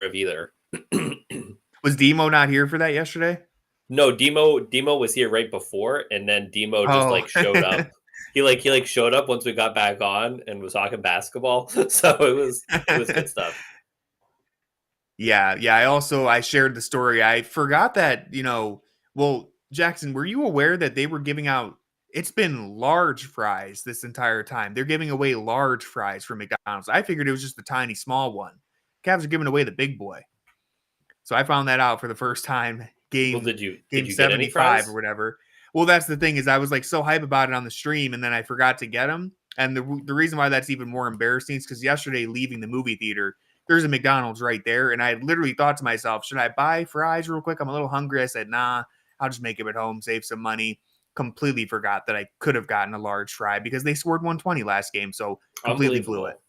of either. Was Demo not here for that yesterday? No, Demo was here right before, and then Demo just like showed up. He showed up once we got back on and was talking basketball. So it was good stuff. Yeah. I shared the story. I forgot that, well, Jackson, were you aware that they were giving out, it's been large fries this entire time. They're giving away large fries from McDonald's. I figured it was just the tiny small one. Cavs are giving away the big boy. So I found that out for the first time. Game 75 or whatever. Well, that's the thing is I was like so hype about it on the stream, and then I forgot to get them. And the reason why that's even more embarrassing is because yesterday leaving the movie theater, there's a McDonald's right there, and I literally thought to myself, should I buy fries real quick? I'm a little hungry. I said, nah, I'll just make them at home, save some money. Completely forgot that I could have gotten a large fry because they scored 120 last game, so completely blew it.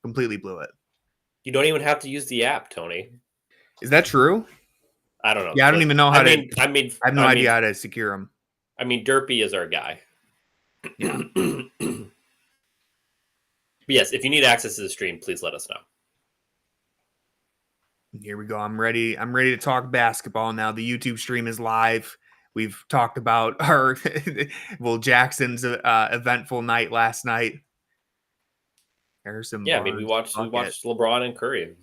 Completely blew it. You don't even have to use the app, Tony. Is that true? I don't know. Yeah, I don't even know how to. I have no idea how to secure them. I mean, Derpy is our guy. Yeah. Yes, if you need access to the stream, please let us know. Here we go. I'm ready. I'm ready to talk basketball now. The YouTube stream is live. We've talked about our Jackson's eventful night last night. There's some. Yeah, I mean, we watched LeBron and Curry.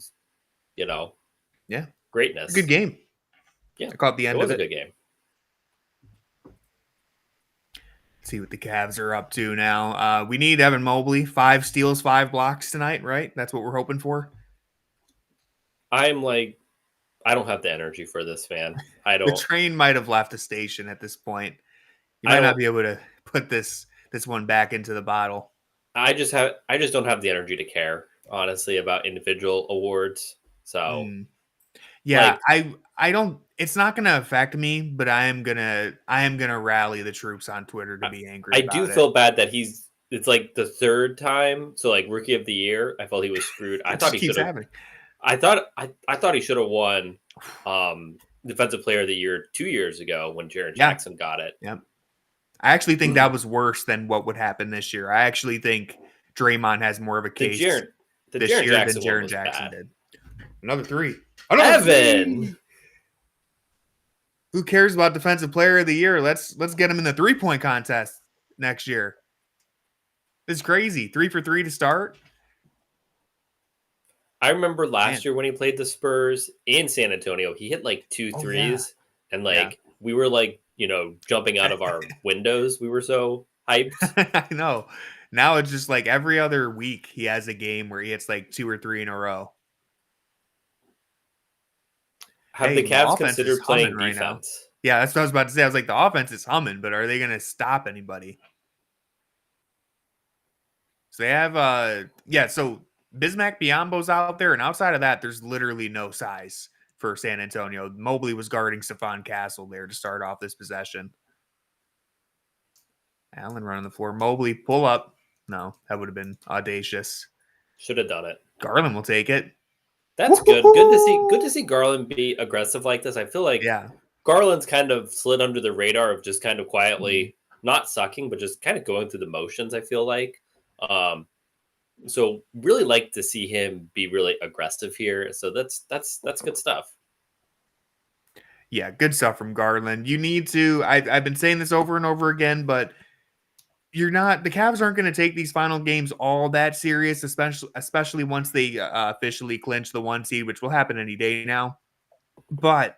Yeah, greatness. Good game. Yeah, I caught the end of it. It was a good game. Let's see what the Cavs are up to now. We need Evan Mobley. 5 steals, 5 blocks tonight, right? That's what we're hoping for. I'm like, I don't have the energy for this, man. I don't. The train might have left the station at this point. You might not be able to put this one back into the bottle. I just don't have the energy to care, honestly, about individual awards. So, yeah, I don't. It's not going to affect me, but I am gonna rally the troops on Twitter to be angry. I do feel bad that it's like the third time. So, like Rookie of the Year, I felt he was screwed. I thought he should have. I thought he should have won Defensive Player of the Year 2 years ago when Jarrett Jackson got it. Yep. I actually think that was worse than what would happen this year. I actually think Draymond has more of a case this year than Jarrett Jackson did. Another 3. Evan! Who cares about Defensive Player of the Year? Let's get him in the 3-point contest next year. It's crazy. 3 for 3 to start. I remember last year when he played the Spurs in San Antonio, he hit like 2 threes, and we were like, jumping out of our windows. We were so hyped. I know. Now it's just like every other week he has a game where he hits like 2 or 3 in a row. Have the Cavs considered playing defense? Right, yeah, that's what I was about to say. I was like, the offense is humming, but are they going to stop anybody? So they have, so Bismack Biyombo's out there, and outside of that, there's literally no size for San Antonio. Mobley was guarding Stephon Castle there to start off this possession. Allen running the floor. Mobley, pull up. No, that would have been audacious. Should have done it. Garland will take it. That's good. Good to see Garland be aggressive like this. I feel like Garland's kind of slid under the radar of just kind of quietly not sucking, but just kind of going through the motions, I feel like. So really like to see him be really aggressive here. So that's good stuff. Yeah, good stuff from Garland. You need to, I've been saying this over and over again, but the Cavs aren't going to take these final games all that serious, especially once they officially clinch the 1 seed, which will happen any day now. But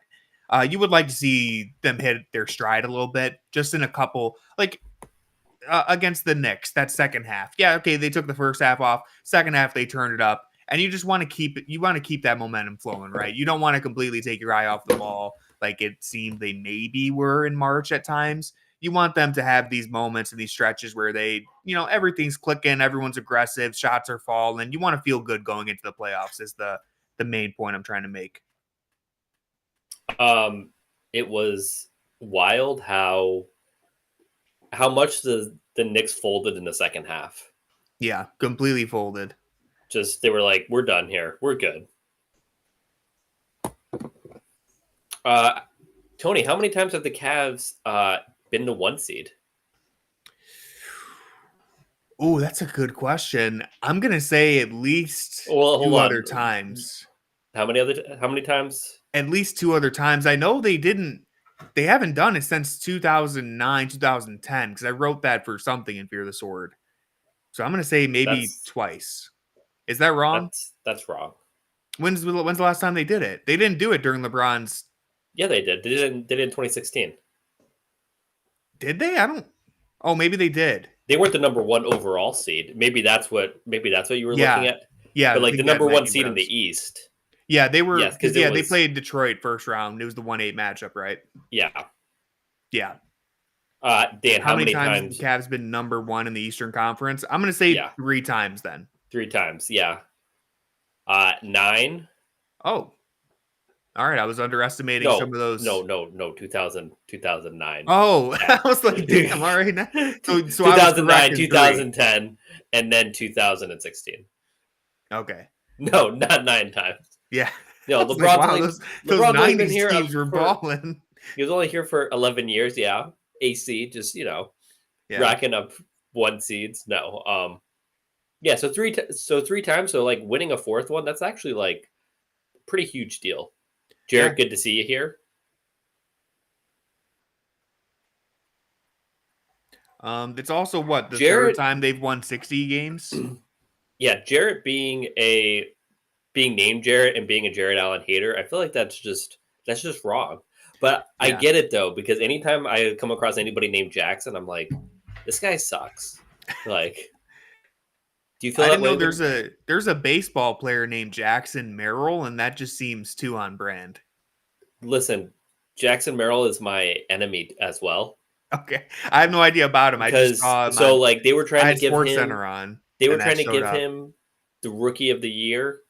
you would like to see them hit their stride a little bit, just in a couple, against the Knicks, that second half. Yeah, okay, they took the first half off. Second half, they turned it up. And you just want to keep it. You want to keep that momentum flowing, right? You don't want to completely take your eye off the ball like it seemed they maybe were in March at times. You want them to have these moments and these stretches where they, everything's clicking, everyone's aggressive, shots are falling. You want to feel good going into the playoffs is the main point I'm trying to make. It was wild how much the Knicks folded in the second half. Yeah, completely folded. Just, they were like, we're done here. We're good. Tony, how many times have the Cavs been the 1 seed? Oh, that's a good question. I'm going to say at least 2 other times. How many times? At least 2 other times. I know they haven't done it since 2009, 2010, because I wrote that for something in Fear the Sword. So I'm going to say maybe twice. Is that wrong? That's wrong. When's the last time they did it? They didn't do it during LeBron's. Yeah, they did. They did in 2016. Did they? Oh, maybe they did. They weren't the number 1 overall seed. Maybe that's what you were looking at. Yeah, but like the number 1 seed in the East. Yeah, they were. Yes, they played Detroit first round. It was the 1-8 matchup, right? Yeah. Yeah. Dan, how many times have the Cavs been number 1 in the Eastern Conference? I'm going to say 3 times then. 3 times, yeah. 9. Oh. All right, I was underestimating some of those. No, 2009. Oh, yeah. I was like, damn, all right. So 2009, 2010, and then 2016. Okay. No, not 9 times. Yeah. No, LeBron's like, wow, those 90s here teams were balling. He was only here for 11 years, yeah. AC, just, racking up 1 seeds. No. Yeah, so 3 times, so like winning a 4th one, that's actually like pretty huge deal. Jarrett, good to see you here. It's also the third time they've won 60 games. Yeah, Jarrett being named Jarrett and being a Jarrett Allen hater, I feel like that's just wrong. But I get it though, because anytime I come across anybody named Jackson, I'm like, this guy sucks. Like, do you feel that way? I didn't know there's a baseball player named Jackson Merrill, and that just seems too on brand. Listen, Jackson Merrill is my enemy as well. Okay, I have no idea about him. I just saw him they were trying to give him Center on. They were trying to give him the Rookie of the Year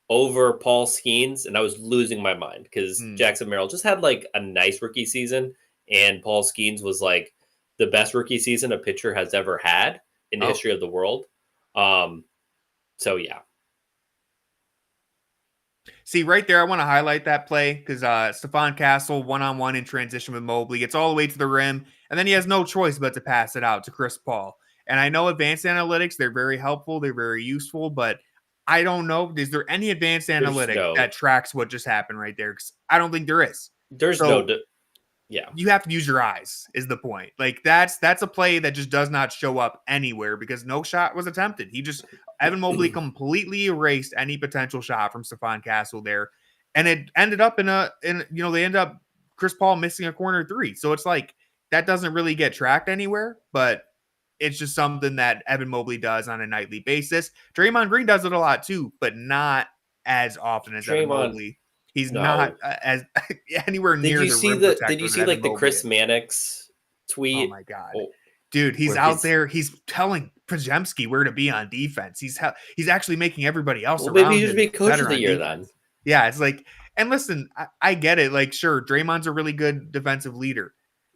over Paul Skeens, and I was losing my mind because Jackson Merrill just had like a nice rookie season, and Paul Skeens was like the best rookie season a pitcher has ever had in the history of the world. So yeah. See, right there, I want to highlight that play because Stephon Castle, one-on-one in transition with Mobley, gets all the way to the rim, and then he has no choice but to pass it out to Chris Paul. And I know advanced analytics, they're very helpful, they're very useful, but I don't know. Is there any advanced analytic that tracks what just happened right there? Because I don't think there is. Yeah. You have to use your eyes is the point. Like that's a play that just does not show up anywhere because no shot was attempted. Evan Mobley completely erased any potential shot from Stephon Castle there. And it ended up they end up Chris Paul missing a corner 3. So it's like that doesn't really get tracked anywhere, but it's just something that Evan Mobley does on a nightly basis. Draymond Green does it a lot too, but not as often as Evan Mobley. He's not as anywhere near the rim protector. Did you see like the Chris Mannix tweet? Oh my god, dude! He's out there. He's telling Podziemski where to be on defense. He's actually making everybody else. Well, maybe he should be coach of the year then. Yeah, it's like, and listen, I get it. Like, sure, Draymond's a really good defensive leader.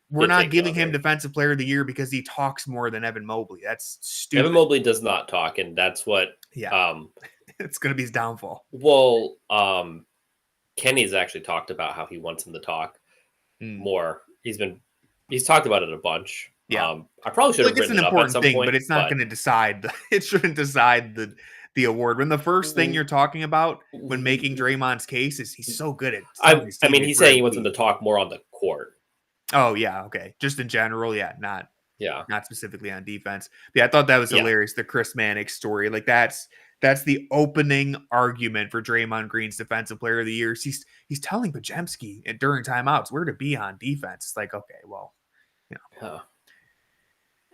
We're not giving him defensive player of the year because he talks more than Evan Mobley. That's stupid. Evan Mobley does not talk, and that's what. Yeah, it's going to be his downfall. Well, Kenny's actually talked about how he wants him to talk more. He's talked about it a bunch. Yeah, I probably should have written it up at some point, but it's not going to decide. It shouldn't decide the award. When the first thing you're talking about when making Draymond's case is he's so good at. I mean, he's saying he wants him to talk more on the court. Oh yeah, okay. Just in general, not specifically on defense. But yeah, I thought that was hilarious. The Chris Mannix story, like that's the opening argument for Draymond Green's defensive player of the year. He's telling Podziemski during timeouts where to be on defense. It's like, okay, well,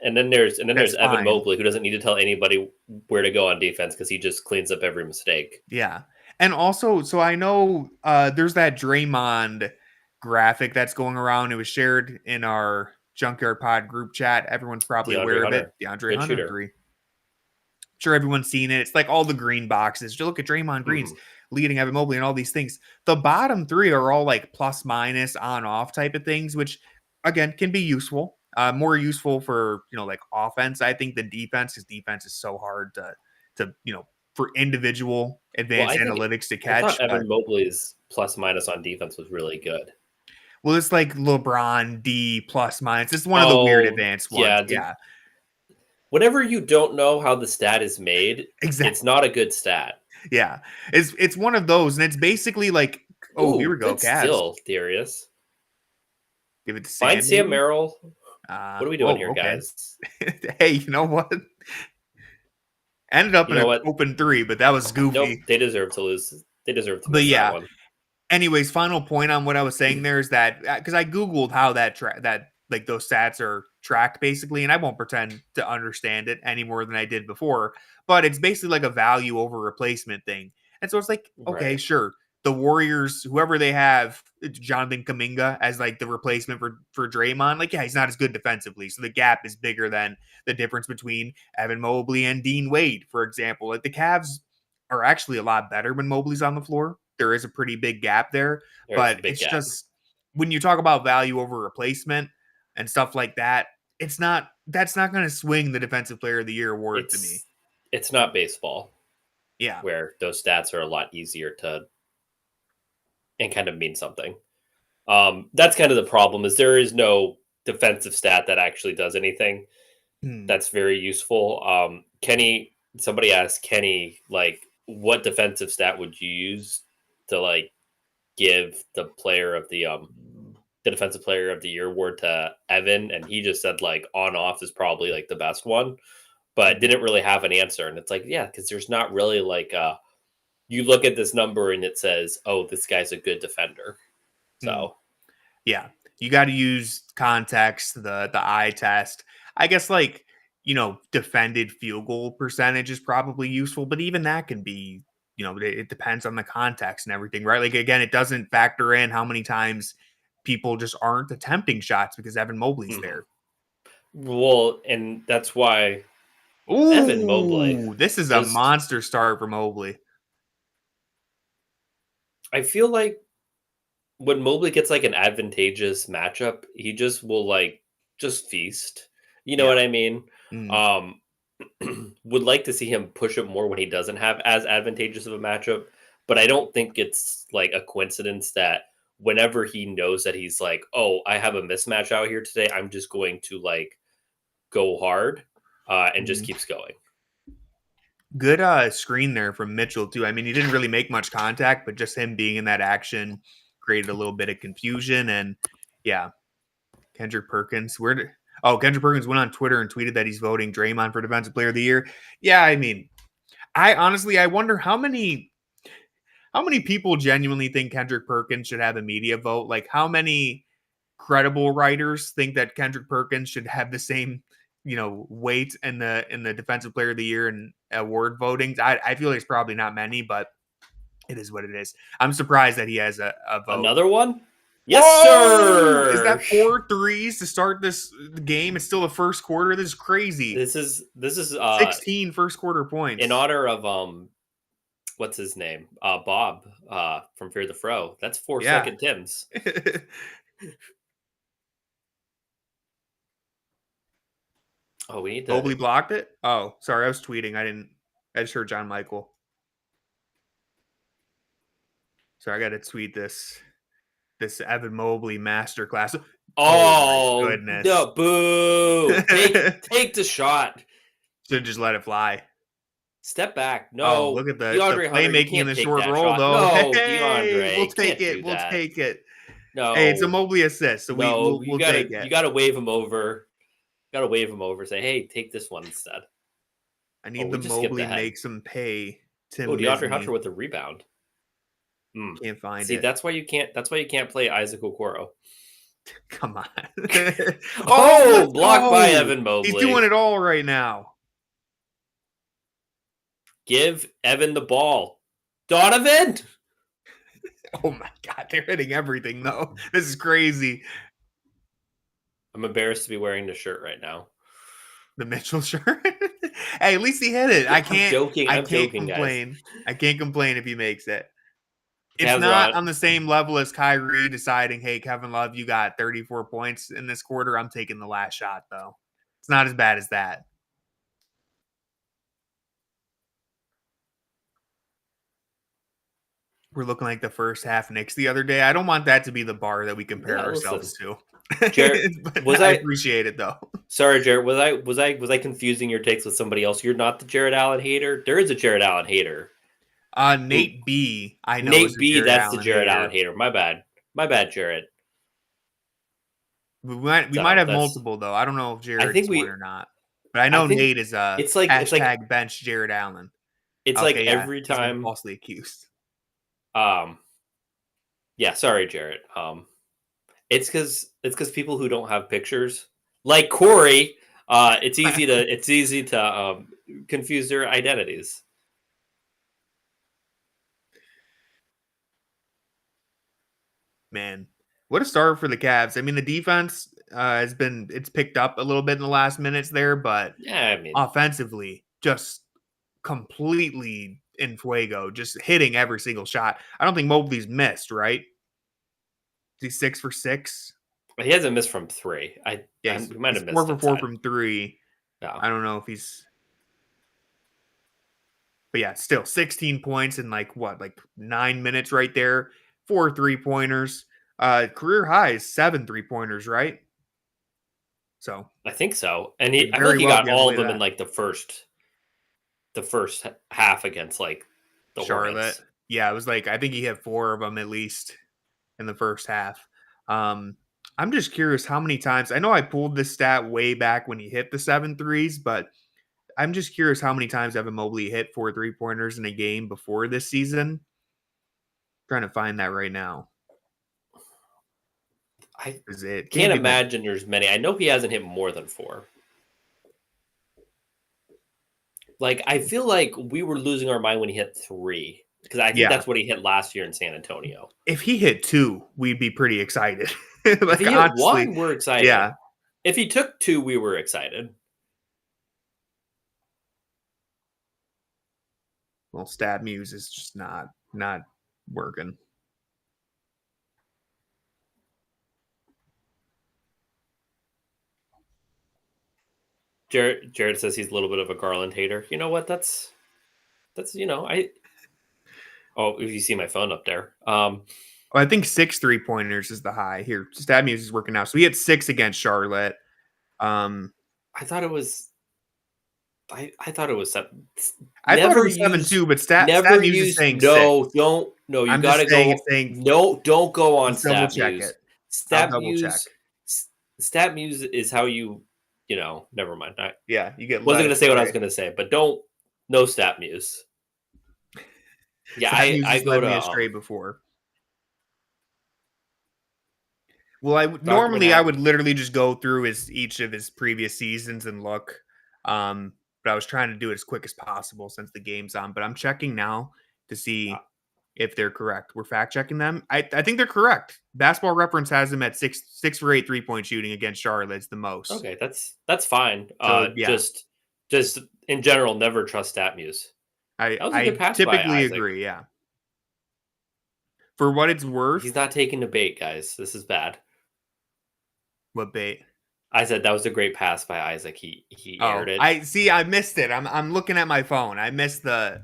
And then there's Evan Mobley, who doesn't need to tell anybody where to go on defense because he just cleans up every mistake. Yeah, and also, so I know there's that Draymond graphic that's going around. It was shared in our Junkyard Pod group chat. Everyone's probably aware of it. DeAndre Hunter 3. Sure, everyone's seen it. It's like all the green boxes. You look at Draymond Green's leading Evan Mobley and all these things. The bottom 3 are all like plus minus on off type of things, which again can be useful. More useful for like offense, I think, than defense, because defense is so hard to for individual advanced analytics to catch. I thought Evan Mobley's plus minus on defense was really good. Well, it's like LeBron D plus minus. It's one of the weird advanced ones. Whenever you don't know how the stat is made, it's not a good stat. Yeah. It's one of those, and it's basically like, oh, here we Ooh, go, good Cavs. steal, Darius. Give it to Find Sam, Sam maybe? Merrill. What are we doing Whoa, here, okay. guys? Hey, you know what? Ended up You in know an what? open 3, but that was Nope, goofy. they deserve to lose. They deserve to But miss that yeah, one. anyways, final point on what I was saying there is that because I googled how that like those stats are tracked basically, and I won't pretend to understand it any more than I did before, but it's basically like a value over replacement thing. And so it's like, okay, Right. sure, the Warriors, whoever they have, Jonathan Kuminga as like the replacement for Draymond, like yeah, he's not as good defensively, so the gap is bigger than the difference between Evan Mobley and Dean Wade, for example. Like the Cavs are actually a lot better when Mobley's on the floor. There is a pretty big gap there, There is a but big it's gap. just when you talk about value over replacement and stuff like that, that's not going to swing the defensive player of the year award to me. It's not baseball. Yeah. Where those stats are a lot easier to and kind of mean something. That's kind of the problem is there is no defensive stat that actually does anything Hmm. that's very useful. Somebody asked Kenny, like, what defensive stat would you use to like give the defensive player of the year award to Evan? And he just said like on off is probably like the best one, but Hmm. didn't really have an answer. And it's like, yeah, because there's not really like you look at this number and it says, oh, this guy's a good defender. Hmm. So Yeah. You got to use context, the eye test. I guess like, defended field goal percentage is probably useful, but even that can be, it depends on the context and everything, right? Like again, it doesn't factor in how many times people just aren't attempting shots because Evan Mobley's mhm. there. Well, and that's why Evan Mobley Ooh, this is a just monster start for Mobley. I feel like when Mobley gets like an advantageous matchup, he just will like just feast. You know Yeah. what I mean? Mm, Um would like to see him push it more when he doesn't have as advantageous of a matchup, but I don't think it's like a coincidence that whenever he knows that he's like, "Oh, I have a mismatch out here today, I'm just going to like go hard." And just mm. keeps going. Good screen there from Mitchell too. I mean, he didn't really make much contact, but just him being in that action created a little bit of confusion. And yeah, Kendrick Perkins. Kendrick Perkins went on Twitter and tweeted that he's voting Draymond for Defensive Player of the Year. Yeah, I mean, I wonder how many people genuinely think Kendrick Perkins should have a media vote. Like, how many credible writers think that Kendrick Perkins should have the same, weight in the Defensive Player of the Year and award votings. I feel like it's probably not many, but it is what it is. I'm surprised that he has a vote. Another one? Yes, Whoa! Is sir. that 4 threes to start this game? It's still the first quarter. This is crazy. This is 16 first quarter in points. honor of what's his name? Bob from Fear the Fro. That's 4 Yeah. second Tims. Oh, we need Mobley to blocked it. Oh, sorry, I was tweeting. I just heard John Michael. So I got to tweet this Evan Mobley masterclass. Oh my Oh goodness. no, boo. Take the shot. Should just let it fly. Step back. Oh, No, look at the DeAndre Hunter, you playmaking in can't the take short that roll shot. though. No, Hey, we'll DeAndre, take can't it. do We'll that. take it. Hey, it's a No, Mobley assist, so no, we'll take you it. gotta wave him over. Gotta wave him over. Say, hey, take this one instead. I Oh, need we the just skipped Mobley ahead. makes him pay Oh, Tim DeAndre Hunter Misney. with the rebound. Can't find See, it. that's why you can't. That's why you can't play Isaac Okoro. Come on. Oh, Oh, let's blocked by go. Evan He's doing Mobley. it all right now. Give Evan the ball. Donovan. Oh my God, they're hitting everything though. This is crazy. I'm embarrassed to be wearing this shirt right now. The Mitchell shirt. Hey, at least he hit it. I'm joking. I I'm can't joking, guys. complain. I can't complain if he makes it. It's Cavs are not on. on the same level as Kyrie deciding, hey, Kevin Love, you got 34 points in this quarter. I'm taking the last shot, though. It's not as bad as that. We're looking like the first half Knicks the other day. I don't want that to be the bar that we compare Yeah, listen, ourselves to. Jarrett. But I appreciate it, though. Sorry, Jarrett. Was I confusing your takes with somebody else? You're not the Jarrett Allen hater. There is a Jarrett Allen hater. Nate B. I know Nate B. Jarrett That's the Allen Jarrett hater. Allen hater. My bad, Jarrett. We might have multiple though. I don't know if Jarrett is one or not. But I know Nate is it's like bench Jarrett Allen. It's okay, like every time he's been falsely accused. Yeah, sorry, Jarrett. It's because people who don't have pictures, like Corey, it's easy to confuse their identities. Man, what a start for the Cavs. I mean, the defense it's picked up a little bit in the last minutes there, but yeah, I mean, offensively, just completely in fuego, just hitting every single shot. I don't think Mobley's missed, right? Is he 6 for 6? He hasn't missed from 3. He might have missed 4 for 4 from 3. Yeah. I don't know if he's, but yeah, still 16 points in like 9 minutes right there. 4 3-pointers. Career high is 7 3-pointers, right? So I think so, and I feel like he got all of them in like the first half against like the Charlotte. Hornets. Yeah, it was like I think he had 4 of them at least in the first half. I'm just curious how many times. I know I pulled this stat way back when he hit the 7 threes, but I'm just curious how many times Evan Mobley hit 4 3-pointers in a game before this season. Trying to find that right now. I can't imagine there's many. I know he hasn't hit more than 4. Like, I feel like we were losing our mind when he hit 3. Because I think that's what he hit last year in San Antonio. If he hit 2, we'd be pretty excited. Like, if he hit 1, we're excited. Yeah. If he took 2, we were excited. Well, Stat Muse is just not working. Jarrett says he's a little bit of a Garland hater. You know what? That's Oh, you see my phone up there. I think 6 3-pointers is the high here. Stat Muse is working out, so he had 6 against Charlotte. I thought it was. I thought it was 7. I thought it was 7 too, but Stat Muse is saying 6. No. You gotta go. No, don't go on Stat Muse. Stat Muse is how you. Never mind. You get. Wasn't gonna say what I was gonna say, but no Stat Muse. Yeah, I go to astray before. Well, I would literally just go through each of his previous seasons and look. But I was trying to do it as quick as possible since the game's on. But I'm checking now to see if they're correct. We're fact checking them. I think they're correct. Basketball Reference has them at 6 for 8 3-point shooting against Charlotte. It's the most. Okay, that's fine. So, just in general, never trust Stat Muse. I typically agree. Yeah. For what it's worth, he's not taking the bait, guys. This is bad. What bait? I said that was a great pass by Isaac. He aired it. I missed it. I'm looking at my phone. I missed it.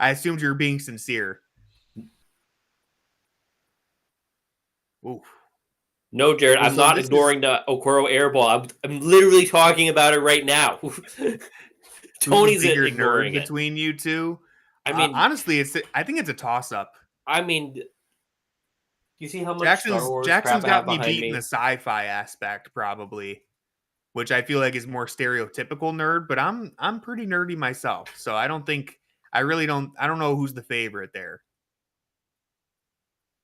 I assumed you were being sincere. Oof. No, Jarrett, I'm not ignoring the Okoro air ball. I'm literally talking about it right now. Tony's ignoring it. Between you two. I mean, honestly, I think it's a toss-up. I mean, you see how much Jackson's got me beat in the sci-fi aspect, probably, which I feel like is more stereotypical nerd. But I'm pretty nerdy myself, so I don't know who's the favorite there.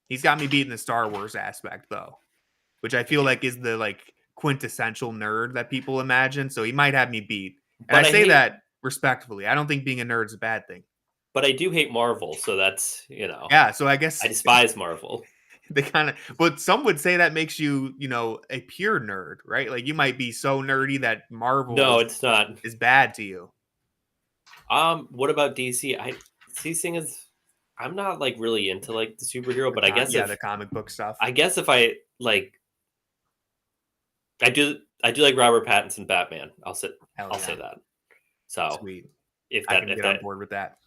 He's got me beat in the Star Wars aspect, though, which I feel like is the quintessential nerd that people imagine. So he might have me beat, and I say that respectfully. I don't think being a nerd is a bad thing. But I do hate Marvel, so that's Yeah, so I guess I despise Marvel. But some would say that makes you, a pure nerd, right? Like you might be so nerdy that Marvel it's not is bad to you. What about DC? DC thing is I'm not really into the superhero, but I guess the comic book stuff. I guess if I I do like Robert Pattinson Batman. I'll say that. So sweet. If I can get on board with that.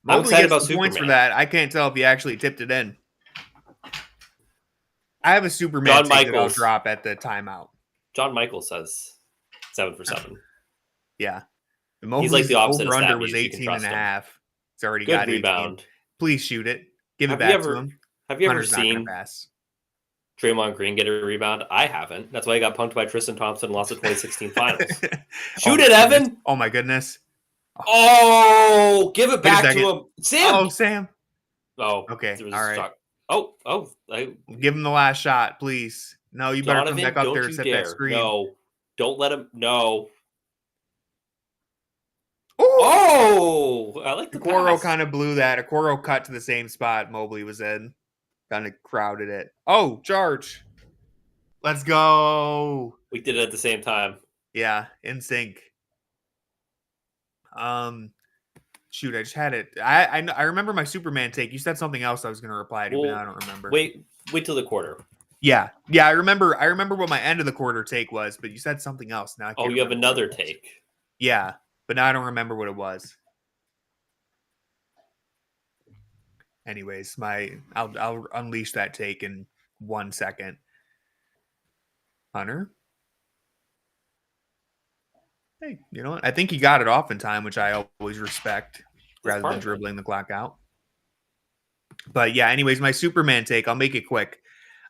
I'm excited about Superman. Points for that. I can't tell if he actually tipped it in. I have a Superman take that I'll drop at the timeout. John Michael says 7 for 7. Yeah. He's like the opposite of over-under was 18 and a half. It's already Good got 18. rebound. Please shoot it. Give it back to him. Have you ever Hunter's not gonna seen pass. Draymond Green get a rebound? I haven't. That's why he got punked by Tristan Thompson and lost the 2016 finals. Shoot it, Evan! Oh my goodness. Oh, give it back to him. Sam! Oh, Sam. Oh, okay. All right. Give him the last shot, please. No, you better Donovan, come back up there and set that screen. No, don't let him. No. Oh, I like the Okoro kind of blew that. Okoro cut to the same spot Mobley was in. Kind of crowded it. Oh, charge. Let's go. We did it at the same time. Yeah, in sync. Shoot, I just had it. I remember my Superman take. You said something else I was going to reply to, but I don't remember. Wait till the quarter. Yeah. I remember what my end of the quarter take was, but you said something else. Now you have another take. Yeah, but now I don't remember what it was. Anyways, I'll unleash that take in 1 second. Hunter. Hey, you know what? I think he got it off in time, which I always respect, rather than dribbling the clock out. But yeah, anyways, my Superman take, I'll make it quick.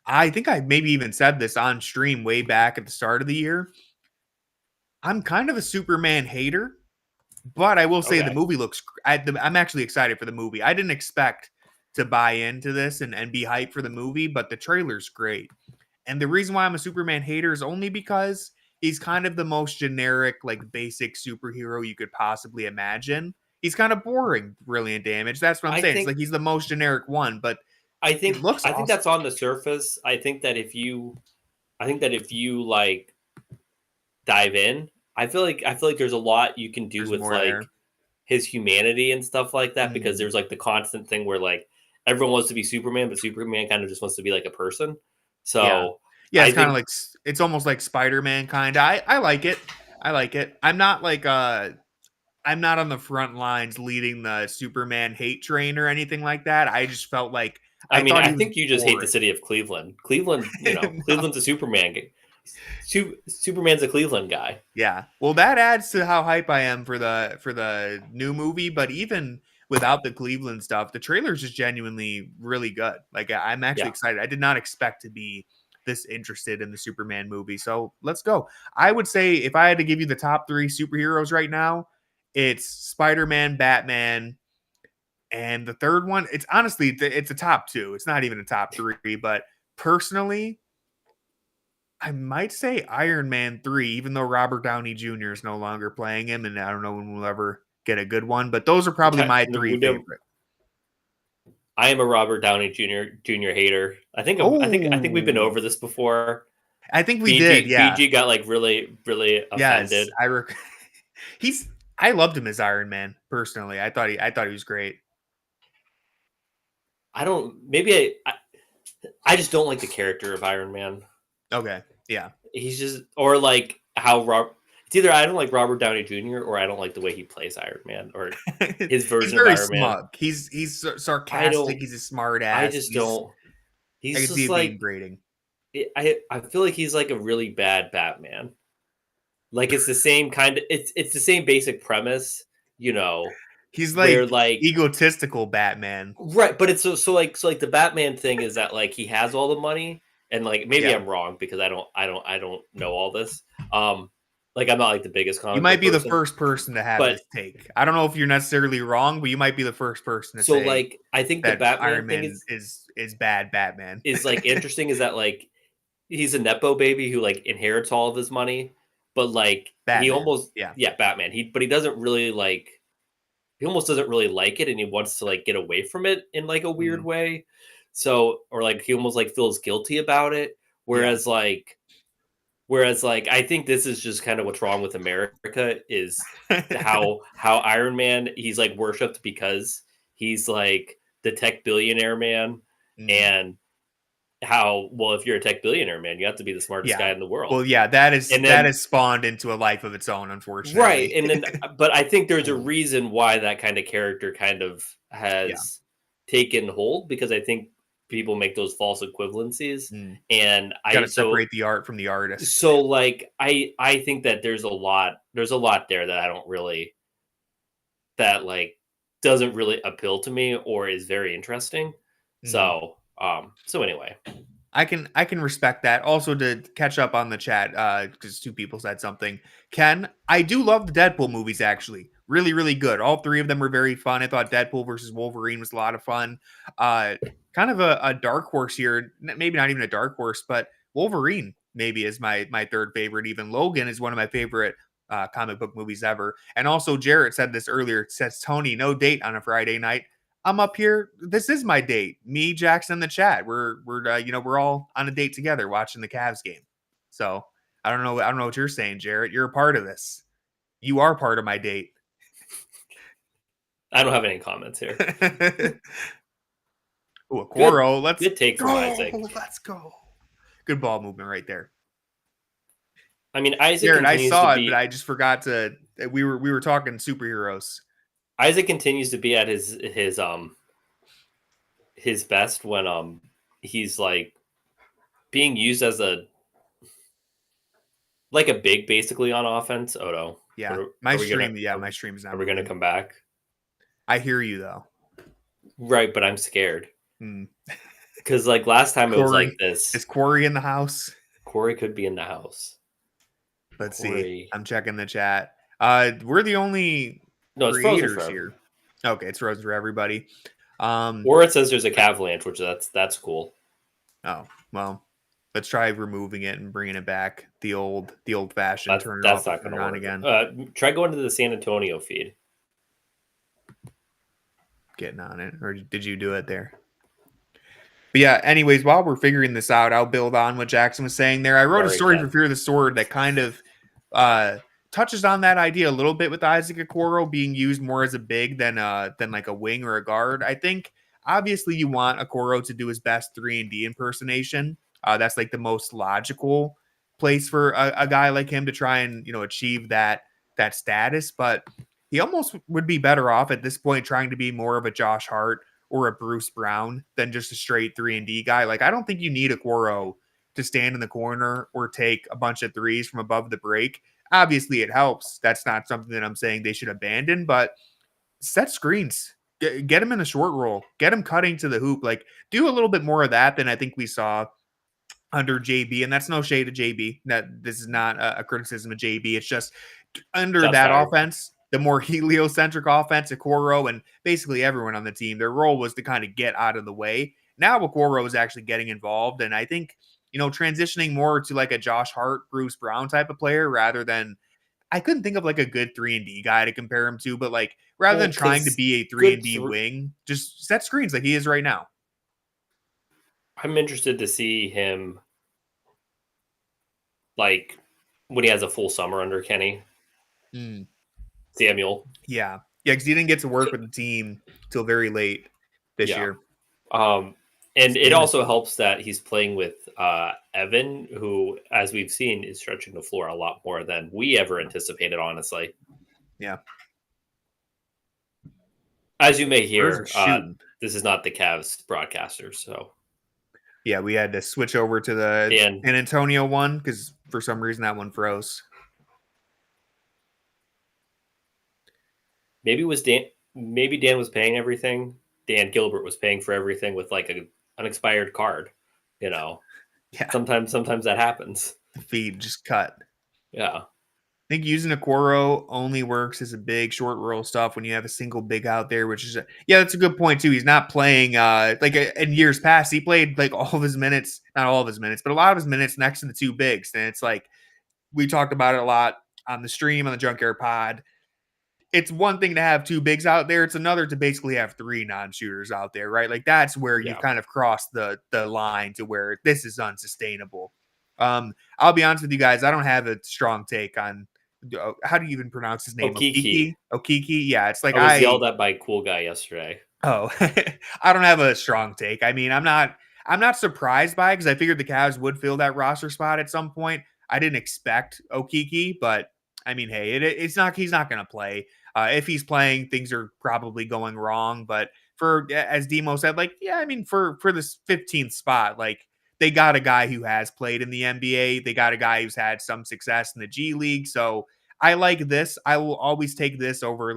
I think I maybe even said this on stream way back at the start of the year. I'm kind of a Superman hater, but I will say the movie looks... I'm actually excited for the movie. I didn't expect to buy into this and be hyped for the movie, but the trailer's great. And the reason why I'm a Superman hater is only because he's kind of the most generic, like, basic superhero you could possibly imagine. He's kind of boring, brilliant damage. That's what I'm saying. It's like he's the most generic one, but I think awesome. I think that's on the surface. I think that if you like dive in, I feel like there's a lot you can do with like his humanity and stuff like that, because there's like the constant thing where like everyone wants to be Superman, but Superman kind of just wants to be like a person. So yeah, it's kind of like, it's almost like Spider-Man kind of. I like it. I'm not like I'm not on the front lines leading the Superman hate train or anything like that. I just felt like I think you just hate the city of Cleveland. Cleveland, Cleveland's a Superman. Superman's a Cleveland guy. Yeah. Well, that adds to how hype I am for the new movie. But even without the Cleveland stuff, the trailer is just genuinely really good. Like, I'm actually excited. I did not expect to be this interested in the Superman movie. So let's go. I would say if I had to give you the top 3 superheroes right now, it's Spider-Man, Batman, and the third one, it's honestly, it's a top 2. It's not even a top 3, but personally, I might say Iron Man 3, even though Robert Downey Jr. is no longer playing him, and I don't know when we'll ever get a good one, but those are probably my 3 favorite. I am a Robert Downey Jr. hater. I think we've been over this before. I think we did. Yeah, BG got like really, really offended. Yes, I loved him as Iron Man personally. I thought he was great. I just don't like the character of Iron Man. Okay, yeah. He's just, or like how it's either I don't like Robert Downey Jr. or I don't like the way he plays Iron Man, or his version of Iron smug. Man. He's sarcastic. He's a smart ass. I just don't. He's I can just see it like being grating. I feel like he's like a really bad Batman. Like it's the same kind of it's the same basic premise, He's like egotistical Batman, right? But it's so like the Batman thing is that like he has all the money, and like maybe I'm wrong because I don't know all this. Like I'm not like the biggest comic. You might be the first person to have this take. I don't know if you're necessarily wrong, but you might be the first person to say. So like I think the Batman Iron Man thing is bad. Batman is like interesting. Is that like he's a nepo baby who like inherits all of his money, but like Batman. he almost Batman. He doesn't really like. He almost doesn't really like it, and he wants to like get away from it in like a weird way. So, or like he almost like feels guilty about it. Whereas like I think this is just kind of what's wrong with America is how Iron Man, he's like worshipped because he's like the tech billionaire man, and how, well, if you're a tech billionaire man, you have to be the smartest guy in the world. Well, yeah, that has spawned into a life of its own, unfortunately. Right. And then, but I think there's a reason why that kind of character kind of has taken hold, because I think people make those false equivalencies, and I gotta separate the art from the artist. So like, I think that there's a lot there that I don't really, that like doesn't really appeal to me or is very interesting. So anyway. I can respect that. Also, to catch up on the chat, because two people said something. Ken, I do love the Deadpool movies, actually. Really, really good. All three of them were very fun. I thought Deadpool versus Wolverine was a lot of fun. Kind of a dark horse here. Maybe not even a dark horse, but Wolverine maybe is my third favorite. Even Logan is one of my favorite comic book movies ever. And also, Jarrett said this earlier. It says, Tony, no date on a Friday night. I'm up here. This is my date. Me, Jackson, in the chat. We're we're all on a date together watching the Cavs game. So I don't know what you're saying, Jarrett. You're a part of this. You are part of my date. I don't have any comments here. Ooh, Okoro. Good take from Isaac. Let's go. Good ball movement right there. I mean, Isaac. Jarrett, I saw it, but I just forgot to. We were talking superheroes. Isaac continues to be at his best when he's like being used as a big basically on offense. Oh no. Yeah. My stream is not. Are we going to come back? I hear you though. Right, but I'm scared. Because like last time it was like this. Is Corey in the house? Corey could be in the house. Let's see. I'm checking the chat. We're the only creators here. Okay, it's frozen for everybody. Or it says there's a Cavalier, which that's cool. Oh well, let's try removing it and bringing it back the old fashioned. That's not going to work again. Try going to the San Antonio feed. Getting on it, or did you do it there? But yeah. Anyways, while we're figuring this out, I'll build on what Jackson was saying there. I wrote a story for Fear of the Sword that kind of touches on that idea a little bit with Isaac Okoro being used more as a big than like a wing or a guard. I think obviously you want Okoro to do his best 3-and-D impersonation. That's like the most logical place for a guy like him to try and achieve that status. But he almost would be better off at this point trying to be more of a Josh Hart or a Bruce Brown than just a straight 3-and-D guy. Like I don't think you need Okoro to stand in the corner or take a bunch of threes from above the break. Obviously, it helps. That's not something that I'm saying they should abandon, but set screens. Get him in the short roll. Get him cutting to the hoop. Like, do a little bit more of that than I think we saw under JB. And that's no shade to JB. This is not a criticism of JB. It's just under that offense, the more heliocentric offense, Okoro and basically everyone on the team, their role was to kind of get out of the way. Now Okoro is actually getting involved, and I think transitioning more to like a Josh Hart, Bruce Brown type of player rather than I couldn't think of like a good 3-and-D guy to compare him to, but like rather than trying to be a 3-and-D wing, just set screens like he is right now. I'm interested to see him like when he has a full summer under Kenny. Samuel. Yeah, because he didn't get to work with the team till very late this year. And it also helps that he's playing with Evan, who, as we've seen, is stretching the floor a lot more than we ever anticipated, honestly. Yeah. As you may hear, this is not the Cavs broadcaster, so. Yeah, we had to switch over to the San Antonio one because for some reason that one froze. Maybe Dan was paying everything. Dan Gilbert was paying for everything with like an expired card, Yeah. Sometimes that happens. The feed just cut. Yeah. I think using Okoro only works as a big short roll stuff when you have a single big out there, which is that's a good point too. He's not playing in years past. He played like all of his minutes, not all of his minutes, but a lot of his minutes next to the two bigs. And it's like we talked about it a lot on the stream on the Junkyard Pod. It's one thing to have two bigs out there. It's another to basically have three non-shooters out there, right? Like that's where you kind of cross the line to where this is unsustainable. I'll be honest with you guys. I don't have a strong take on how do you even pronounce his name? Okiki. Yeah, it's like I was yelled at by a cool guy yesterday. Oh, I don't have a strong take. I mean, I'm not surprised by it because I figured the Cavs would fill that roster spot at some point. I didn't expect Okiki, but I mean, hey, he's not going to play. If he's playing, things are probably going wrong. But as Demo said, for this 15th spot, like they got a guy who has played in the NBA. They got a guy who's had some success in the G League. So I like this. I will always take this over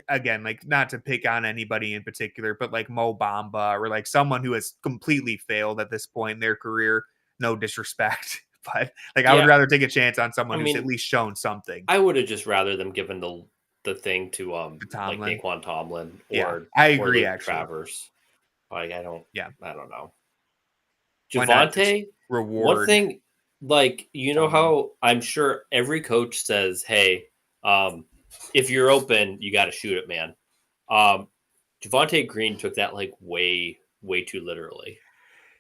again, like not to pick on anybody in particular, but like Mo Bamba or like someone who has completely failed at this point in their career. No disrespect, but like I would rather take a chance on someone who's at least shown something. I would have just rather them given the thing to like Tomlin. Naquan Tomlin or I agree. Luke Actually, Travers. Like I don't know. Why not Javonte, reward one thing, like you know how I'm sure every coach says, "Hey, if you're open, you got to shoot it, man." Javonte Green took that like way too literally.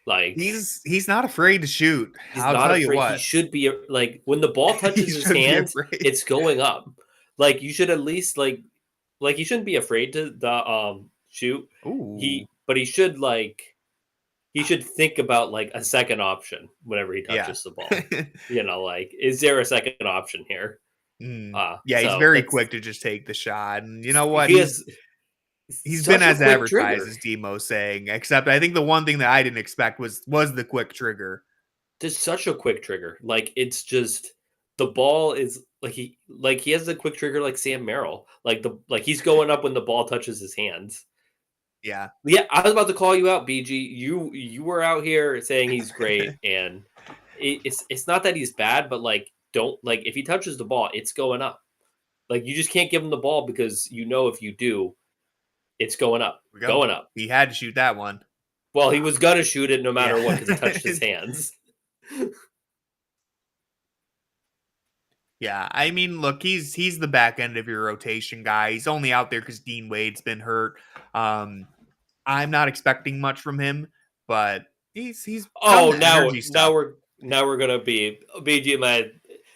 Like he's not afraid to shoot. I'll tell you what. He should be like when the ball touches his hands, it's going up. Like you should at least like he shouldn't be afraid to the shoot. Ooh. He should think about like a second option whenever he touches the ball. You know, like is there a second option here? He's very quick to just take the shot, and you know what? He's been as advertised as Demo's saying, except I think the one thing that I didn't expect was the quick trigger. There's such a quick trigger. Like it's just the ball is like he has the quick trigger like Sam Merrill. Like he's going up when the ball touches his hands. Yeah. I was about to call you out, BG. You were out here saying he's great, and it's not that he's bad, but like don't like if he touches the ball, it's going up. Like you just can't give him the ball because you know if you do, it's going up. Going up. He had to shoot that one. Well, he was gonna shoot it no matter what because it touched his hands. Yeah, I mean, look, he's the back end of your rotation guy. He's only out there because Dean Wade's been hurt. I'm not expecting much from him, but he's now we're gonna be BG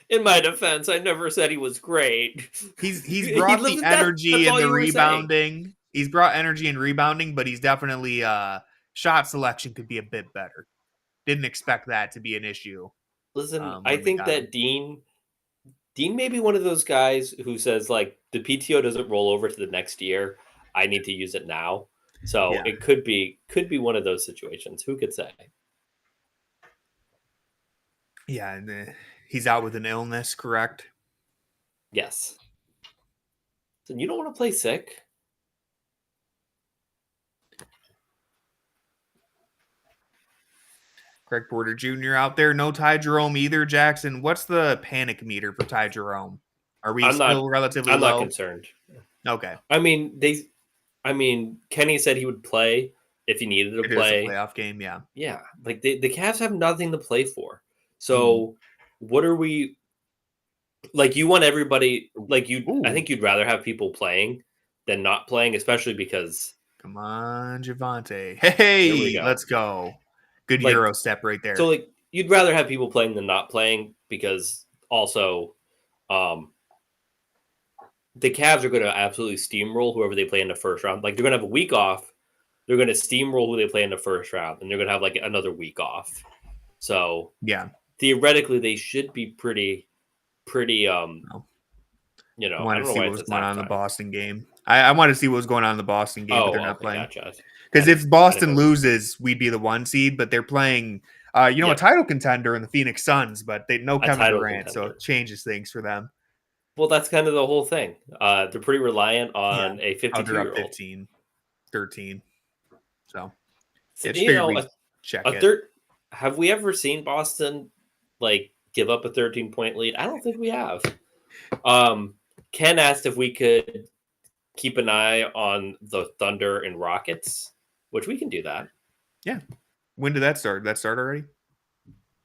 in my defense. I never said he was great. He's brought the energy and the rebounding. He's brought energy and rebounding, but he's definitely shot selection could be a bit better. Didn't expect that to be an issue. Listen, I think that Dean may be one of those guys who says like the PTO doesn't roll over to the next year. I need to use it now. So it could be one of those situations. Who could say? Yeah, and he's out with an illness, correct? Yes. So you don't want to play sick? Craig Porter Jr. out there. No Ty Jerome either, Jackson. What's the panic meter for Ty Jerome? Are we still relatively low? I'm not concerned. Okay. I mean, Kenny said he would play if he needed to play. It is a playoff game, yeah. Yeah. Like the Cavs have nothing to play for. So what are we like you want everybody like you I think you'd rather have people playing than not playing, especially because come on, Javonte. Hey, let's go. Good Euro step right there. So like you'd rather have people playing than not playing because also the Cavs are going to absolutely steamroll whoever they play in the first round. Like they're going to have a week off. They're going to steamroll who they play in the first round, and they're going to have like another week off. So theoretically they should be pretty you know, I want to see what was going on in the Boston game. I want to see what was going on in the Boston game, but they're not playing. Because if Boston loses, we'd be the 1 seed, but they're playing, a title contender in the Phoenix Suns, but they no Kevin Durant, so it changes things for them. Well, that's kind of the whole thing. They're pretty reliant on a 52-year-old. 15, 13. So check have we ever seen Boston like give up a 13-point lead? I don't think we have. Ken asked if we could keep an eye on the Thunder and Rockets, which we can do that. Yeah. When did that start? Did that start already?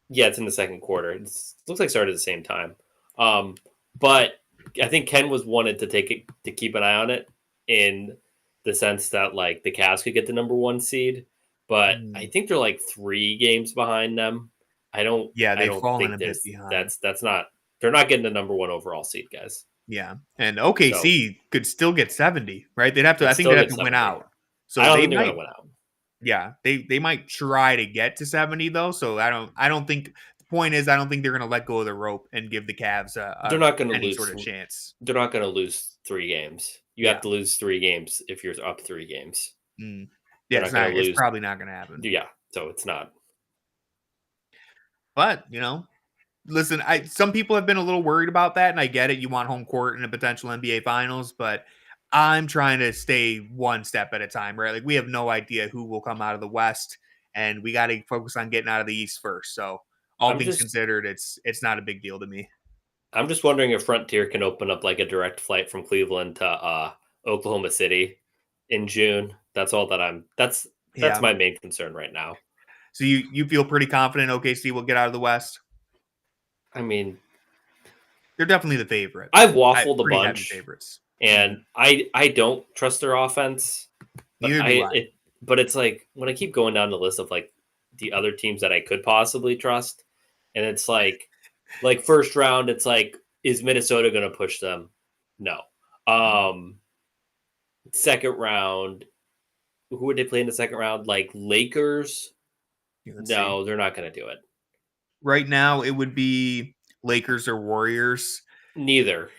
Yeah, it's in the second quarter. It looks like it started at the same time. But I think Ken was wanted to keep an eye on it in the sense that like the Cavs could get the number 1 seed, but I think they're like 3 games behind them. They've fallen a bit behind. That's not. They're not getting the number 1 overall seed, guys. Yeah, and OKC could still get 70, right? They'd have to. I think they'd have to win out. So I don't think they're going to win out. Yeah, they might try to get to 70 though. So I don't think the point is I don't think they're going to let go of the rope and give the Cavs they're not going to any lose sort of chance. They're not going to lose 3 games. You have to lose 3 games if you're up 3 games. Yeah, it's probably not going to happen. Yeah, so it's not. But listen, some people have been a little worried about that, and I get it. You want home court in a potential NBA Finals, but I'm trying to stay one step at a time, right? Like we have no idea who will come out of the West, and we got to focus on getting out of the East first. So all things considered, it's not a big deal to me. I'm just wondering if Frontier can open up like a direct flight from Cleveland to Oklahoma City in June. That's all that that's my main concern right now. So you feel pretty confident OKC will get out of the West? I mean, they're definitely the favorite. I've waffled a bunch, favorites, and I don't trust their offense. But it's like when I keep going down the list of like the other teams that I could possibly trust, and it's like first round, it's like, is Minnesota going to push them? No. Second round, who would they play in the second round? Like Lakers? No, they're not going to do it. Right now, it would be Lakers or Warriors. Neither.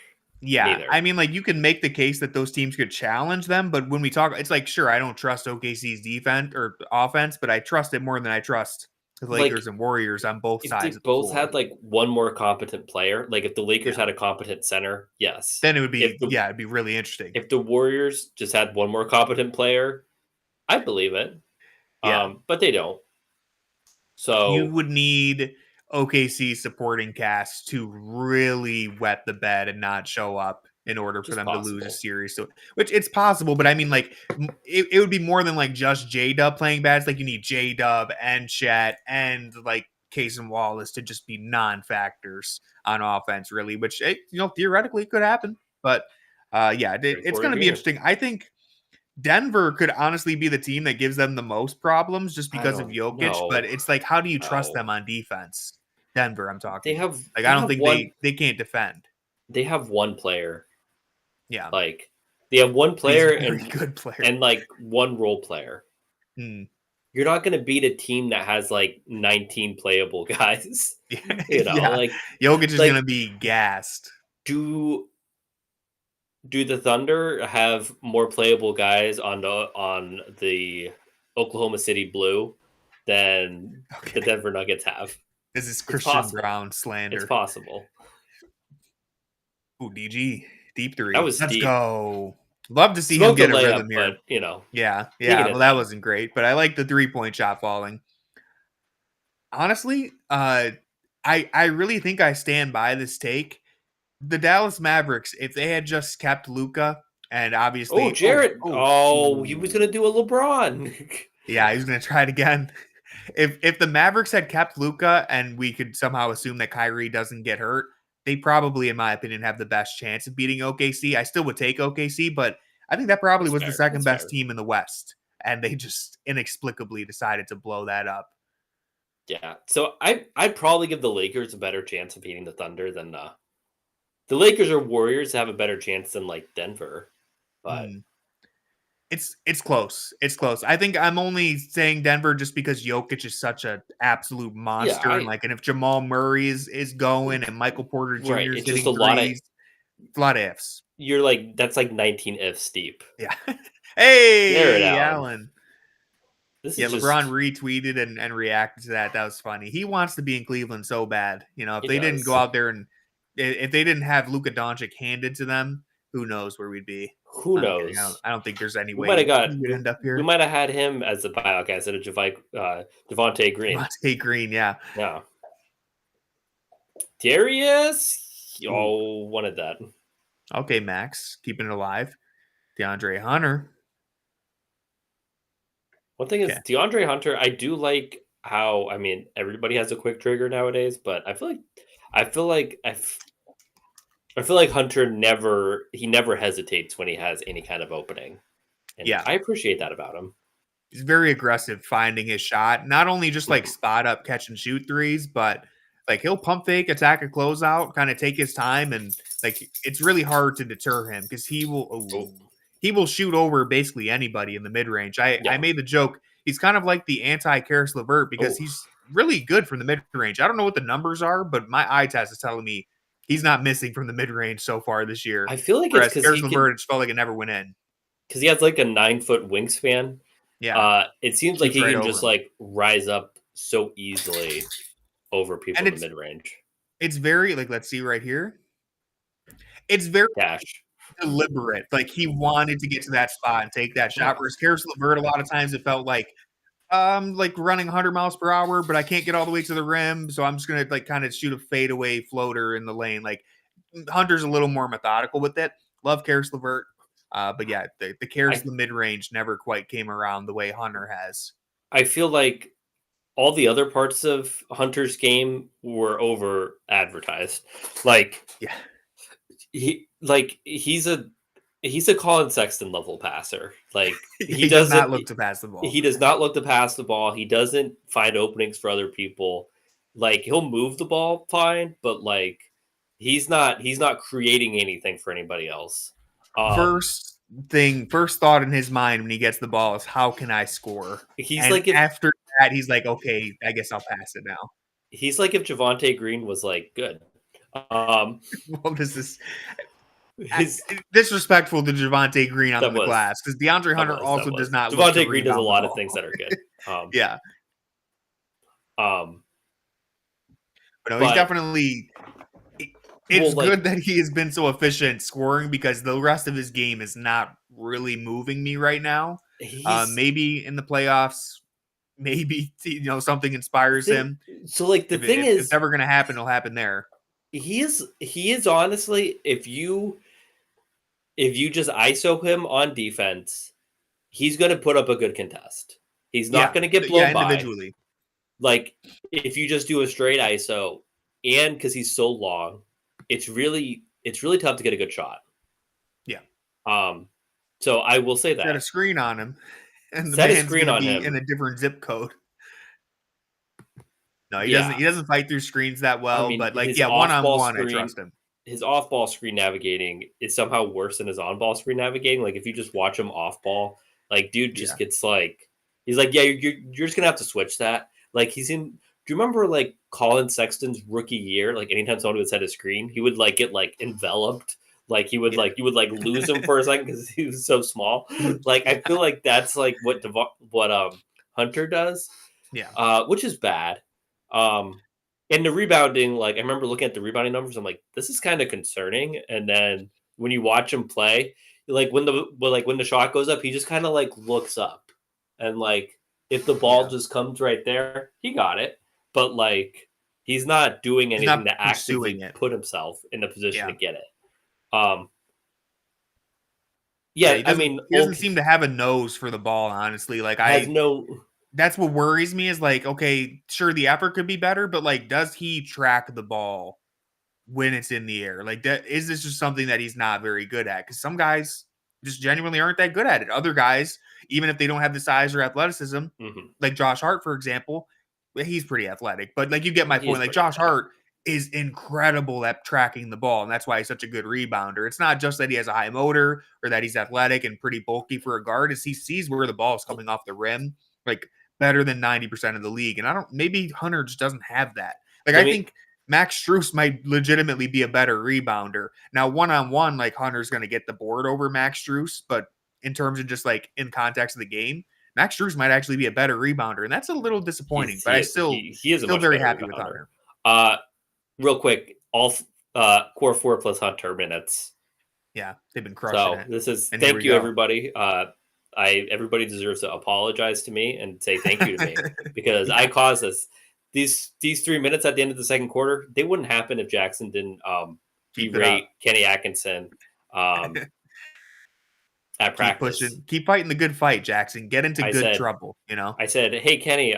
Yeah. Neither. I mean, like, you can make the case that those teams could challenge them, but when we talk, it's like, sure, I don't trust OKC's defense or offense, but I trust it more than I trust the Lakers and Warriors on both sides. If they both had like one more competent player, like if the Lakers had a competent center, yes. Then it would be, it'd be really interesting. If the Warriors just had one more competent player, I believe it. Yeah. But they don't. So you would need OKC supporting cast to really wet the bed and not show up in order for them to lose a series. So, which it's possible, but I mean, like, it would be more than like just J-Dub playing bad. It's like you need J-Dub and Chet and like Case and Wallace to just be non-factors on offense, really, which, theoretically could happen. But it's going to be interesting. I think Denver could honestly be the team that gives them the most problems just because of Jokic, but it's like, how do you trust them on defense? Denver, I'm talking. I don't think they can't defend. They have one player. Yeah. Like they have one player and good player and like one role player. You're not going to beat a team that has like 19 playable guys. Like Jokic is going to be gassed. Do the Thunder have more playable guys on the Oklahoma City Blue than the Denver Nuggets have? This is Christian Brown slander. It's possible. Ooh, DG. Deep three. That was Let's deep. Go. Love to see him get a rhythm here. But, Yeah. Well, that wasn't great, but I like the 3-point shot falling. Honestly, I really think I stand by this take. The Dallas Mavericks, if they had just kept Luka and obviously... Jarrett. He was going to do a LeBron. Yeah, he was going to try it again. If the Mavericks had kept Luka and we could somehow assume that Kyrie doesn't get hurt, they probably, in my opinion, have the best chance of beating OKC. I still would take OKC, but I think that probably was the second best team in the West. And they just inexplicably decided to blow that up. Yeah. So I'd probably give the Lakers a better chance of beating the Thunder than the Lakers or Warriors have a better chance than like Denver. But it's close. It's close. I think I'm only saying Denver just because Jokic is such an absolute monster. And if Jamal Murray is going and Michael Porter Jr. is hitting threes, a lot of ifs. You're like, that's like 19 ifs deep. Yeah. Hey, Allen. LeBron retweeted and reacted to that. That was funny. He wants to be in Cleveland so bad. If they didn't go out there and if they didn't have Luka Doncic handed to them, who knows where we'd be? Who knows? I don't think there's any way we would end up here. We might have had him as the buyout guy instead of Devontae Green. Devontae Green, yeah. Darius, wanted that. Okay, Max, keeping it alive. DeAndre Hunter. One thing is DeAndre Hunter. I do like how everybody has a quick trigger nowadays, but I feel like Hunter never hesitates when he has any kind of opening. And I appreciate that about him. He's very aggressive finding his shot. Not only just like spot up, catch and shoot threes, but like he'll pump fake, attack a closeout, kind of take his time, and like it's really hard to deter him because he will shoot over basically anybody in the mid range. I made the joke. He's kind of like the anti-Karis LeVert because he's really good from the mid range. I don't know what the numbers are, but my eye test is telling me he's not missing from the mid range so far this year. I feel like it's because Karis LeVert just felt like it never went in because he has like a 9-foot wingspan. Yeah, it seems like he can just like rise up so easily over people in the mid range. It's very like let's see right here. It's very cash. deliberate. Like, he wanted to get to that spot and take that shot. Whereas Caris LeVert, a lot of times it felt like running 100 miles per hour, but I can't get all the way to the rim, so I'm just gonna kind of shoot a fadeaway floater in the lane. Like, Hunter's a little more methodical with it. Love Caris LeVert, but yeah, the Caris the mid range never quite came around the way Hunter has. I feel like all the other parts of Hunter's game were over advertised. Like, yeah, he's a Colin Sexton level passer. Like, he does not look to pass the ball. He does not look to pass the ball. He doesn't find openings for other people. Like, he'll move the ball fine, but like he's not creating anything for anybody else. First thought in his mind when he gets the ball is, how can I score? After that, he's like, okay, I guess I'll pass it now. He's like if Javonte Green was like good. Well, this is disrespectful to Javonte Green on the glass, because DeAndre Hunter also does not. Javonte Green does a lot of things that are good. Yeah. But no, he's definitely. It's good that he has been so efficient scoring, because the rest of his game is not really moving me right now. Maybe in the playoffs, maybe something inspires him. So like if it's ever going to happen, it'll happen there. He is honestly, if you just ISO him on defense, he's going to put up a good contest. He's not going to get blown by individually. Like, if you just do a straight ISO, and because he's so long, it's really tough to get a good shot. Yeah. So I will say that. Set a screen on him, and the man's going to be in a different zip code. No, he doesn't. He doesn't fight through screens that well. I mean, but one-on-one, I trust him. His off-ball screen navigating is somehow worse than his on-ball screen navigating. Like, if you just watch him off-ball, like, dude just gets like, he's like, yeah, you're just gonna have to switch that. Like, he's in. Do you remember like Colin Sexton's rookie year? Like, anytime someone would set a screen, he would like get like enveloped. Like, he would you would like lose him for a second because he was so small. Like, I feel like that's like what Hunter does. Yeah. Which is bad. And the rebounding, like, I remember looking at the rebounding numbers, I'm like, this is kind of concerning. And then when you watch him play, like when the shot goes up, he just kind of like looks up, and like if the ball just comes right there, he got it. But like he's not doing anything to actively put himself in a position to get it. I mean, he doesn't seem to have a nose for the ball, honestly. Like, that's what worries me, is like, okay, sure, the effort could be better, but like, does he track the ball when it's in the air? Like, is this just something that he's not very good at? Because some guys just genuinely aren't that good at it. Other guys, even if they don't have the size or athleticism, like Josh Hart, for example, he's pretty athletic. But like, you get my point. Like, Josh Hart is incredible at tracking the ball, and that's why he's such a good rebounder. It's not just that he has a high motor or that he's athletic and pretty bulky for a guard. Is he sees where the ball is coming off the rim, like, better than 90% of the league. And maybe Hunter just doesn't have that. Like, I think Max Strus might legitimately be a better rebounder. Now, one-on-one, like, Hunter's going to get the board over Max Strus, but in terms of just like in context of the game, Max Strus might actually be a better rebounder, and that's a little disappointing. But I still very happy with Hunter. Real quick, all core 4 plus Hunter minutes. Yeah, they've been crushing it. This is thank you, everybody. Everybody deserves to apologize to me and say thank you to me because I caused this. These 3 minutes at the end of the second quarter, they wouldn't happen if Jackson didn't berate Kenny Atkinson at practice. Keep fighting the good fight, Jackson. Get into good trouble. I said, hey Kenny,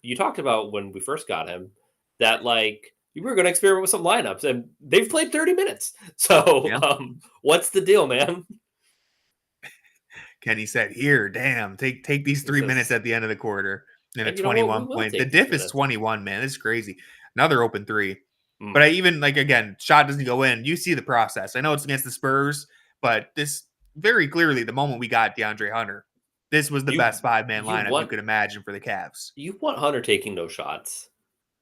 you talked about when we first got him that like you were going to experiment with some lineups, and they've played 30 minutes. So what's the deal, man? Kenny said, here, damn, take these 3 minutes at the end of the quarter in a 21 point. The diff is 21, man. It's crazy. Another open three. But I even, like, again, shot doesn't go in. You see the process. I know it's against the Spurs, but this very clearly, the moment we got DeAndre Hunter, this was the best 5-man lineup you could imagine for the Cavs. You want Hunter taking those shots.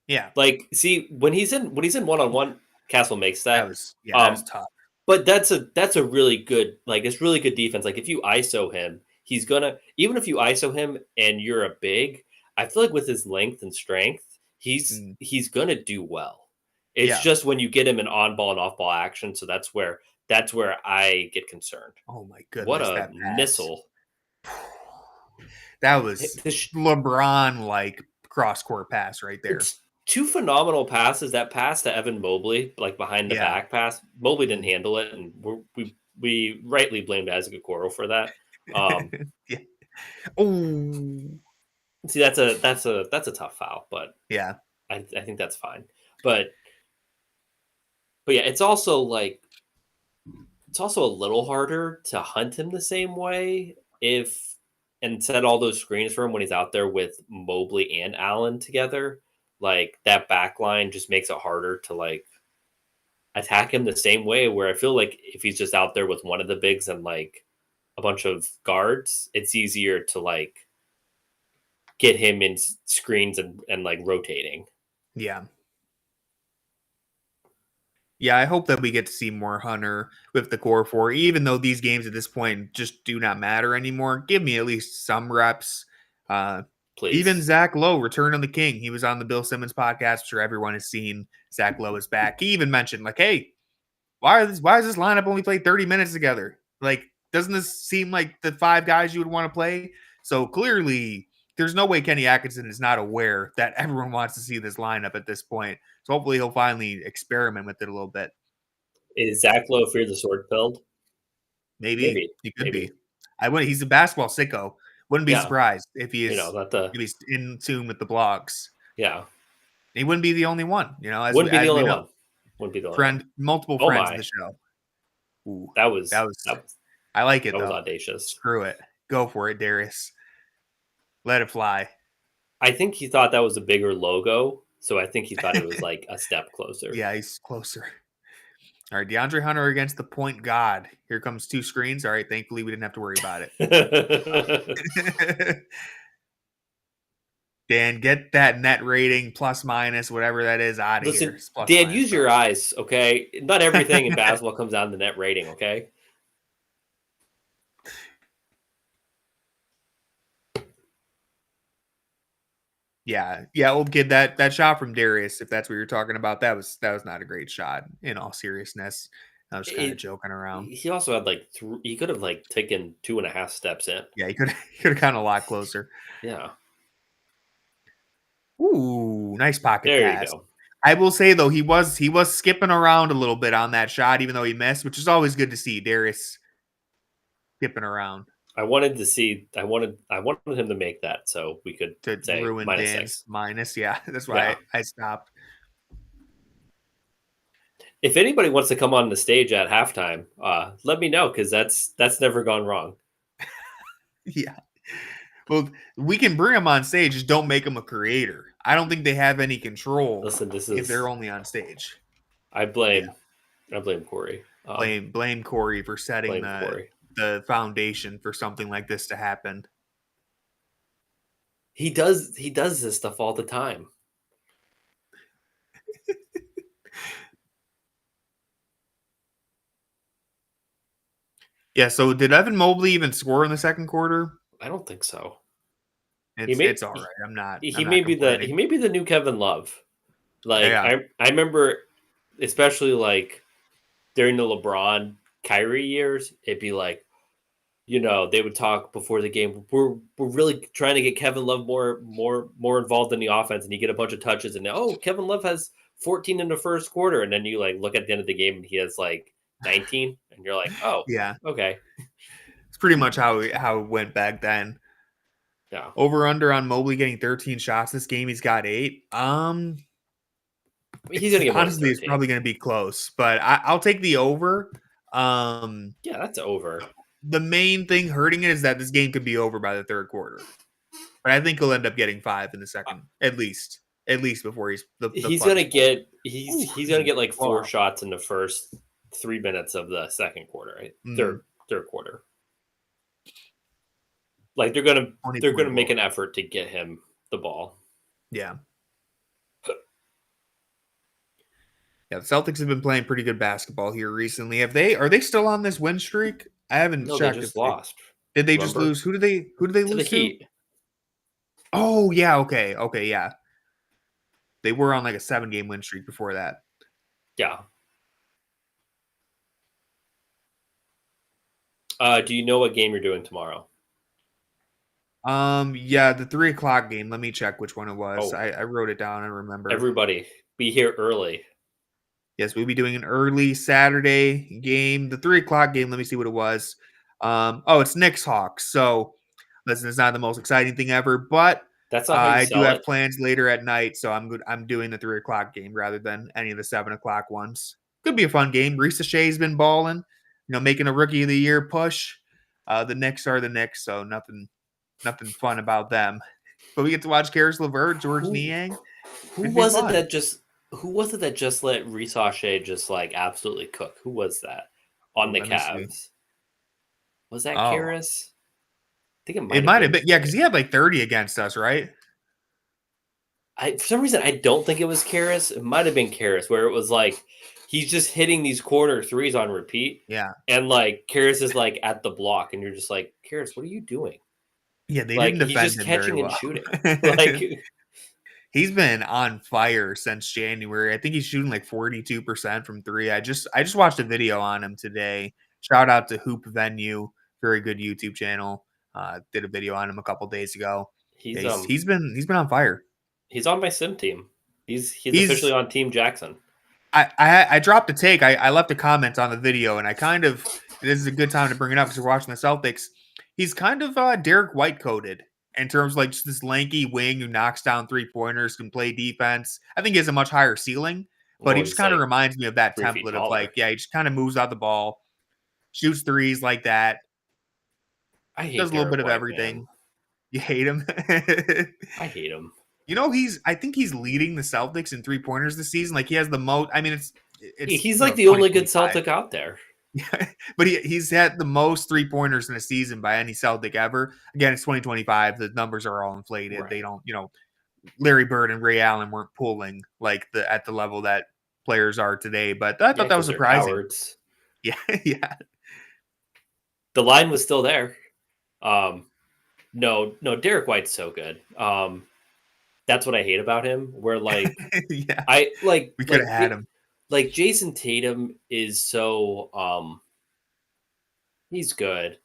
Yeah. Like, see, when he's in one-on-one, Castle makes that. That was tough. But that's a really good, like, it's really good defense. Like, if you ISO him, he's gonna, even if you ISO him and you're a big, I feel like with his length and strength, he's gonna do well. It's just when you get him in on-ball and off-ball action, so that's where That's where I get concerned. Oh my goodness, what a that pass. missile. That was LeBron like cross-court pass right there. It's two phenomenal passes. That pass to Evan Mobley, like behind the back pass. Mobley didn't handle it, and we rightly blamed Isaac Okoro for that. Yeah. Oh. See, that's a tough foul, but yeah, I think that's fine. But yeah, it's also a little harder to hunt him the same way and set all those screens for him when he's out there with Mobley and Allen together. Like that back line just makes it harder to like attack him the same way, where I feel like if he's just out there with one of the bigs and like a bunch of guards, it's easier to like get him in screens and like rotating. Yeah. Yeah, I hope that we get to see more Hunter with the core four, even though these games at this point just do not matter anymore. Give me at least some reps. Please. Even Zach Lowe, Return on the King. He was on the Bill Simmons podcast. I'm sure everyone has seen Zach Lowe is back. He even mentioned, like, hey, why is this lineup only played 30 minutes together? Like, doesn't this seem like the 5 guys you would want to play? So clearly, there's no way Kenny Atkinson is not aware that everyone wants to see this lineup at this point. So hopefully he'll finally experiment with it a little bit. Is Zach Lowe Fear the Sword pilled? Maybe. He could be. He's a basketball sicko. Wouldn't be surprised if he is if he's in tune with the blogs. Yeah. He wouldn't be the only one, you know. Wouldn't be the only one. Wouldn't be the only one. Multiple friends of the show. Ooh, that was I like it, that though. was audacious. Screw it. Go for it, Darius. Let it fly. I think he thought that was a bigger logo, so I think he thought it was like a step closer. Yeah, he's closer. All right, DeAndre Hunter against the point god. Here comes 2 screens. All right, thankfully we didn't have to worry about it. Dan, get that net rating plus minus, whatever that is, out of here. Dan, use your eyes, okay? Not everything in basketball comes down to net rating, okay? Yeah, old kid. That shot from Darius, if that's what you're talking about, that was not a great shot. In all seriousness, I was kind of joking around. He also had like he could have like taken 2.5 steps in. Yeah, he could have gotten a lot closer. Yeah. Ooh, nice pocket pass. You go. I will say though, he was skipping around a little bit on that shot, even though he missed, which is always good to see. Darius skipping around. I wanted him to make that so we could say ruin Dan's minus. Yeah, that's why I stopped. If anybody wants to come on the stage at halftime, let me know, because that's never gone wrong. Yeah. Well, we can bring him on stage, just don't make him a creator. I don't think they have any control. Listen, if they're only on stage. I blame Corey. Blame Corey for setting the foundation for something like this to happen. He does this stuff all the time. Yeah, so did Evan Mobley even score in the second quarter? I don't think so. It's all right. I'm not. He may be the new Kevin Love. Like I remember, especially like during the LeBron Kyrie years, it'd be like, you know, they would talk before the game. We're really trying to get Kevin Love more involved in the offense, and you get a bunch of touches, and Kevin Love has 14 in the first quarter, and then you like look at the end of the game and he has like 19, and you're like, oh yeah, okay. It's pretty much how it went back then. Yeah. Over under on Mobley getting 13 shots this game. He's got 8. He's gonna get honestly, it's probably gonna be close, but I'll take the over. Yeah, that's over. The main thing hurting it is that this game could be over by the third quarter, but I think he'll end up getting 5 in the second, at least before he's gonna get like 4 shots in the first 3 minutes of the second quarter, right? Third quarter. Like they're gonna make an effort to get him the ball. Yeah. Yeah, the Celtics have been playing pretty good basketball here recently. Are they still on this win streak? I haven't checked. They just lost. Did they just lose? Who did they lose to? The Heat. Oh yeah, okay, yeah. They were on like a 7-game win streak before that. Yeah. Do you know what game you're doing tomorrow? Yeah, the 3:00 game. Let me check which one it was. Oh, I wrote it down. I remember. everybody, be here early. Yes, we'll be doing an early Saturday game. The 3:00 game. Let me see what it was. It's Knicks Hawks. So listen, it's not the most exciting thing ever, but That's not how you I do sell have it. plans later at night, so I'm good. I'm doing the 3:00 game rather than any of the 7:00 ones. Could be a fun game. Risa Shea's been balling, making a rookie of the year push. The Knicks are the Knicks, so nothing fun about them. But we get to watch Karis LeVert, George Niang. Who It'd be was it fun. that just let Risa Shea just like absolutely cook? Who was that on the Cavs? Was that Karis? I think it might have been. Yeah, because he had like 30 against us, right? For some reason, I don't think it was Karis. It might have been Karis, where it was like he's just hitting these corner threes on repeat. Yeah. And like Karis is like at the block, and you're just like, Karis, what are you doing? Yeah, they like, didn't defend he's just him very catching well. and shooting. Like he's been on fire since January. I think he's shooting like 42% from three. I just watched a video on him today. Shout out to Hoop Venue, very good YouTube channel. Did a video on him a couple days ago. He's been on fire. He's on my sim team. He's officially on Team Jackson. I dropped a take. I left a comment on the video, and this is a good time to bring it up because we're watching the Celtics. He's kind of Derek White coded in terms of like just this lanky wing who knocks down 3-pointers, can play defense. I think he has a much higher ceiling, but he just kind of reminds me of that template of like, he just kind of moves out the ball, shoots threes like that. I hate does a little Derek bit of White, everything. Man. You hate him? I hate him. I think he's leading the Celtics in 3-pointers this season. Like he has the most. I mean, he's like the only good Celtic out there. Yeah, but he's had the most 3-pointers in a season by any Celtic ever. Again, it's 2025. The numbers are all inflated. Right. They don't, Larry Bird and Ray Allen weren't pulling like at the level that players are today. But I thought that was surprising. Cowards. Yeah, yeah. The line was still there. No, Derek White's so good. That's what I hate about him. Where like, yeah, we could have had him. Like Jason Tatum is so he's good,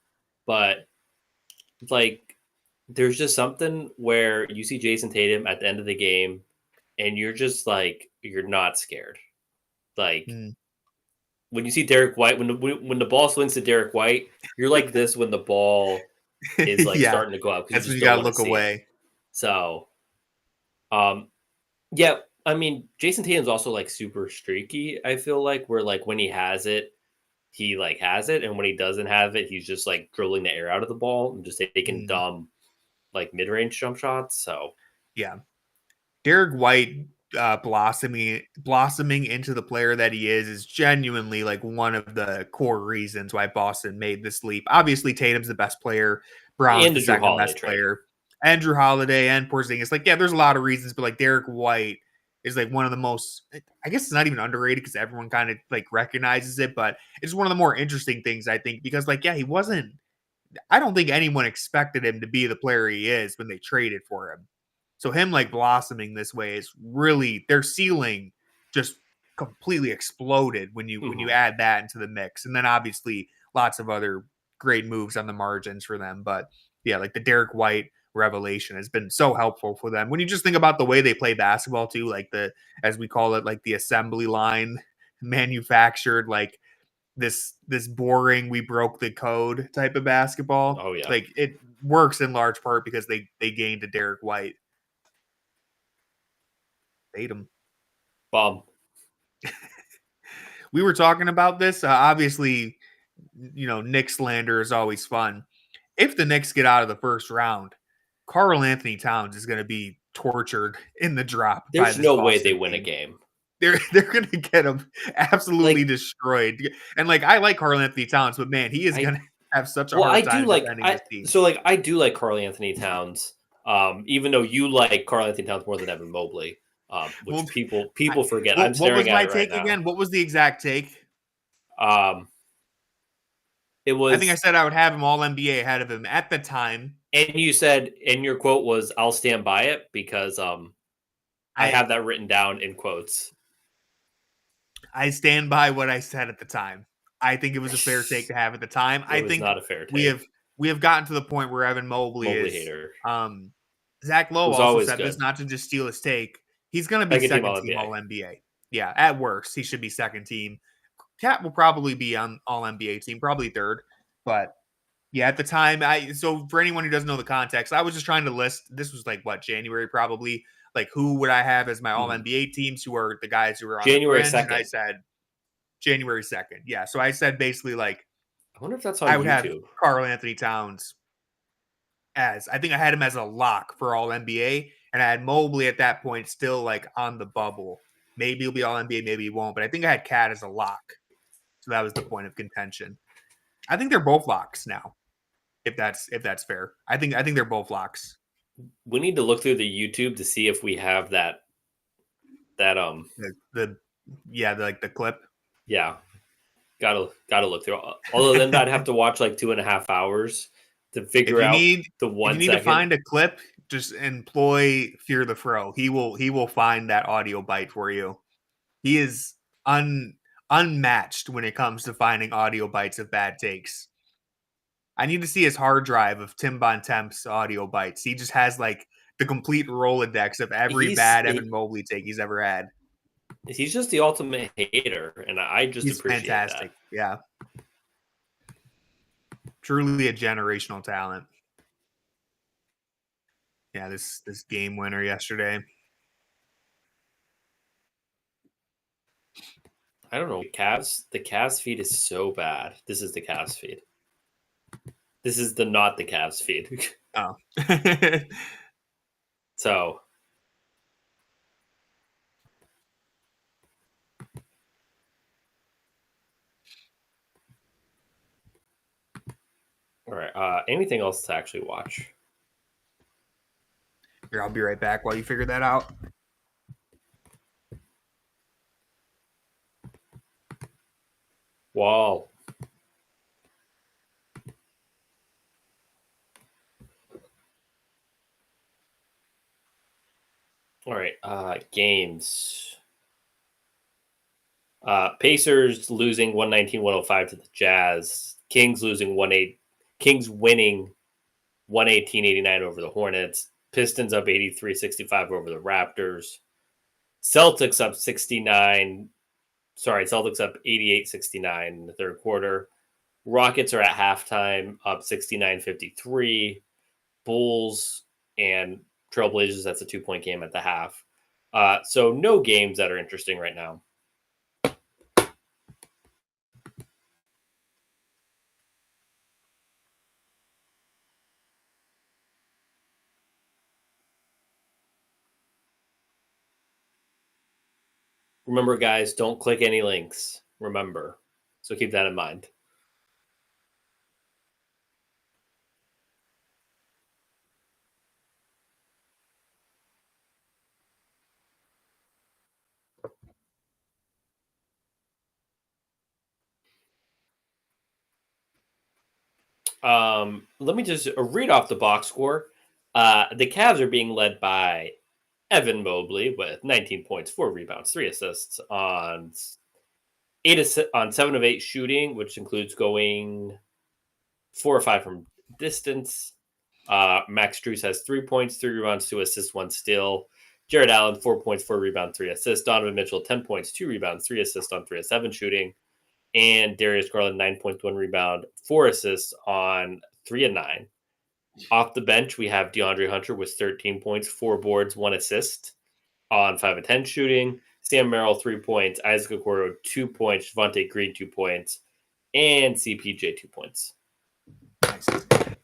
but like there's just something where you see Jason Tatum at the end of the game and you're just like you're not scared. Like when you see Derek White, when the ball swings to Derek White, you're like this when the ball is like starting to go out. That's when you gotta look away. It. So yeah. I mean, Jason Tatum's also like super streaky. I feel like where like when he has it, he like has it, and when he doesn't have it, he's just like dribbling the air out of the ball and just taking dumb like mid-range jump shots. So yeah, Derek White blossoming into the player that he is genuinely like one of the core reasons why Boston made this leap. Obviously, Tatum's the best player, Brown's the second best player, and Jrue Holiday and Porzingis. Like, yeah, there's a lot of reasons, but like Derek White is like one of the most, I guess it's not even underrated because everyone kind of like recognizes it, but it's one of the more interesting things, I think, because like, yeah, I don't think anyone expected him to be the player he is when they traded for him. So him like blossoming this way is really, their ceiling just completely exploded when you add that into the mix. And then obviously lots of other great moves on the margins for them. But yeah, like the Derek White revelation has been so helpful for them. When you just think about the way they play basketball too, like as we call it, like the assembly line manufactured, like this boring, we broke the code type of basketball. Oh yeah. Like it works in large part because they gained a Derek White. Hate him. Bomb. We were talking about this. Obviously, Knicks slander is always fun. If the Knicks get out of the first round, Karl Anthony Towns is going to be tortured in the drop. There's no way they win a game. They're going to get him absolutely destroyed. And like, I like Karl Anthony Towns, but man, he is going to have such a hard time defending this team. So like, I do like Karl Anthony Towns, even though you like Karl Anthony Towns more than Evan Mobley, which people forget. I'm staring at it right now. What was my take again? What was the exact take? It was. I think I said I would have him all NBA ahead of him at the time. And you said, and your quote was, "I'll stand by it," because I have that written down in quotes. I stand by what I said at the time. I think it was a fair take to have at the time. It was not a fair take. We have gotten to the point where Evan Mobley is hater. Zach Lowe also said good. this, not to just steal his take. He's going to be second team All NBA. Yeah, at worst, he should be second team. Cat will probably be on All NBA team, probably third. But yeah, at the time, so for anyone who doesn't know the context, I was just trying to list. This was like January probably. Like who would I have as my All NBA teams? Who are the guys who are on January the 2nd? And I said January 2nd. Yeah, so I said basically like I wonder if that's on I would YouTube. have Karl Anthony Towns as I think I had him as a lock for All NBA, and I had Mobley at that point still like on the bubble. Maybe he'll be All NBA, maybe he won't. But I think I had Cat as a lock, so that was the point of contention. I think they're both locks now, if that's fair. I think they're both locks. We need to look through the YouTube to see if we have that the clip. Yeah, gotta look through. Although then I'd have to watch like 2.5 hours to figure out the 1 second. If you need to find a clip, just employ Fear the Fro. He will find that audio bite for you. He is unmatched when it comes to finding audio bites of bad takes. I need to see his hard drive of Tim Bontemps audio bites. He just has like the complete Rolodex of every bad Evan Mobley take he's ever had. He's just the ultimate hater, and I just appreciate fantastic. That. Yeah. Truly a generational talent. Yeah, this game winner yesterday. I don't know. The Cavs feed is so bad. This is the Cavs feed. This is not the Cavs feed. Oh. So. All right. Anything else to actually watch? Here, I'll be right back while you figure that out. Wall. All right. Games. Pacers losing 119-105 to the Jazz. Kings losing 1-8. Kings winning 118-89 over the Hornets. Pistons up 83-65 over the Raptors. Celtics up 69. Sorry, Celtics up 88-69 in the third quarter. Rockets are at halftime up 69-53. Bulls and Trailblazers, that's a 2-point game at the half. So no games that are interesting right now. Remember, guys, don't click any links. Remember. So keep that in mind. Let me just read off the box score. The Cavs are being led by Evan Mobley with 19 points, 4 rebounds, 3 assists on 7 of 8 shooting, which includes going 4 or 5 from distance. Max Strus has 3 points, 3 rebounds, 2 assists, 1 steal. Jarrett Allen, 4 points, 4 rebounds, 3 assists. Donovan Mitchell, 10 points, 2 rebounds, 3 assists on 3 of 7 shooting. And Darius Garland, 9 points, 1 rebound, 4 assists on 3 of 9. Off the bench, we have DeAndre Hunter with 13 points, 4 boards, 1 assist on 5 of 10 shooting. Sam Merrill, 3 points. Isaac Okoro, 2 points. Javonte Green, 2 points. And CPJ, 2 points. Nice.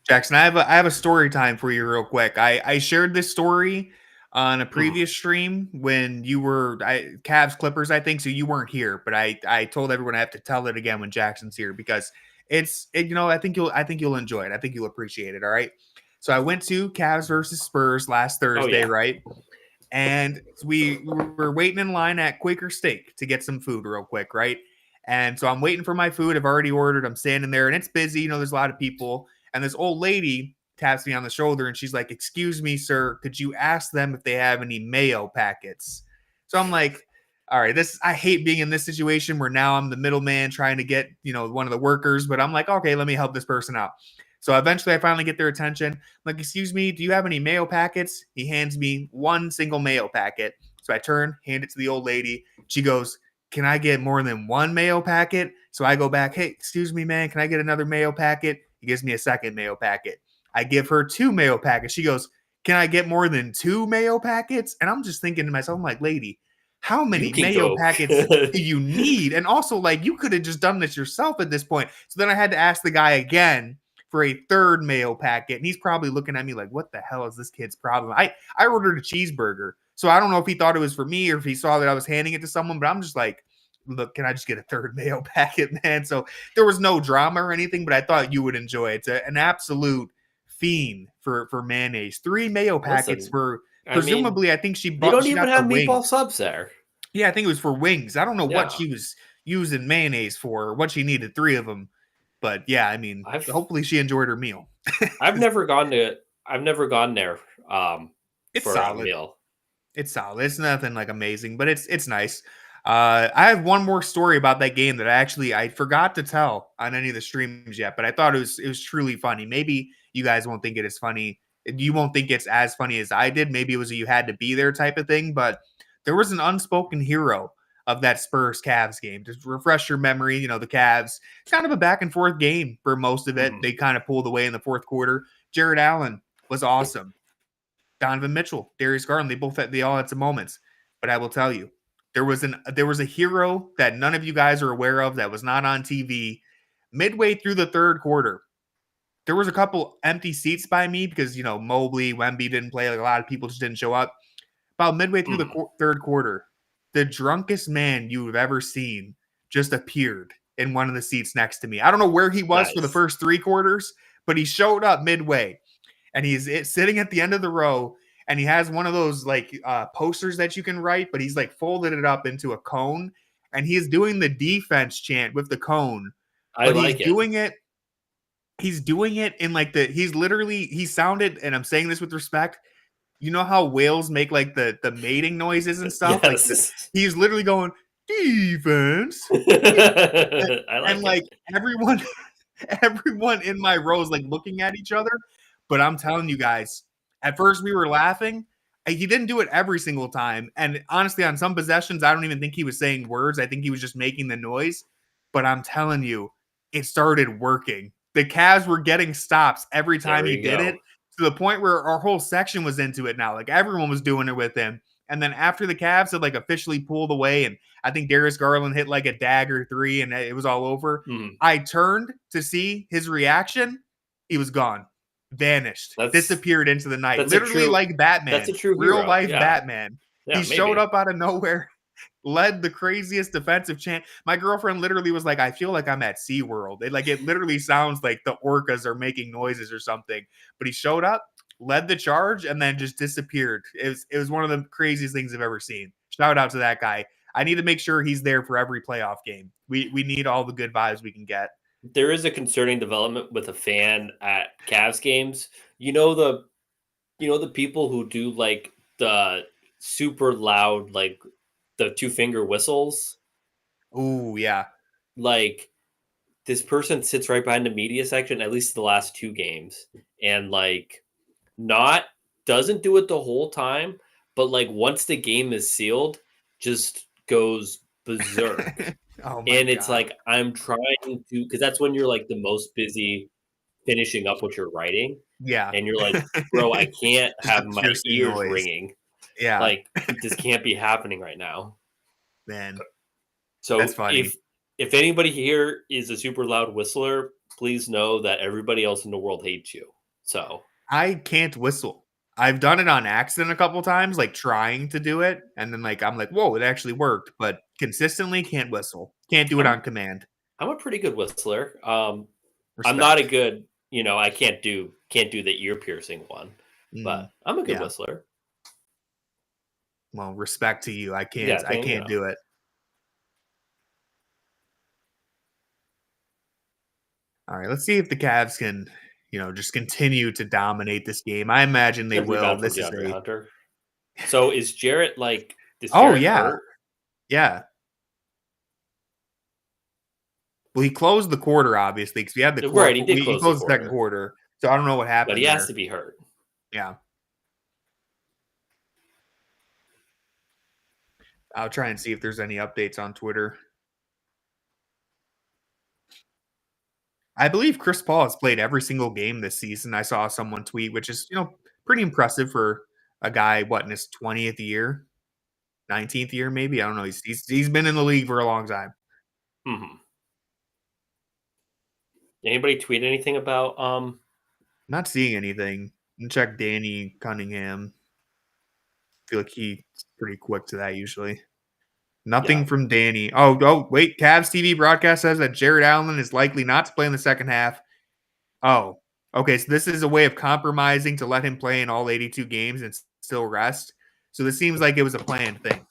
Jackson, I have a story time for you real quick. I shared this story on a previous stream when you were Cavs Clippers, I think, so you weren't here, but I told everyone I have to tell it again when Jackson's here because I think you'll enjoy it. I think you'll appreciate it. All right. So I went to Cavs versus Spurs last Thursday, right? And we were waiting in line at Quaker Steak to get some food real quick, right? And so I'm waiting for my food. I've already ordered. I'm standing there and it's busy. There's a lot of people. And this old lady taps me on the shoulder and she's like, "Excuse me, sir, could you ask them if they have any mayo packets?" So I'm like, all right, I hate being in this situation where now I'm the middleman trying to get, one of the workers, but I'm like, okay, let me help this person out. So eventually I finally get their attention. I'm like, excuse me, do you have any mayo packets? He hands me one single mayo packet. So I turn, hand it to the old lady. She goes, can I get more than one mayo packet? So I go back, hey, excuse me, man, can I get another mayo packet? He gives me a second mayo packet. I give her 2 mayo packets. She goes, can I get more than 2 mayo packets? And I'm just thinking to myself, I'm like, lady, how many mayo packets do you need? And also, like, you could have just done this yourself at this point. So then I had to ask the guy again for a third mayo packet. And he's probably looking at me like, what the hell is this kid's problem? I ordered a cheeseburger. So I don't know if he thought it was for me or if he saw that I was handing it to someone, but I'm just like, look, can I just get a third mayo packet, man? So there was no drama or anything, but I thought you would enjoy it. It's an absolute fiend for mayonnaise. 3 mayo packets for presumably, I think she bought. They don't even have the meatball wings. subs there. Yeah, I think it was for wings. I don't know what she was using mayonnaise for, or what she needed 3 of them. But yeah, I mean, hopefully she enjoyed her meal. I've never gone there. It's for solid. a meal. It's solid. It's nothing like amazing, but it's nice. I have one more story about that game that I forgot to tell on any of the streams yet, but I thought it was truly funny. Maybe you guys won't think it is funny. You won't think it's as funny as I did. Maybe it was a you had to be there type of thing, but there was an unspoken hero of that Spurs Cavs game. Just refresh your memory. The Cavs, it's kind of a back and forth game for most of it. Mm-hmm. They kind of pulled away in the fourth quarter. Jarrett Allen was awesome. Donovan Mitchell, Darius Garland, they all had some moments. But I will tell you, there was a hero that none of you guys are aware of that was not on TV. Midway through the third quarter, there was a couple empty seats by me because, Mobley, Embiid didn't play. Like a lot of people just didn't show up. About midway through the third quarter, the drunkest man you've ever seen just appeared in one of the seats next to me. I don't know where he was for the first 3 quarters, but he showed up midway. And he's sitting at the end of the row, and he has one of those posters that you can write, but he's like folded it up into a cone, and he's doing the defense chant with the cone. He's doing it in he sounded, and I'm saying this with respect, you know how whales make like the mating noises and stuff? Yes. He's literally going, defense. Everyone in my row is like looking at each other. But I'm telling you guys, at first we were laughing. He didn't do it every single time. And honestly, on some possessions, I don't even think he was saying words. I think he was just making the noise. But I'm telling you, it started working. The Cavs were getting stops every time he did it, to the point where our whole section was into it now. Like everyone was doing it with him. And then after the Cavs had officially pulled away, and I think Darius Garland hit a dagger 3 and it was all over. I turned to see his reaction. He was gone. Vanished, disappeared into the night, literally like Batman. That's a true real life Batman. He showed up out of nowhere, led the craziest defensive chant. My girlfriend literally was like, I feel like I'm at SeaWorld. It literally sounds like the orcas are making noises or something. But he showed up, led the charge, and then just disappeared. It was one of the craziest things I've ever seen. Shout out to that guy. I need to make sure he's there for every playoff game. We need all the good vibes we can get. There is a concerning development with a fan at Cavs games. The people who do the super loud, the 2-finger whistles. Oh yeah. This person sits right behind the media section, at least the last 2 games, and doesn't do it the whole time, but once the game is sealed, just goes berserk. And it's God. I'm trying to, because that's when you're the most busy finishing up what you're writing. Yeah. And you're like, bro, I can't have my ears ringing. Yeah. This can't be happening right now. Man. So that's funny. If anybody here is a super loud whistler, please know that everybody else in the world hates you. So I can't whistle. I've done it on accident a couple times, trying to do it. And then I'm like, whoa, it actually worked. But consistently can't whistle. Can't do it on command. I'm a pretty good whistler. I'm not a good, I can't do the ear piercing one. But I'm a good whistler. Well, respect to you. I can't do it. All right, let's see if the Cavs can just continue to dominate this game. I imagine they will. This is Hunter. So is Jarrett is Jarrett hurt? Yeah. Well, he closed the quarter, obviously, because we had the Right, he did he close the closed the second quarter. So I don't know what happened but he there. has to be hurt. Yeah. I'll try and see if there's any updates on Twitter. I believe Chris Paul has played every single game this season. I saw someone tweet, which is, pretty impressive for a guy, in his 20th year, 19th year, maybe. I don't know. He's been in the league for a long time. Mm-hmm. Anybody tweet anything about Not seeing anything. Check Danny Cunningham. I feel like he's pretty quick to that usually. Nothing from Danny. Oh, wait. Cavs TV broadcast says that Jarrett Allen is likely not to play in the second half. Oh, okay. So this is a way of compromising to let him play in all 82 games and still rest. So this seems like it was a planned thing.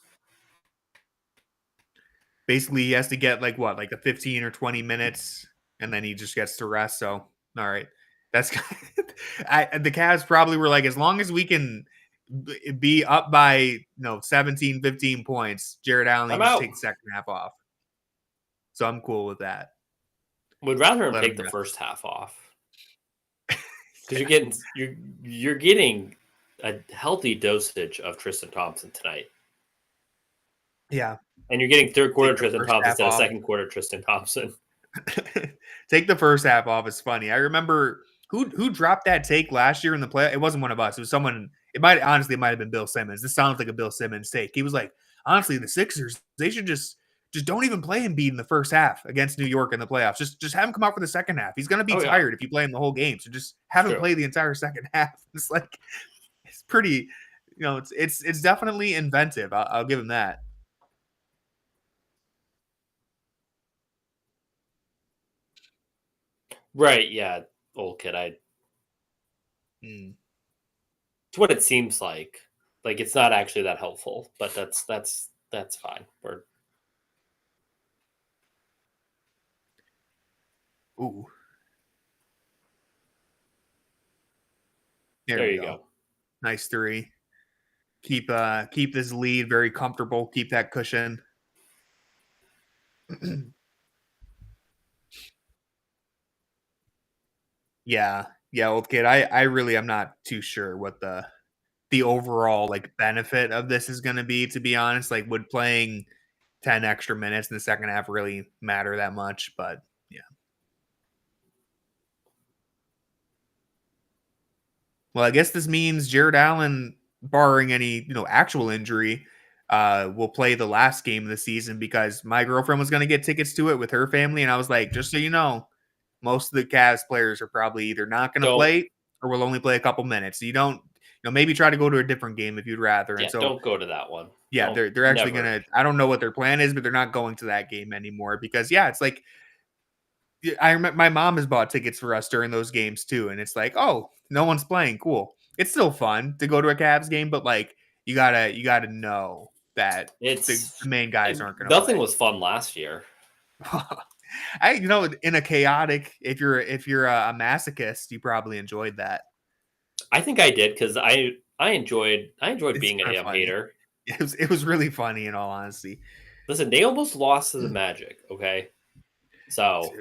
Basically, he has to get like the 15 or 20 minutes, and then he just gets to rest. So, all right. That's the Cavs probably were like, as long as we can be up by 17, 15 points, Jarrett Allen can just take the second half off. So I'm cool with that. Would rather him take the first half off. Because you're getting a healthy dosage of Tristan Thompson tonight. Yeah. And you're getting third quarter Tristan Thompson instead of second quarter Tristan Thompson. Take the first half off is funny. I remember who dropped that take last year in the play. It wasn't one of us. It was someone. It might have been Bill Simmons. This sounds like a Bill Simmons take. He was like, honestly, the Sixers, they should just don't even play Embiid in the first half against New York in the playoffs. Just have him come out for the second half. He's gonna be tired if you play him the whole game. So just have him play the entire second half. It's like it's pretty. It's definitely inventive. I'll give him that. Right, yeah, old kid. It's what it seems like. Like it's not actually that helpful, but that's fine. Ooh. There you go. Nice three. Keep this lead very comfortable. Keep that cushion. Yeah, old kid. I really am not too sure what the overall benefit of this is going to be. To be honest, would playing 10 extra minutes in the second half really matter that much? But yeah. Well, I guess this means Jarrett Allen, barring any actual injury, will play the last game of the season because my girlfriend was going to get tickets to it with her family, and I was like, just so you know, most of the Cavs players are probably either not going to play or will only play a couple minutes. So you don't, maybe try to go to a different game if you'd rather. Yeah, and so don't go to that one. Yeah, they're actually going to. I don't know what their plan is, but they're not going to that game anymore because it's like. I remember my mom has bought tickets for us during those games too, and it's like, oh, no one's playing. Cool. It's still fun to go to a Cavs game, but you gotta know that the main guys aren't going to. Nothing was fun last year. In a chaotic. If you're a masochist, you probably enjoyed that. I think I did because I enjoyed being a hater. It was really funny in all honesty. Listen, they almost lost to the Magic. Okay, so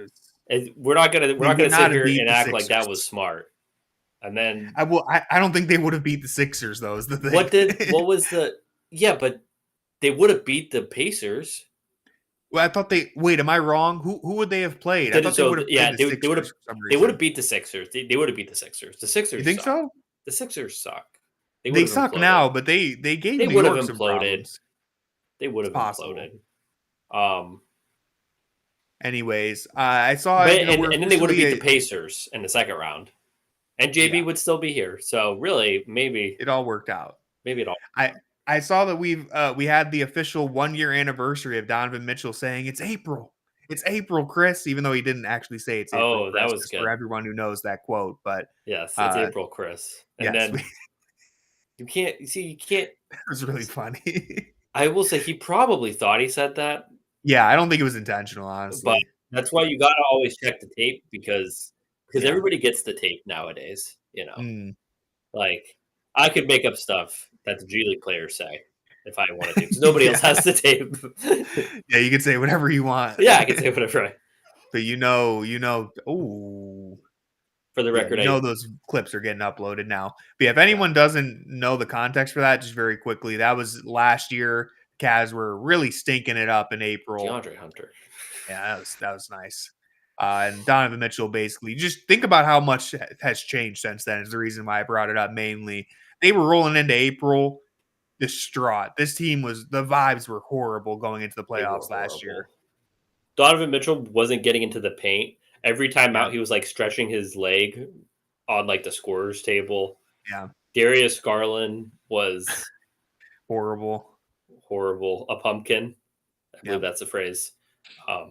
we're not gonna sit here and act like that was smart. And then I don't think they would have beat the Sixers though. Is the thing. What was the? Yeah, but they would have beat the Pacers. Well, I thought am I wrong? Who would they have played? I thought they would have. Yeah, they would have. They would have beat the Sixers. They would have beat the Sixers. The Sixers. You think suck. So? The Sixers suck. They suck now, but they gave New York some problems. They would have imploded. Anyways, I saw, and then they would have beat the Pacers in the second round, and JB would still be here. So really, maybe it all worked out. Maybe it all. I saw that we had the official 1-year anniversary of Donovan Mitchell saying it's April. It's April, Chris, even though he didn't actually say it's April. Oh, that was good for everyone who knows that quote. But yes, it's April, Chris. And then you can't. It was really funny. I will say he probably thought he said that. Yeah, I don't think it was intentional, honestly. But that's why you got to always check the tape because everybody gets the tape nowadays. Like I could make up stuff that the G League players say. if I wanted to, because nobody else has the tape. Yeah, you can say whatever you want. Yeah, I can say whatever. But oh. For the record, those clips are getting uploaded now. But yeah, if anyone doesn't know the context for that, just very quickly, that was last year. Cavs were really stinking it up in April. DeAndre Hunter. Yeah, that was nice. And Donovan Mitchell, basically, just think about how much has changed since then is the reason why I brought it up mainly. They were rolling into April distraught. This team the vibes were horrible going into the playoffs last year. Donovan Mitchell wasn't getting into the paint. Every time out, he was like stretching his leg on like the scorer's table. Yeah. Darius Garland was horrible. A pumpkin. I believe that's the phrase. I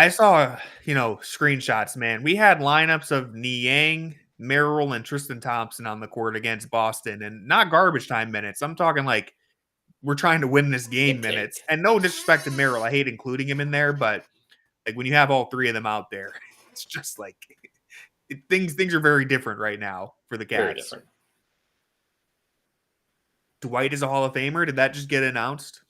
saw, screenshots, man. We had lineups of Niang, Merrill, and Tristan Thompson on the court against Boston, and not garbage time minutes. I'm talking like we're trying to win this game minutes. And no disrespect to Merrill. I hate including him in there, but like when you have all three of them out there, it's just like things are very different right now for the Cavs. Very different. Dwight is a Hall of Famer. Did that just get announced?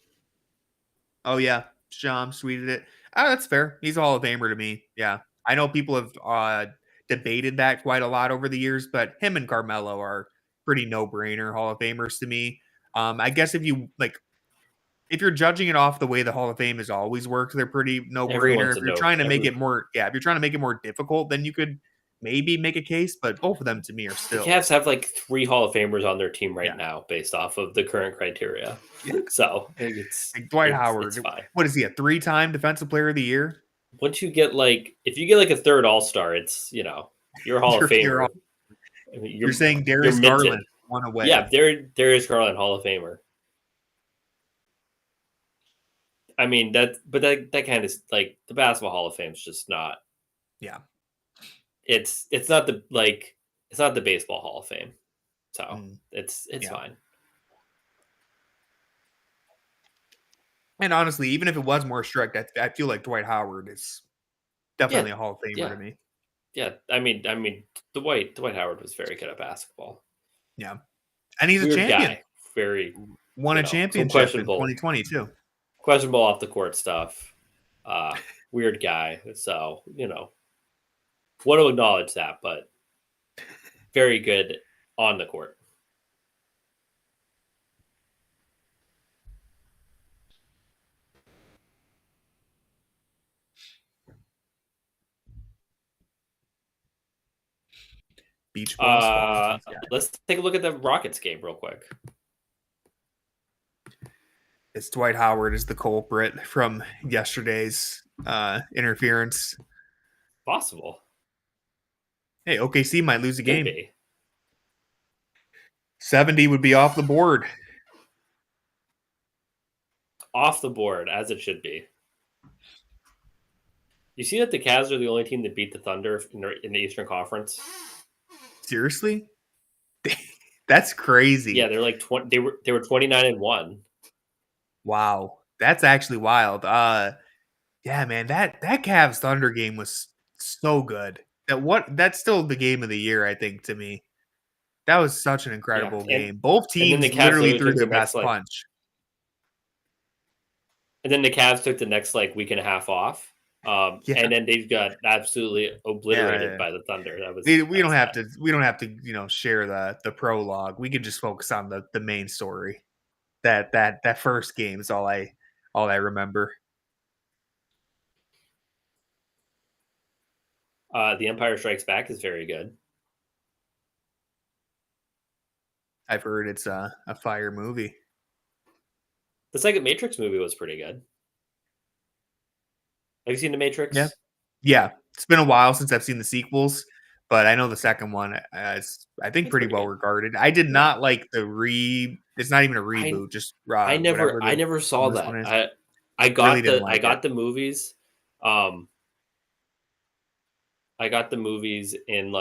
Oh yeah, Shams tweeted it. That's fair. He's a Hall of Famer to me. Yeah, I know people have debated that quite a lot over the years, but him and Carmelo are pretty no-brainer Hall of Famers to me. I guess if you're judging it off the way the Hall of Fame has always worked, they're pretty no-brainer. If you're trying to make it more difficult, then you could maybe make a case, but both of them to me are still. The Cavs have like 3 Hall of Famers on their team right now based off of the current criteria. Yeah. So it's like Dwight Howard. It's fine. What is he, a 3-time Defensive Player of the Year? Once you get if you get a third All-Star, it's, you're a Hall of Famer. You're saying Darius Garland won away. Yeah, Darius Garland, Hall of Famer. I mean, that kind of like the Basketball Hall of Fame is just not. Yeah. It's not the Baseball Hall of Fame. So it's fine. And honestly, even if it was more strict, I feel like Dwight Howard is definitely a Hall of Famer to me. Yeah, I mean, Dwight Howard was very good at basketball. Yeah, and he's a champion. Guy. Won a championship in 2020 too. Questionable off the court stuff. Weird guy. So want to acknowledge that, but very good on the court. Beach balls. Let's take a look at the Rockets game real quick. It's Dwight Howard is the culprit from yesterday's interference. Possible. Hey, OKC might lose a game. 70 would be off the board. Off the board, as it should be. You see that the Cavs are the only team that beat the Thunder in the Eastern Conference? Seriously? That's crazy. Yeah, they're like they were 29-1. Wow, that's actually wild. Yeah, man, that Cavs Thunder game was so good. That's still the game of the year, I think, to me. That was such an incredible game. Both teams literally threw their best punch. And then the Cavs took the next week and a half off. And then they got absolutely obliterated by the Thunder. We don't have to share the prologue. We can just focus on the main story. That first game is all I remember. The Empire Strikes Back is very good. I've heard it's a fire movie. The second Matrix movie was pretty good. Have you seen The Matrix? Yeah. It's been a while since I've seen the sequels, but I know the second one is, I think, pretty well regarded. I did not like the It's not even a reboot. I never saw that. I got the movies. I got the movies in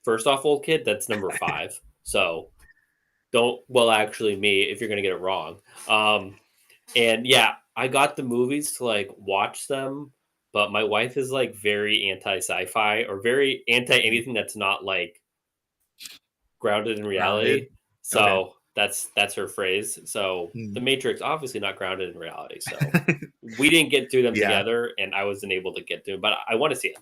first off, old kid, that's number 5. So actually me, if you're going to get it wrong. And yeah, I got the movies to watch them, but my wife is very anti-sci-fi or very anti anything that's not grounded in reality. So That's her phrase. So the Matrix, obviously not grounded in reality. So we didn't get through them together, and I wasn't able to get through them. But I want to see it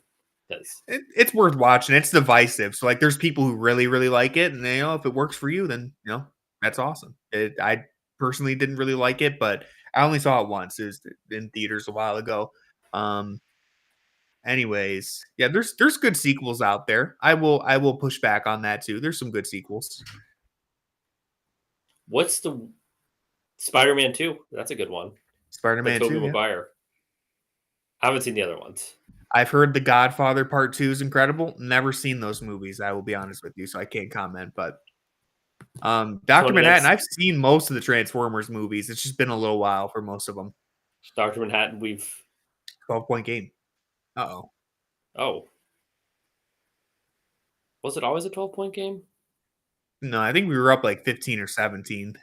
because it's worth watching. It's divisive. So like, there's people who really, really like it, and if it works for you, then that's awesome. I personally didn't really like it, but I only saw it once. It was in theaters a while ago. Anyways, yeah, there's good sequels out there. I will push back on that too. There's some good sequels. What's the Spider-Man 2? That's a good one. Spider-Man 2, Maguire. I haven't seen the other ones. I've heard The Godfather Part 2 is incredible. Never seen those movies, I will be honest with you, so I can't comment. But Dr. Manhattan, I've seen most of the Transformers movies. It's just been a little while for most of them. Dr. Manhattan, 12-point game. Uh-oh. Oh. Was it always a 12-point game? No, I think we were up like 15 or 17.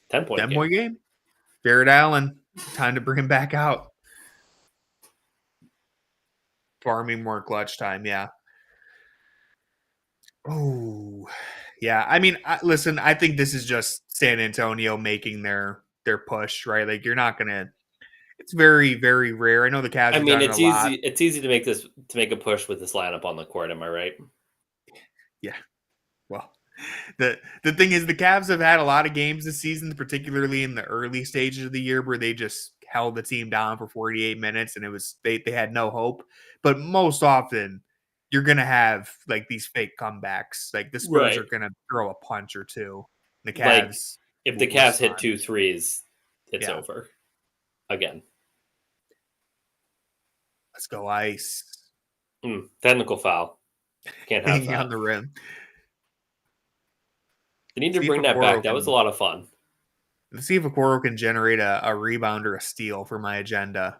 10-point game? Jarrett Allen. Time to bring him back out. Farming more clutch time, yeah. Oh, yeah. I mean, listen, I think this is just San Antonio making their push, right? Like, you're not going to. It's very, very rare. I know the Cavs. I mean, it's easy. It's easy to make a push with this lineup on the court. Am I right? Yeah. Well, the thing is, the Cavs have had a lot of games this season, particularly in the early stages of the year, where they just held the team down for 48 minutes, and it was they had no hope. But most often, you're gonna have like these fake comebacks. Like the Spurs are gonna throw a punch or two. The Cavs, if the Cavs hit 2 threes, it's over again. Let's go ice. Technical foul. Can't have that. On the rim. They need to bring that back. That was a lot of fun. Let's see if Okoro can generate a rebound or a steal for my agenda.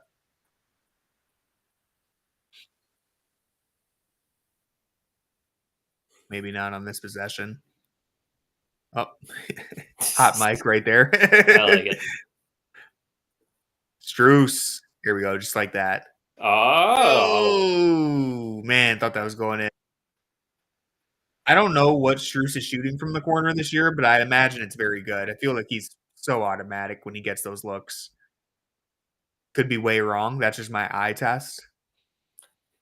Maybe not on this possession. Oh, hot mic right there. I like it. Strus. Here we go, just like that. Oh, man, thought that was going in. I don't know what Strus is shooting from the corner this year, but I imagine it's very good. I feel like he's so automatic when he gets those looks. Could be way wrong. That's just my eye test.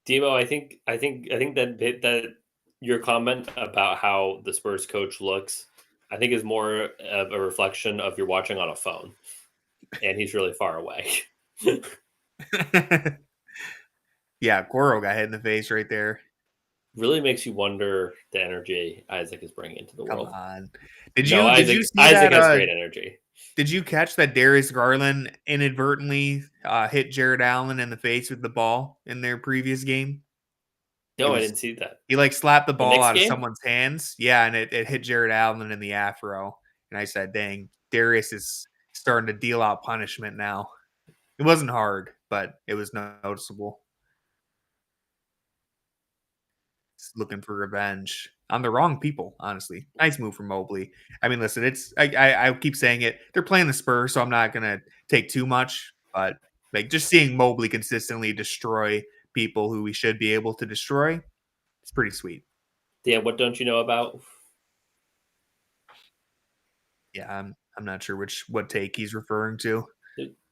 Demo, I think that your comment about how the Spurs coach looks, I think is more of a reflection of you're watching on a phone, and he's really far away. Yeah, Okoro got hit in the face right there. Really makes you wonder the energy Isaac is bringing into the world. Come on. Did you see Isaac has great energy. Did you catch that Darius Garland inadvertently hit Jarrett Allen in the face with the ball in their previous game? No, I didn't see that. He slapped the ball out of someone's hands. Yeah, and it hit Jarrett Allen in the afro. And I said, dang, Darius is starting to deal out punishment now. It wasn't hard, but it was noticeable. Looking for revenge on the wrong people, honestly. Nice move from Mobley. I mean, listen, it's I keep saying it. They're playing the Spurs, so I'm not gonna take too much, but like just seeing Mobley consistently destroy people who we should be able to destroy, it's pretty sweet. Yeah, what don't you know about? Yeah, I'm not sure what take he's referring to.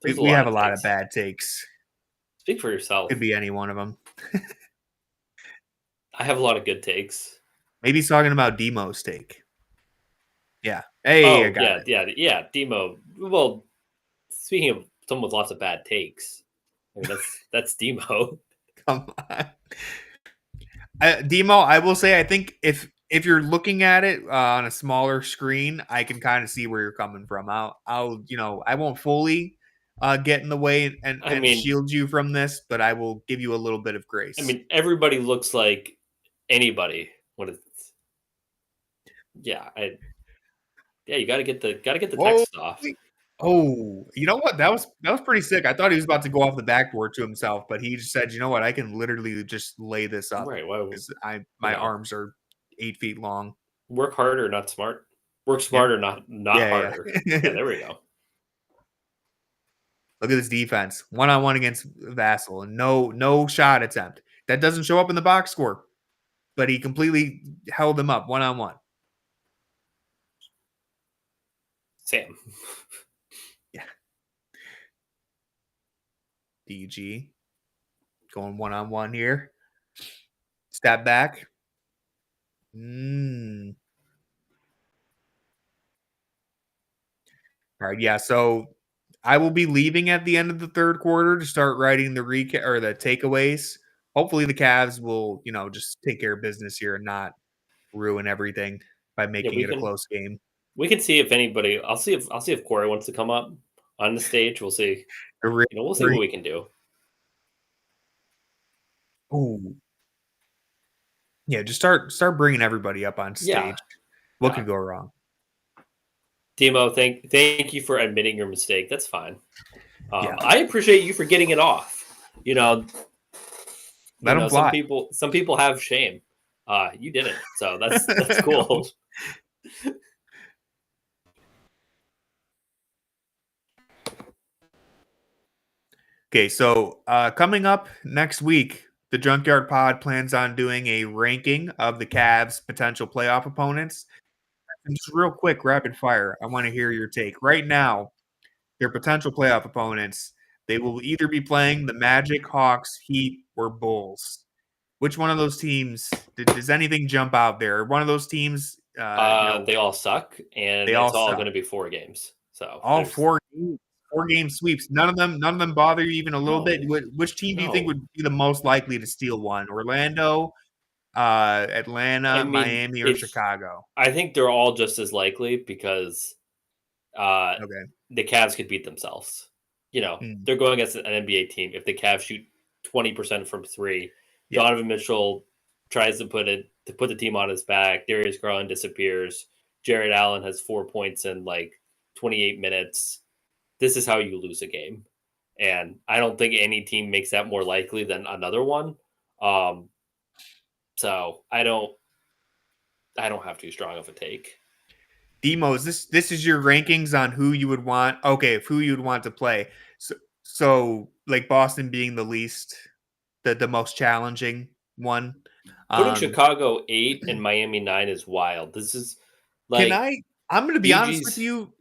We have a lot of bad takes. Speak for yourself. Could be any one of them. I have a lot of good takes. Maybe he's talking about Demo's take. Yeah. Hey, I got it. Yeah. Demo. Well, speaking of someone with lots of bad takes, I mean, that's Demo. Come on. Demo, I will say, I think if you're looking at it on a smaller screen, I can kind of see where you're coming from. I'll I won't fully get in the way and shield you from this, but I will give you a little bit of grace. I mean, everybody looks like anybody when it's you got to get the text off. Oh, you know what? That was pretty sick. I thought he was about to go off the backboard to himself, but he just said, "You know what? I can literally just lay this up." Right. Because my arms are 8 feet long. Work harder, not smart. Work smarter, not harder. Yeah, there we go. Look at this defense. 1-on-1 against Vassell. And no shot attempt. That doesn't show up in the box score. But he completely held him up 1-on-1. Sam. Yeah. DG going 1-on-1 here. Step back. All right, yeah. So I will be leaving at the end of the third quarter to start writing the recap or the takeaways. Hopefully, the Cavs will, just take care of business here and not ruin everything by Yeah, making it a close game. We can see if anybody. I'll see if Corey wants to come up on the stage. We'll see. We'll see what we can do. Ooh. Yeah, just start bringing everybody up on stage. Yeah. What could go wrong? Demo, thank you for admitting your mistake. That's fine. I appreciate you for getting it off. Let them fly. Some people have shame. You didn't, so that's cool. Okay, so coming up next week, the Junkyard Pod plans on doing a ranking of the Cavs' potential playoff opponents. And just real quick, rapid fire, I want to hear your take. Right now, their potential playoff opponents, they will either be playing the Magic, Hawks, Heat, or Bulls. Which one of those teams, does anything jump out there? One of those teams, they all suck, and it's all going to be 4 games. So all 4-game sweeps. None of them bother you even a little bit. Which team do you think would be the most likely to steal one? Orlando, Atlanta, Miami, or Chicago? I think they're all just as likely because the Cavs could beat themselves. They're going against an NBA team. If the Cavs shoot 20% from 3, Donovan Mitchell tries to put the team on his back. Darius Garland disappears. Jarrett Allen has 4 points in 28 minutes. This is how you lose a game. And I don't think any team makes that more likely than another one. So I don't have too strong of a take. Demo, this is your rankings on who you would want. Okay, who you would want to play. So like Boston being the least, the most challenging one. Putting Chicago 8 and Miami 9 is wild. This is I'm going to be honest with you.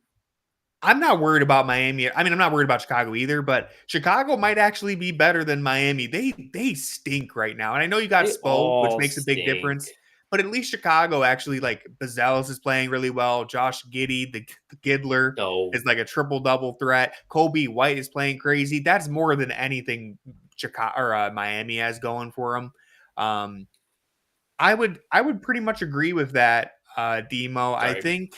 I'm not worried about Miami. I mean, I'm not worried about Chicago either, but Chicago might actually be better than Miami. They stink right now. And I know you got Spo, which makes a big difference. But at least Chicago actually, Bazelis is playing really well. Josh Giddey, the Giddler, is like a triple-double threat. Kobe White is playing crazy. That's more than anything Chicago or Miami has going for them. I would pretty much agree with that, Demo. Sorry.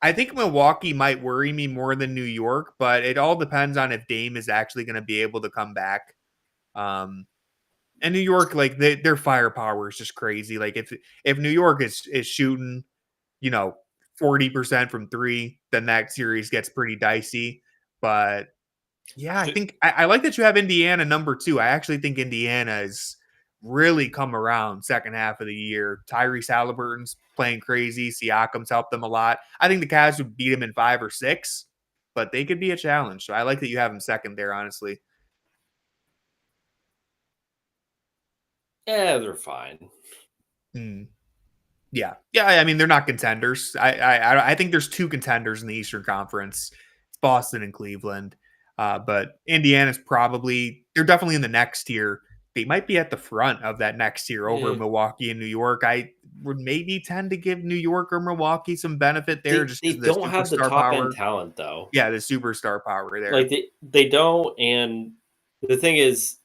I think Milwaukee might worry me more than New York, but it all depends on if Dame is actually going to be able to come back. And New York, their firepower is just crazy. If New York is shooting, 40% from 3, then that series gets pretty dicey. But yeah, I think I like that you have Indiana number 2. I actually think Indiana is really come around second half of the year. Tyrese Halliburton's playing crazy. Siakam's helped them a lot. I think the Cavs would beat him in 5 or 6, but they could be a challenge. So I like that you have him second there, honestly. Yeah, they're fine. Yeah. I mean, they're not contenders. I think there's 2 contenders in the Eastern Conference. It's Boston and Cleveland. But Indiana's they're definitely in the next tier. They might be at the front of that next tier over Milwaukee and New York. I would maybe tend to give New York or Milwaukee some benefit there. They don't have the top end talent, though. Yeah, the superstar power there. They don't. And the thing is,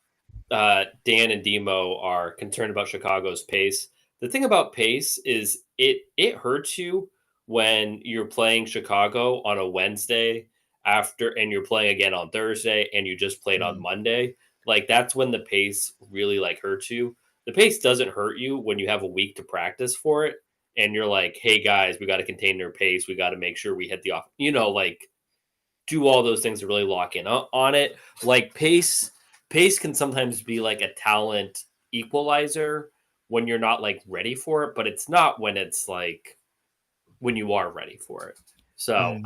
Dan and Demo are concerned about Chicago's pace. The thing about pace is it hurts you when you're playing Chicago on a Wednesday and you're playing again on Thursday and you just played on Monday. That's when the pace really hurts you. The pace doesn't hurt you when you have a week to practice for it and you're like, hey guys, we got to contain their pace. We got to make sure we hit the off, do all those things to really lock in on it. Pace can sometimes be a talent equalizer when you're not ready for it, but it's not when it's when you are ready for it. So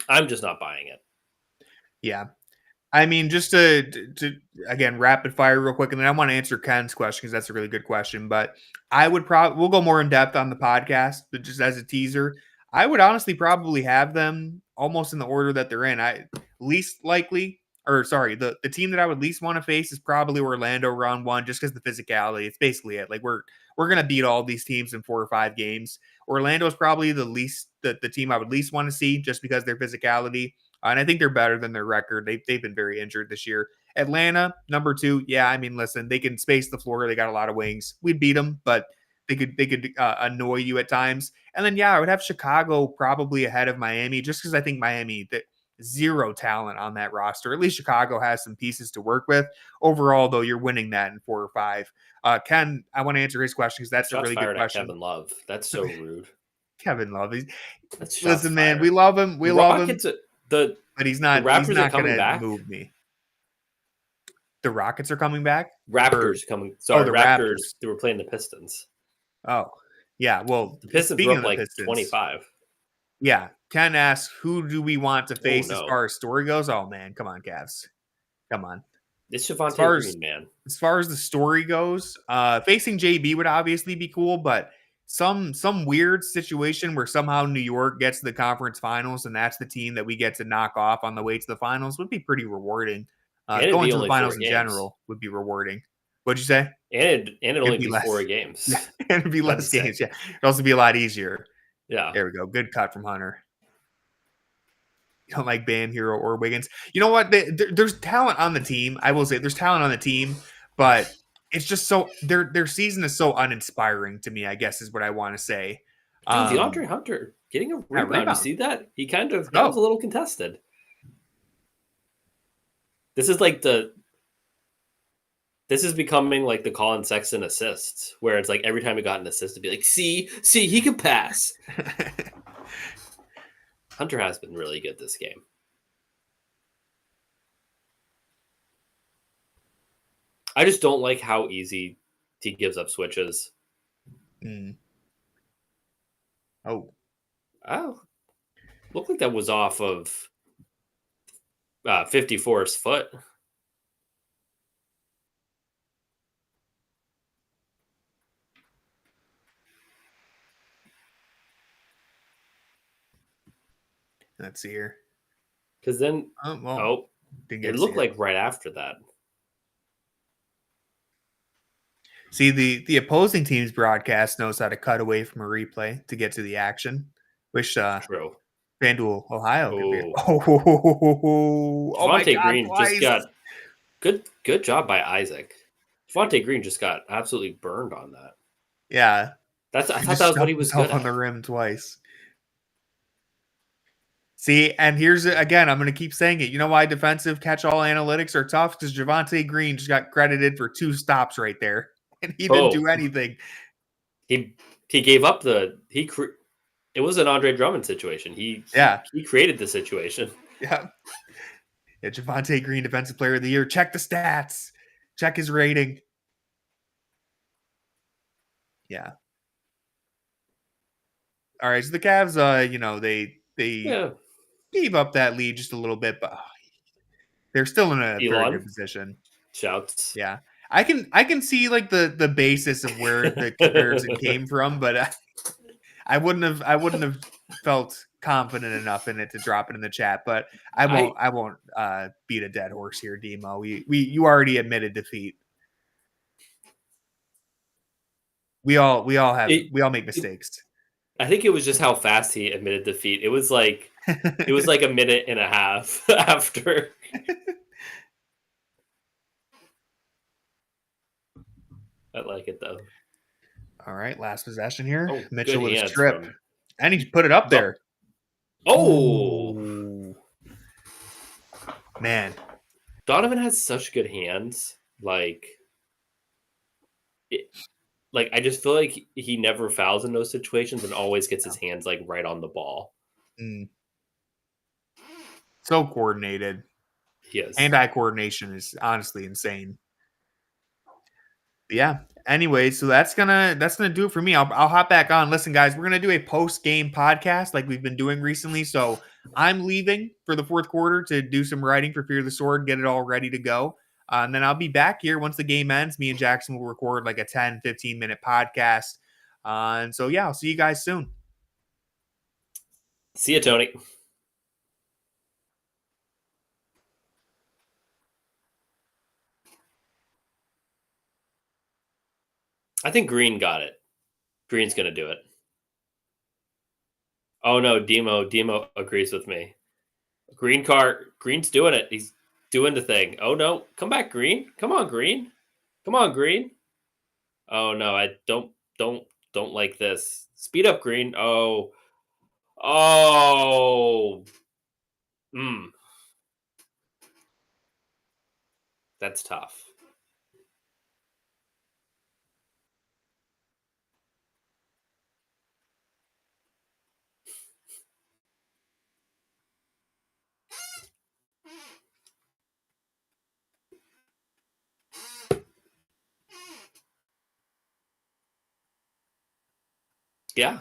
I'm just not buying it. Yeah. I mean, just to again, rapid fire real quick, and then I want to answer Ken's question because that's a really good question. But I would we'll go more in depth on the podcast, but just as a teaser, I would honestly probably have them almost in the order that they're in. The team that I would least want to face is probably Orlando round one, just because the physicality. It's basically it. Like we're gonna beat all these teams in 4 or 5 games. Orlando is probably the team I would least want to see, just because their physicality. And I think they're better than their record. They've been very injured this year. Atlanta, number 2. Yeah, I mean, listen, they can space the floor. They got a lot of wings. We'd beat them, but they could annoy you at times. And then, I would have Chicago probably ahead of Miami, just because I think Miami, zero talent on that roster. At least Chicago has some pieces to work with. Overall, though, you're winning that in 4 or 5. Ken, I want to answer his question because that's a really good question. Kevin Love. That's so rude. Kevin Love. Listen, man, we love him. We love him. But he's not. He's not going to move me. The Rockets are coming back. Coming. Sorry, the Raptors. They were playing the Pistons. Oh, yeah. Well, the Pistons were up like Pistons, 25. Yeah. Ken asks, who do we want to face as far as story goes? Oh, man. Come on, Cavs. Come on. It's Javonte Green, man. As far as the story goes, facing JB would obviously be cool, but some weird situation where somehow New York gets to the conference finals and that's the team that we get to knock off on the way to the finals would be pretty rewarding. Going to the finals in general would be rewarding. What'd you say? And it'd only be 4 games. Yeah, and it'd be less games. Yeah. It'd also be a lot easier. Yeah. There we go. Good cut from Hunter. You don't like Bam, Herro, or Wiggins. You know what? There's talent on the team. I will say there's talent on the team, but it's just so their season is so uninspiring to me, I guess is what I want to say. Dude, DeAndre Hunter getting a rebound. You see that? He kind of was a little contested. This is becoming like the Colin Sexton assists, where it's like every time he got an assist, it'd be like, see, he can pass. Hunter has been really good this game. I just don't like how easy he gives up switches. Oh. Looked like that was off of 54's foot. Let's see here. Because then, it looked like right after that. See, the opposing team's broadcast knows how to cut away from a replay to get to the action. Wish True. FanDuel Ohio could be. Javonte Green just got good job by Isaac. Javonte Green just got absolutely burned on that. Yeah. I thought that was what he was good on the rim twice. See, and here's again, I'm going to keep saying it. You know why defensive catch-all analytics are tough? Because Javonte Green just got credited for 2 stops right there, and he didn't do anything. He gave up it was an Andre Drummond situation. He created the situation. Yeah. Yeah, Javonte Green, Defensive Player of the Year. Check the stats. Check his rating. Yeah. All right, so the Cavs, they gave up that lead just a little bit, but they're still in a very good position. Shouts. Yeah. I can see like the basis of where the comparison came from, but I wouldn't have felt confident enough in it to drop it in the chat, but I won't beat a dead horse here, Demo. You already admitted defeat. We all make mistakes. I think it was just how fast he admitted defeat. It was like a minute and a half after. I like it though. All right, last possession here. Mitchell with a strip. And he put it up there. Oh. Man. Donovan has such good hands. I just feel like he never fouls in those situations and always gets his hands right on the ball. So coordinated. Yes. Hand-eye coordination is honestly insane. But yeah. Anyway, so that's gonna do it for me. I'll hop back on. Listen, guys, we're gonna do a post-game podcast like we've been doing recently. So I'm leaving for the 4th quarter to do some writing for Fear the Sword, get it all ready to go. And then I'll be back here once the game ends. Me and Jackson will record like a 10-15 minute podcast. And so, yeah, I'll see you guys soon. See you, Tony. I think Green got it. Green's going to do it. Oh, no, Demo agrees with me. Green's doing it. He's doing the thing. Oh, no. Come back, Green. Come on, Green. Come on, Green. Oh, no, I don't like this. Speed up, Green. Oh. That's tough. Yeah,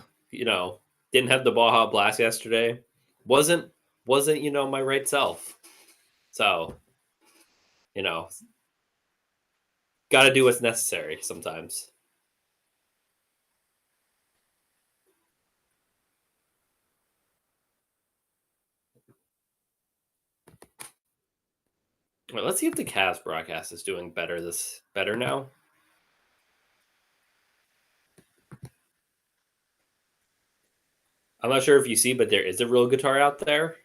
didn't have the Baja Blast yesterday. Wasn't my right self. So, got to do what's necessary sometimes. Well, let's see if the CAVS broadcast is doing better now. I'm not sure if you see, but there is a real guitar out there.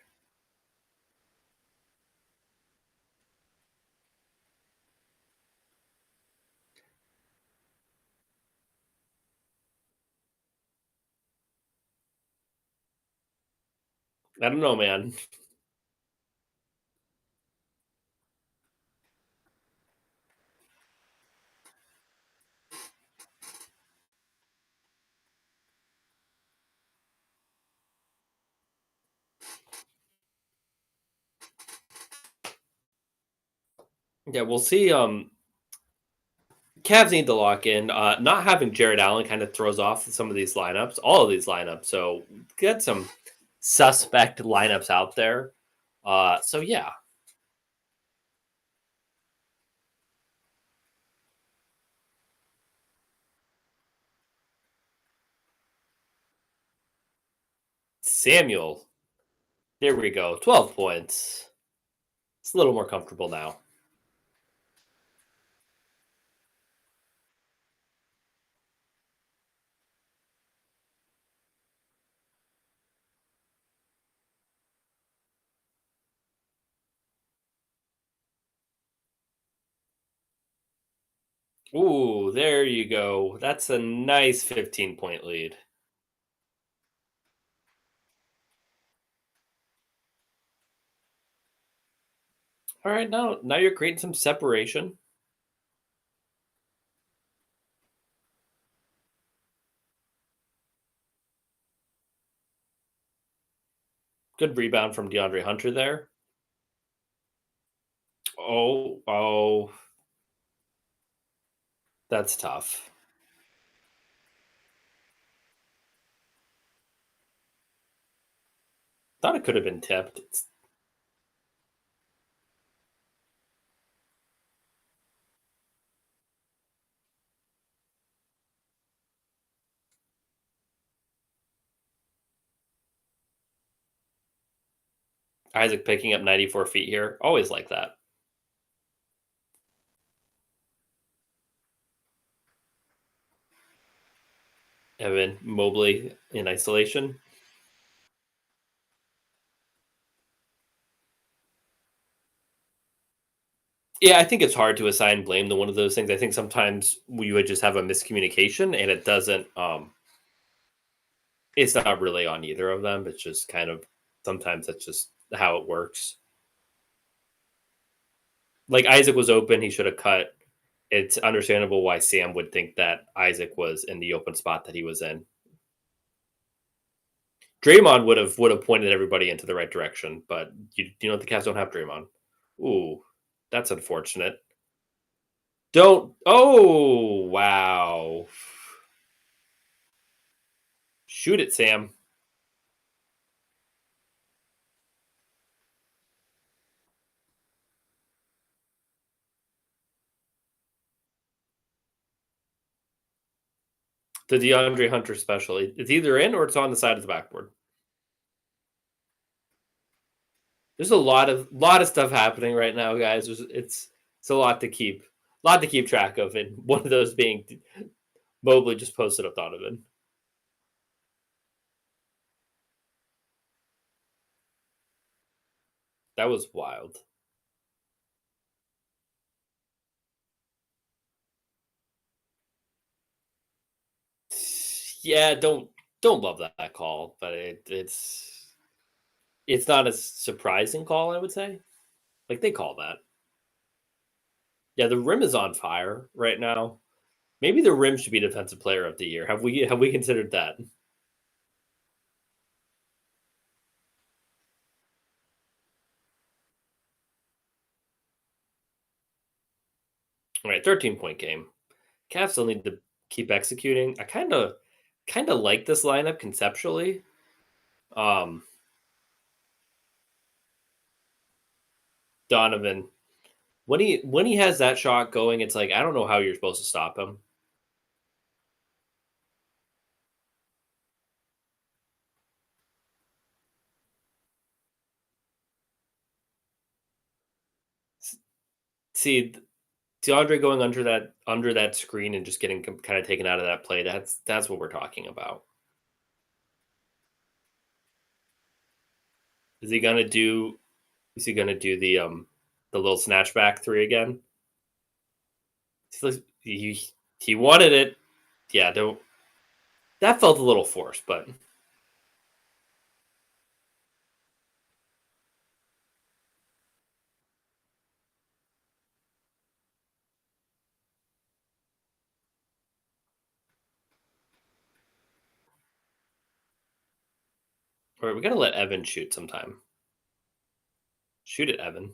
I don't know, man. Yeah, we'll see. Cavs need to lock in. Not having Jarrett Allen kind of throws off some of these lineups, all of these lineups. So get some suspect lineups out there. So yeah. Samuel. There we go. 12 points. It's a little more comfortable now. Ooh, there you go. That's a nice 15-point lead. All right, now you're creating some separation. Good rebound from DeAndre Hunter there. Oh. That's tough. Thought it could have been tipped. Isaac picking up 94 feet here. Always like that. Evan Mobley in isolation. Yeah, I think it's hard to assign blame to one of those things. I think sometimes we would just have a miscommunication and it doesn't it's not really on either of them. It's just kind of sometimes that's just how it works. Like Isaac was open, he should have cut. It's understandable why Sam would think that Isaac was in the open spot that he was in. Draymond would have pointed everybody into the right direction, but you know the Cavs don't have Draymond. Ooh, that's unfortunate. Don't. Oh, wow. Shoot it, Sam. The DeAndre Hunter special. It's either in or it's on the side of the backboard. There's a lot of stuff happening right now, guys. It's a lot to keep track of, and one of those being Mobley just posted up Donovan. That was wild. Yeah, don't love that call, but it's not a surprising call, I would say. Like, they call that. Yeah, the rim is on fire right now. Maybe the rim should be defensive player of the year. Have we considered that? All right, 13-point game. Cavs still need to keep executing. I kind of like this lineup conceptually. Donovan, when he has that shot going, it's like I don't know how you're supposed to stop him. See, DeAndre going under that screen and just getting kind of taken out of that play. That's what we're talking about. Is he gonna do the little snatchback three again? He wanted it. Yeah, don't. That felt a little forced, but all right, we gotta let Evan shoot sometime. Shoot it, Evan.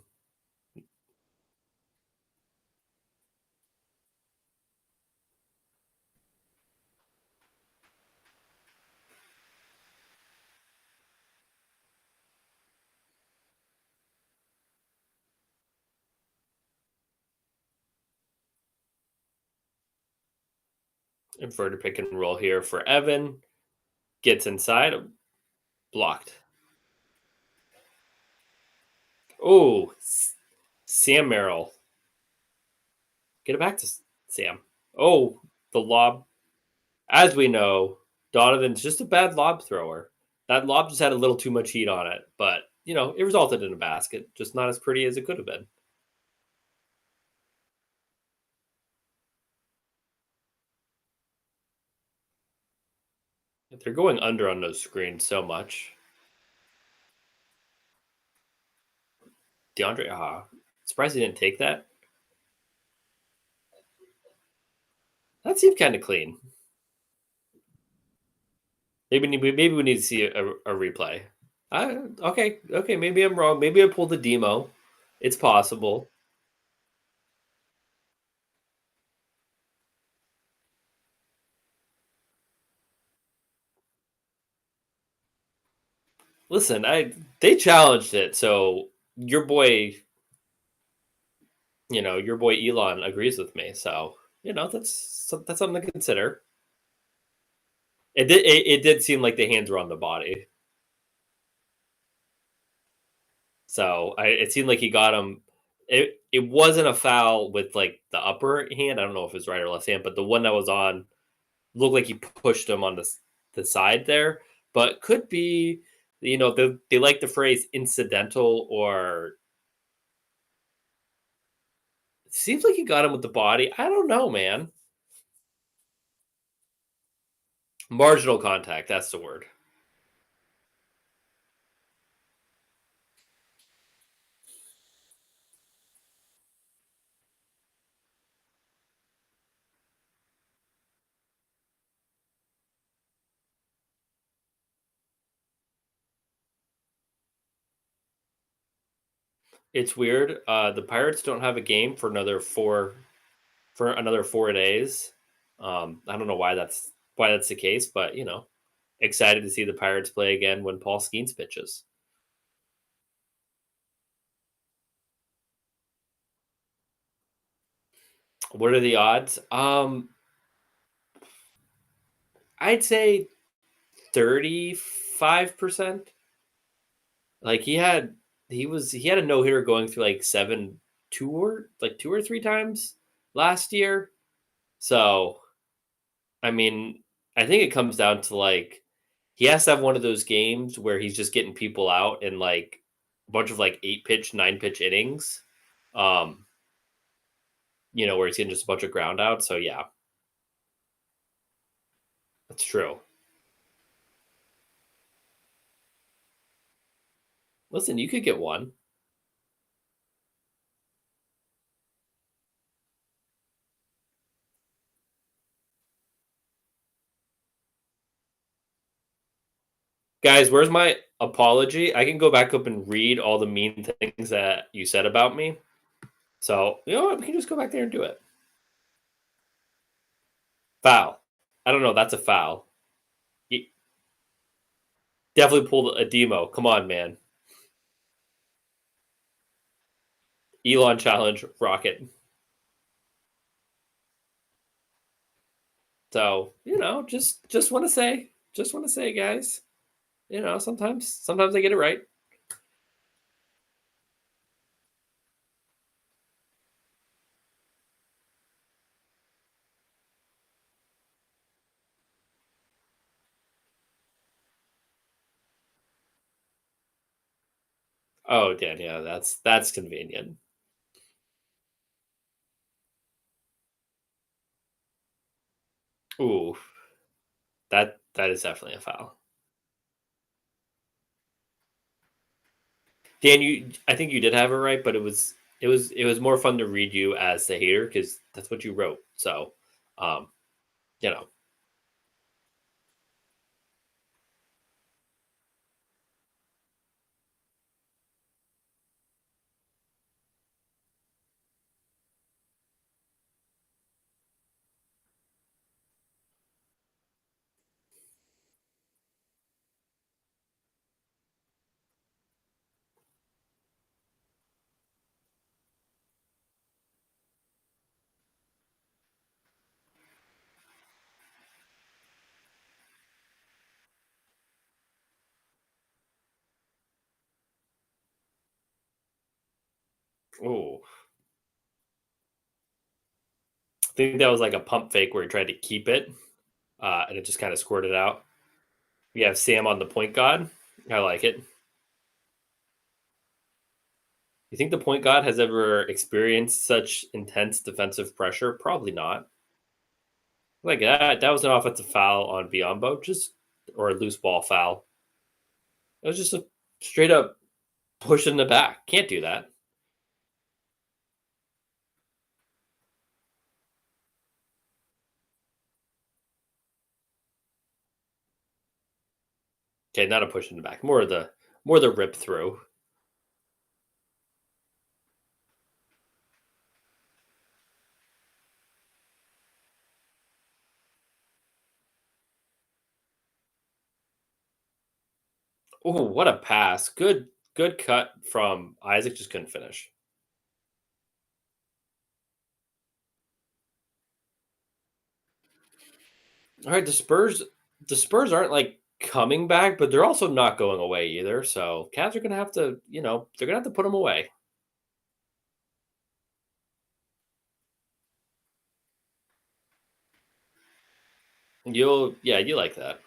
Inverted pick and roll here for Evan. Gets inside. Blocked. Oh, Sam Merrill. Get it back to Sam. Oh, the lob. As we know, Donovan's just a bad lob thrower. That lob just had a little too much heat on it, but it resulted in a basket. Just not as pretty as it could have been. They're going under on those screens so much. DeAndre, surprised he didn't take that. That seemed kind of clean. Maybe we need to see a replay. Okay, maybe I'm wrong. Maybe I pulled the demo. It's possible. Listen, they challenged it, so your boy Elon agrees with me. So that's something to consider. It did seem like the hands were on the body, so it seemed like he got him. It wasn't a foul with like the upper hand. I don't know if it's right or left hand, but the one that was on looked like he pushed him on the side there, but could be. They like the phrase incidental, or it seems like he got him with the body. I don't know, man. Marginal contact, that's the word. It's weird. The Pirates don't have a game for another 4 days. I don't know why that's the case, but excited to see the Pirates play again when Paul Skeens pitches. What are the odds? I'd say 35%. Like he had he had a no hitter going through like two or three times last year. So I mean, I think it comes down to like he has to have one of those games where he's just getting people out in like a bunch of like 8 pitch, 9 pitch innings. Um, where he's getting just a bunch of ground out. So yeah, that's true. Listen, you could get one. Guys, where's my apology? I can go back up and read all the mean things that you said about me. So, you know what? We can just go back there and do it. Foul. I don't know. That's a foul. He definitely pulled a demo. Come on, man. Elon challenge, Rocket. So, just want to say, guys, sometimes I get it right. Oh, Dan, yeah, that's convenient. Ooh, that is definitely a foul. Dan, I think you did have it right, but it was more fun to read you as the hater because that's what you wrote. So, um, you know, ooh, I think that was like a pump fake where he tried to keep it, and it just kind of squirted out. We have Sam on the point guard. I like it. You think the point guard has ever experienced such intense defensive pressure? Probably not. Like that was an offensive foul on Biombo, or a loose ball foul. It was just a straight up push in the back. Can't do that. Okay, not a push in the back. More the rip through. Oh, what a pass! Good cut from Isaac. Just couldn't finish. All right, the Spurs aren't like coming back, but they're also not going away either. So Cavs are gonna have to, they're gonna have to put them away. Yeah, you like that.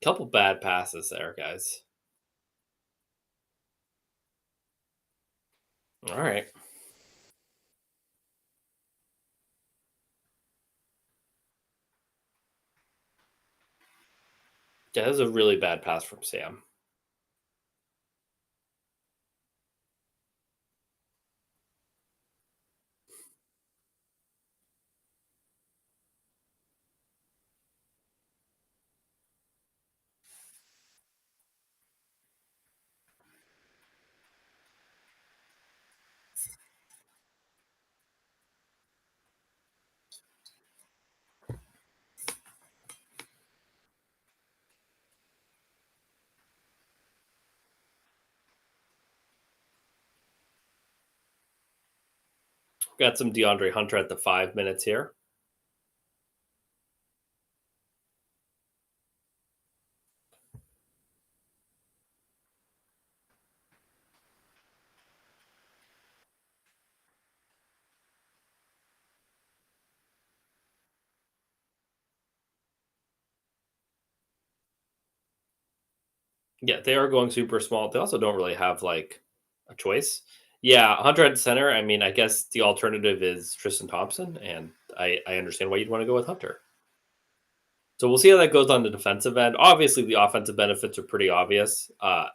Couple bad passes there, guys. All right. Yeah, that was a really bad pass from Sam. Got some DeAndre Hunter at the 5 minutes here. Yeah, they are going super small. They also don't really have like a choice. Yeah, Hunter at center. I mean, I guess the alternative is Tristan Thompson, and I understand why you'd want to go with Hunter. So we'll see how that goes on the defensive end. Obviously, the offensive benefits are pretty obvious. True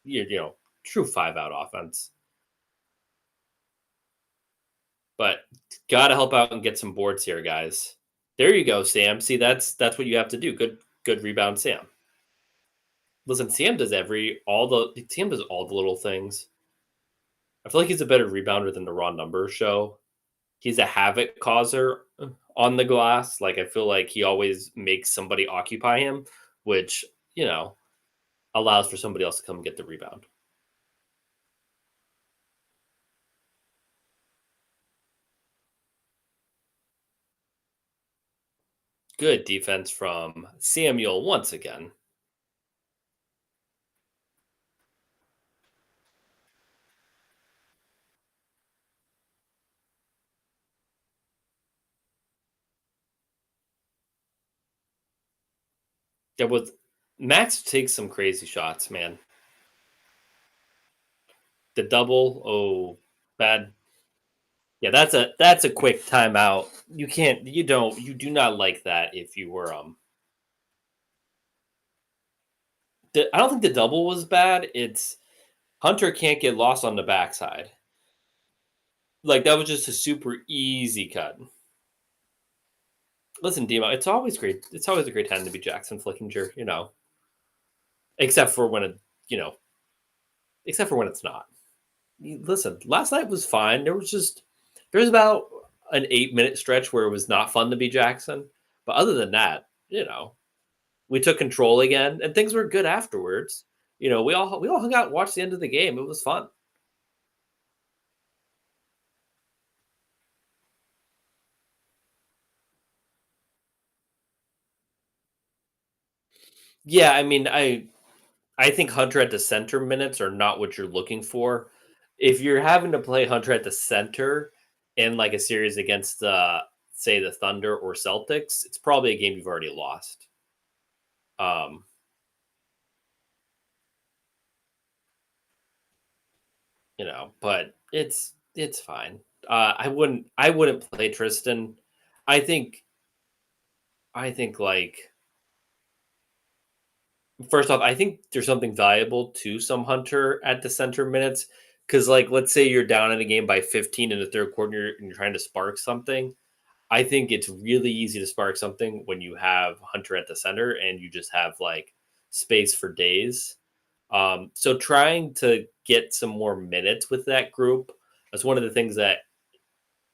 5-out offense, but gotta help out and get some boards here, guys. There you go, Sam. See, that's what you have to do. Good rebound, Sam. Listen, Sam does all the little things. I feel like he's a better rebounder than the raw numbers show. He's a havoc causer on the glass. Like I feel like he always makes somebody occupy him, which allows for somebody else to come and get the rebound. Good defense from Samuel once again. There was Max takes some crazy shots, man. The double, oh, bad. Yeah, that's a quick timeout. You do not like that if you were I don't think the double was bad. It's Hunter can't get lost on the backside. Like that was just a super easy cut. Listen, Demo, it's always great. It's always a great time to be Jackson Flickinger, except for when except for when it's not. Listen, last night was fine. There was about an 8-minute stretch where it was not fun to be Jackson, but other than that, we took control again, and things were good afterwards. We all hung out and watched the end of the game. It was fun. Yeah, I mean, I think Hunter at the center minutes are not what you're looking for. If you're having to play Hunter at the center in like a series against say the Thunder or Celtics, it's probably a game you've already lost. Um, but it's fine. I wouldn't play Tristan. I think like first off, I think there's something valuable to some Hunter at the center minutes because, like, let's say you're down in a game by 15 in the third quarter and you're trying to spark something. I think it's really easy to spark something when you have Hunter at the center and you just have like space for days. So trying to get some more minutes with that group, that's one of the things that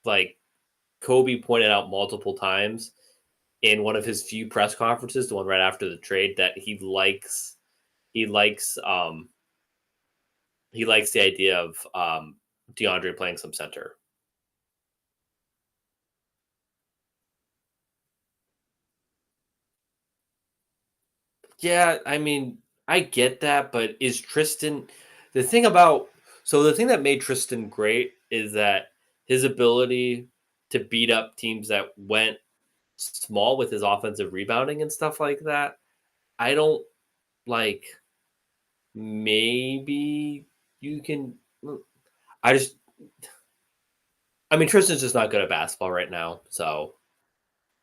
like Kobe pointed out multiple times in one of his few press conferences, the one right after the trade, that he likes he likes the idea of DeAndre playing some center. Yeah, I mean, I get that, but is Tristan the thing about the thing that made Tristan great is that his ability to beat up teams that went small with his offensive rebounding and stuff like that. I don't like maybe you can I just I mean Tristan's just not good at basketball right now, so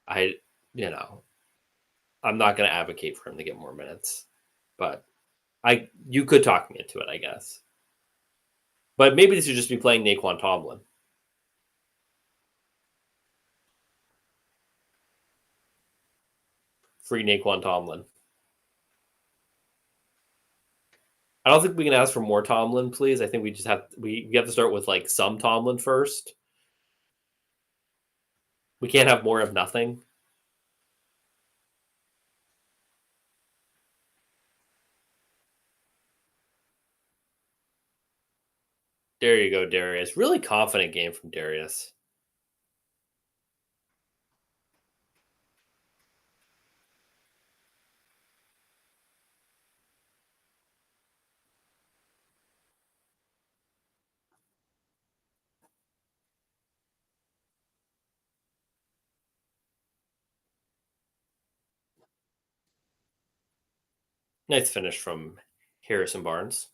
I you know, I'm not going to advocate for him to get more minutes. But you could talk me into it, I guess. But maybe this should just be playing Naquan Tomlin. Free Naquan Tomlin. I don't think we can ask for more Tomlin, please. I think we just we have to start with like some Tomlin first. We can't have more of nothing. There you go, Darius. Really confident game from Darius. Nice finish from Harrison Barnes.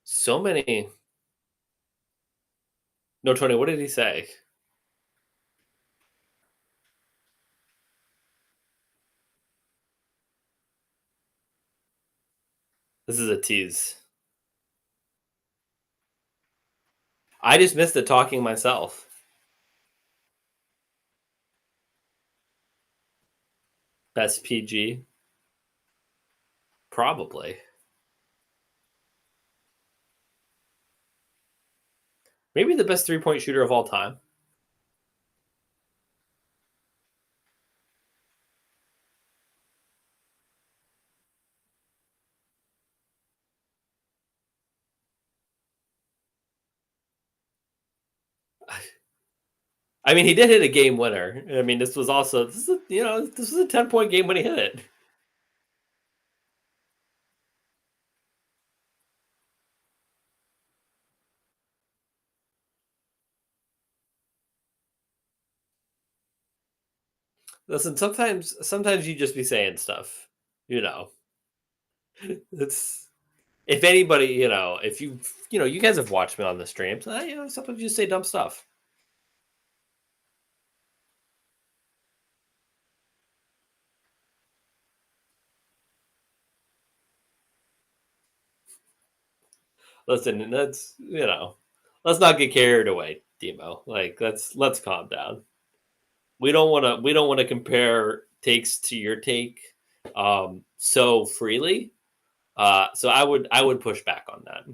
So many. No, Tony, what did he say? This is a tease. I just missed it talking myself. Best PG? Probably. Maybe the best 3-point shooter of all time. I mean, he did hit a game winner. I mean, this was also this was a 10-point game when he hit it. Listen, sometimes you just be saying stuff. It's if anybody, if you guys have watched me on the streams, sometimes you say dumb stuff. Listen, that's let's not get carried away, Demo. Like let's calm down. We don't want to compare takes to your take so freely. So I would push back on that.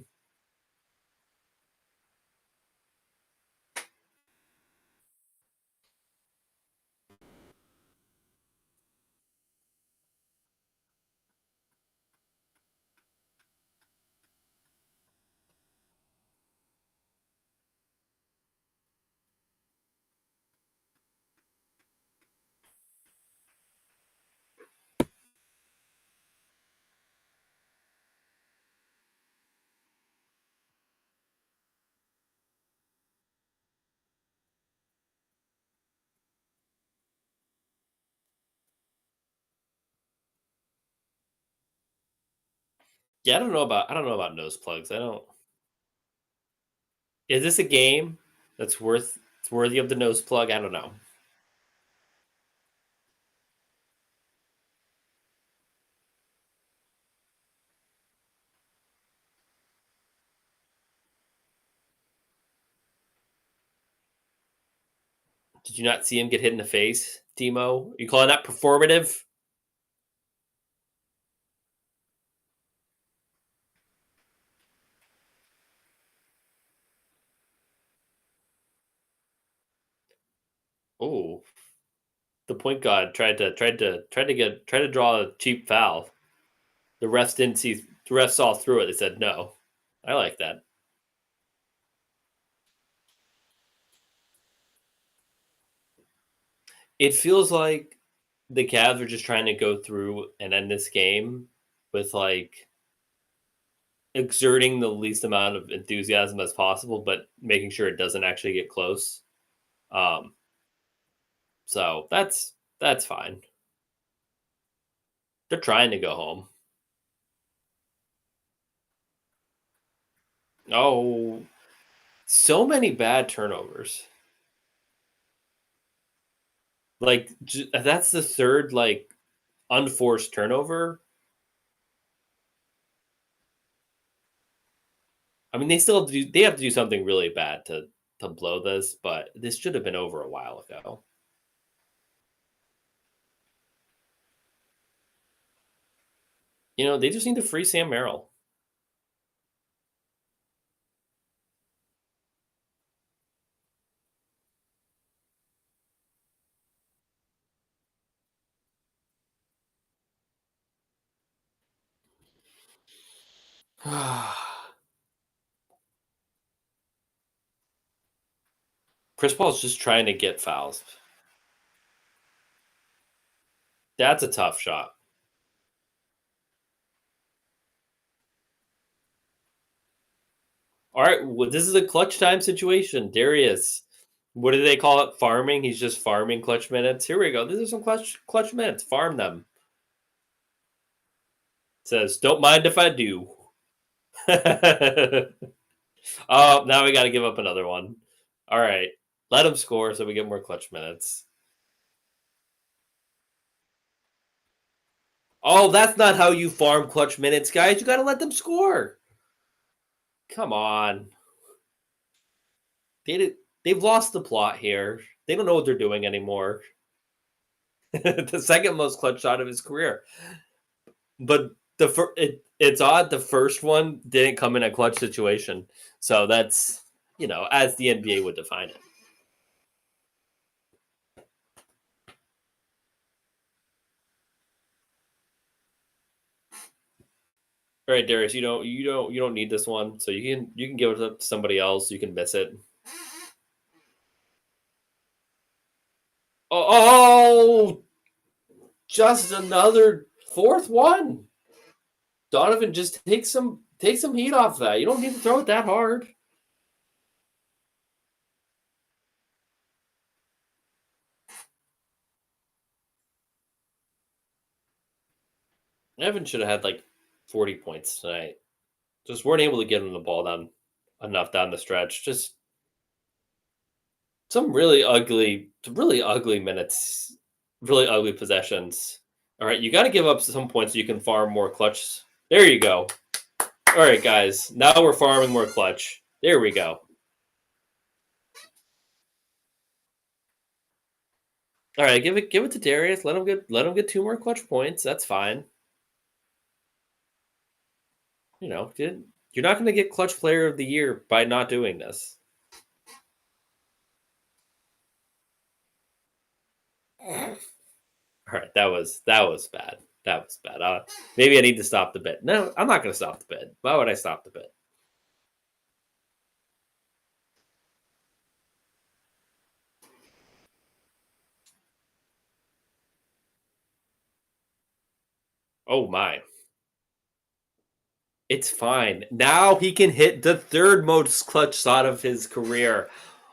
Yeah, I don't know about nose plugs. I don't. Is this a game that's worthy of the nose plug? I don't know. Did you not see him get hit in the face, Demo? You calling that performative? Oh, the point guard tried to draw a cheap foul. The refs didn't see. The refs saw through it. They said no. I like that. It feels like the Cavs are just trying to go through and end this game with like exerting the least amount of enthusiasm as possible, but making sure it doesn't actually get close. Um, so that's fine. They're trying to go home. Oh, so many bad turnovers. Like that's the third like unforced turnover. I mean, they have to do something really bad to blow this, but this should have been over a while ago. They just need to free Sam Merrill. Chris Paul's just trying to get fouls. That's a tough shot. All right, well, this is a clutch time situation. Darius, what do they call it? Farming. He's just farming clutch minutes. Here we go. These are some clutch minutes. Farm them. It says, don't mind if I do. Oh, now we got to give up another one. All right, let him score so we get more clutch minutes. Oh, that's not how you farm clutch minutes, guys. You got to let them score. Come on. They've lost the plot here. They don't know what they're doing anymore. The second most clutch shot of his career. But it's odd the first one didn't come in a clutch situation. So that's, as the NBA would define it. All right, Darius, you don't need this one, so you can give it to somebody else. You can miss it. Oh, just another fourth one. Donovan, just take some heat off that. You don't need to throw it that hard. Evan should have had like 40 points tonight. Just weren't able to get him the ball down enough down the stretch. Just some really ugly minutes, really ugly possessions. All right, you got to give up some points so you can farm more clutch. There you go. All right, guys. Now we're farming more clutch. There we go. All right, give it to Darius. Let him get 2 more clutch points. That's fine. You're not going to get clutch player of the year by not doing this. All right, that was bad. That was bad. Maybe I need to stop the bit. No, I'm not going to stop the bit. Why would I stop the bit? Oh my. It's fine. Now he can hit the third most clutch shot of his career,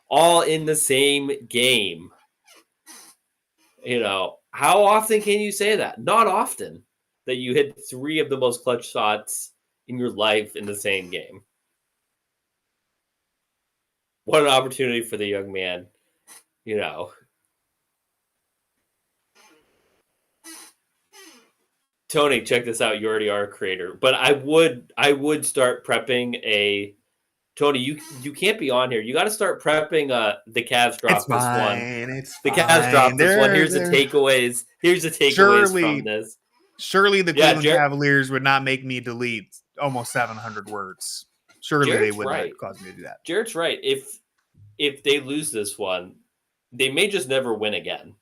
all in the same game. How often can you say that? Not often, that you hit 3 of the most clutch shots in your life in the same game. What an opportunity for the young man. Tony, check this out. You already are a creator, but I would start prepping a. Tony, you can't be on here. You got to start prepping the Cavs drop this one. The Cavs drop this one. Here's the takeaways. Here's the takeaways from this. Surely the Cleveland Cavaliers would not make me delete almost 700 words. Surely Jarrett's they would not cause me to do that. Jarrett's right. If they lose this one, they may just never win again.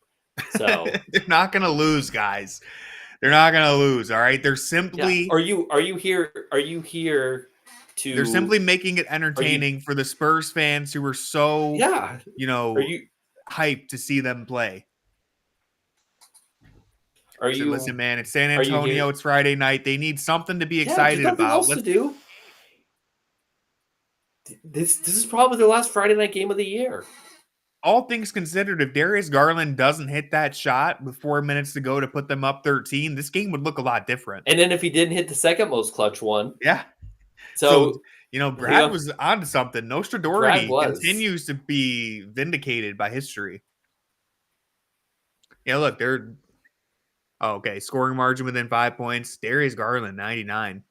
So they're not going to lose, guys. They're not going to lose. All right. They're simply. Yeah. Are you here? They're simply making it entertaining for the Spurs fans who were so, hyped to see them play. Listen, man, it's San Antonio. It's Friday night. They need something to be excited about. Else to do. This is probably the last Friday night game of the year. All things considered, if Darius Garland doesn't hit that shot with 4 minutes to go to put them up 13, this game would look a lot different. And then if he didn't hit the second most clutch one. Yeah. So Brad was onto something. Nostradority continues to be vindicated by history. Yeah, look, they're okay. Scoring margin within 5 points. Darius Garland, 99.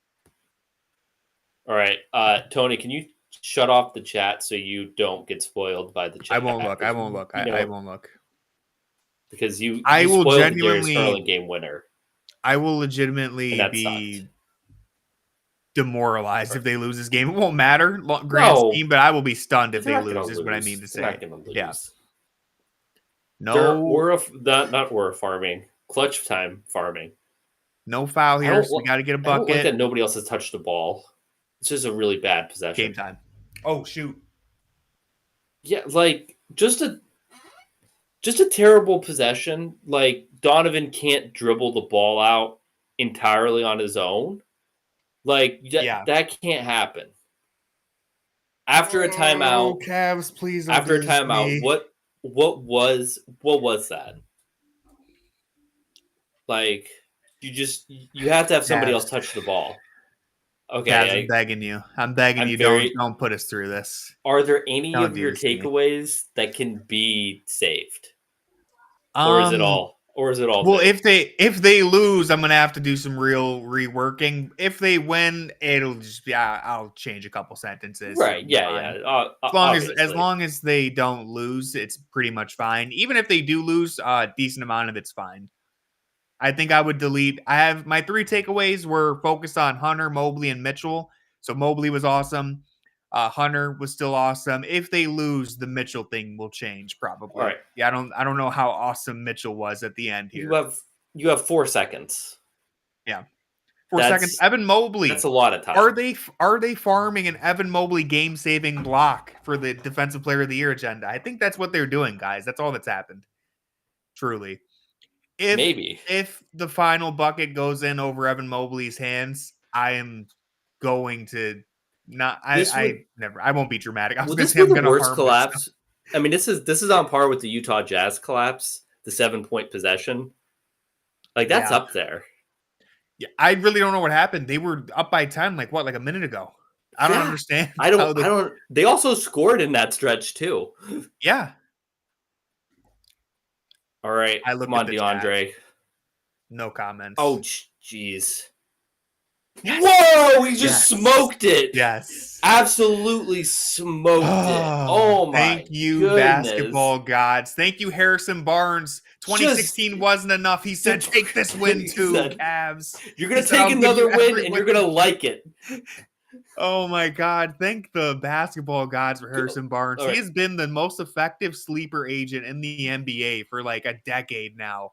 All right. Tony, can you shut off the chat so you don't get spoiled by the chat? I won't look. I won't look. Because you will spoiled genuinely the Darius Garland game winner. I will legitimately be demoralized if they lose this game. It won't matter, grand scheme, but I will be stunned if they lose, is what I mean to say. Yeah. No. We're farming. Clutch time farming. No foul here, so we got to get a bucket. I don't like that nobody else has touched the ball. It's just a really bad possession. Game time. Oh, shoot. Yeah, just a terrible possession. Donovan can't dribble the ball out entirely on his own. That can't happen. After a timeout, Cavs, please don't after do a this to timeout, me. what was that? Like, you have to have somebody else touch the ball. Okay, Cavs, I'm begging you. I'm begging you. Don't put us through this. Are there any Don't of do your this to me. takeaways that can be saved? Or is it all Well, new? if they lose, I'm gonna have to do some real reworking. If they win, it'll just be I'll change a couple sentences. Right? Yeah. As long as they don't lose, it's pretty much fine. Even if they do lose, a decent amount of it's fine. I think I would delete. I have my 3 takeaways were focused on Hunter, Mobley, and Mitchell. So Mobley was awesome. Hunter was still awesome. If they lose, the Mitchell thing will change probably. All right. Yeah, I don't know how awesome Mitchell was at the end here. You have 4 seconds. Yeah. 4 seconds. Evan Mobley. That's a lot of time. Are they farming an Evan Mobley game-saving block for the Defensive Player of the Year agenda? I think that's what they're doing, guys. That's all that's happened. Truly. If the final bucket goes in over Evan Mobley's hands, I am going to not. I won't be dramatic. I was going to say I'm going to harm collapse. myself. I mean, this is on par with the Utah Jazz collapse, the 7-point possession. Like that's up there. Yeah, I really don't know what happened. They were up by 10, like a minute ago. I don't understand. I don't. They also scored in that stretch too. Yeah. All right, come on, DeAndre. Chat. No comments. Oh, jeez. Yes. Whoa, he just smoked it. Yes. Absolutely smoked it. Oh, my Thank you, goodness. basketball gods. Thank you, Harrison Barnes. 2016 wasn't enough. He said, take this win too, Cavs. You're going to take another win, and you're going to like it. Oh, my God. Thank the basketball gods for Harrison Barnes. He has been the most effective sleeper agent in the NBA for like a decade now.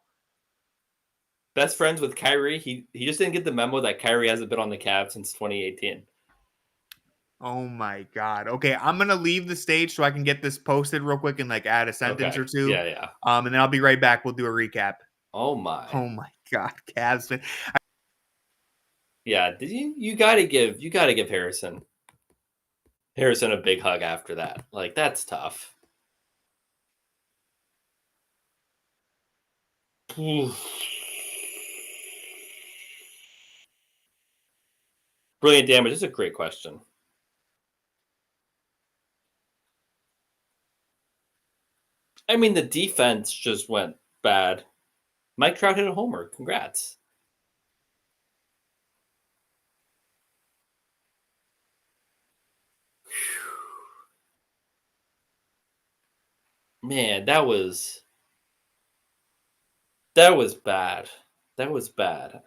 Best friends with Kyrie. He just didn't get the memo that Kyrie hasn't been on the Cavs since 2018. Oh my God. Okay, I'm gonna leave the stage so I can get this posted real quick and like add a sentence or two. Yeah. And then I'll be right back. We'll do a recap. Oh my God, Cavs. Yeah, you gotta give Harrison a big hug after that. Like that's tough. Brilliant damage. This is a great question. I mean, the defense just went bad. Mike Trout hit a homer. Congrats. Man, that was bad. That was bad.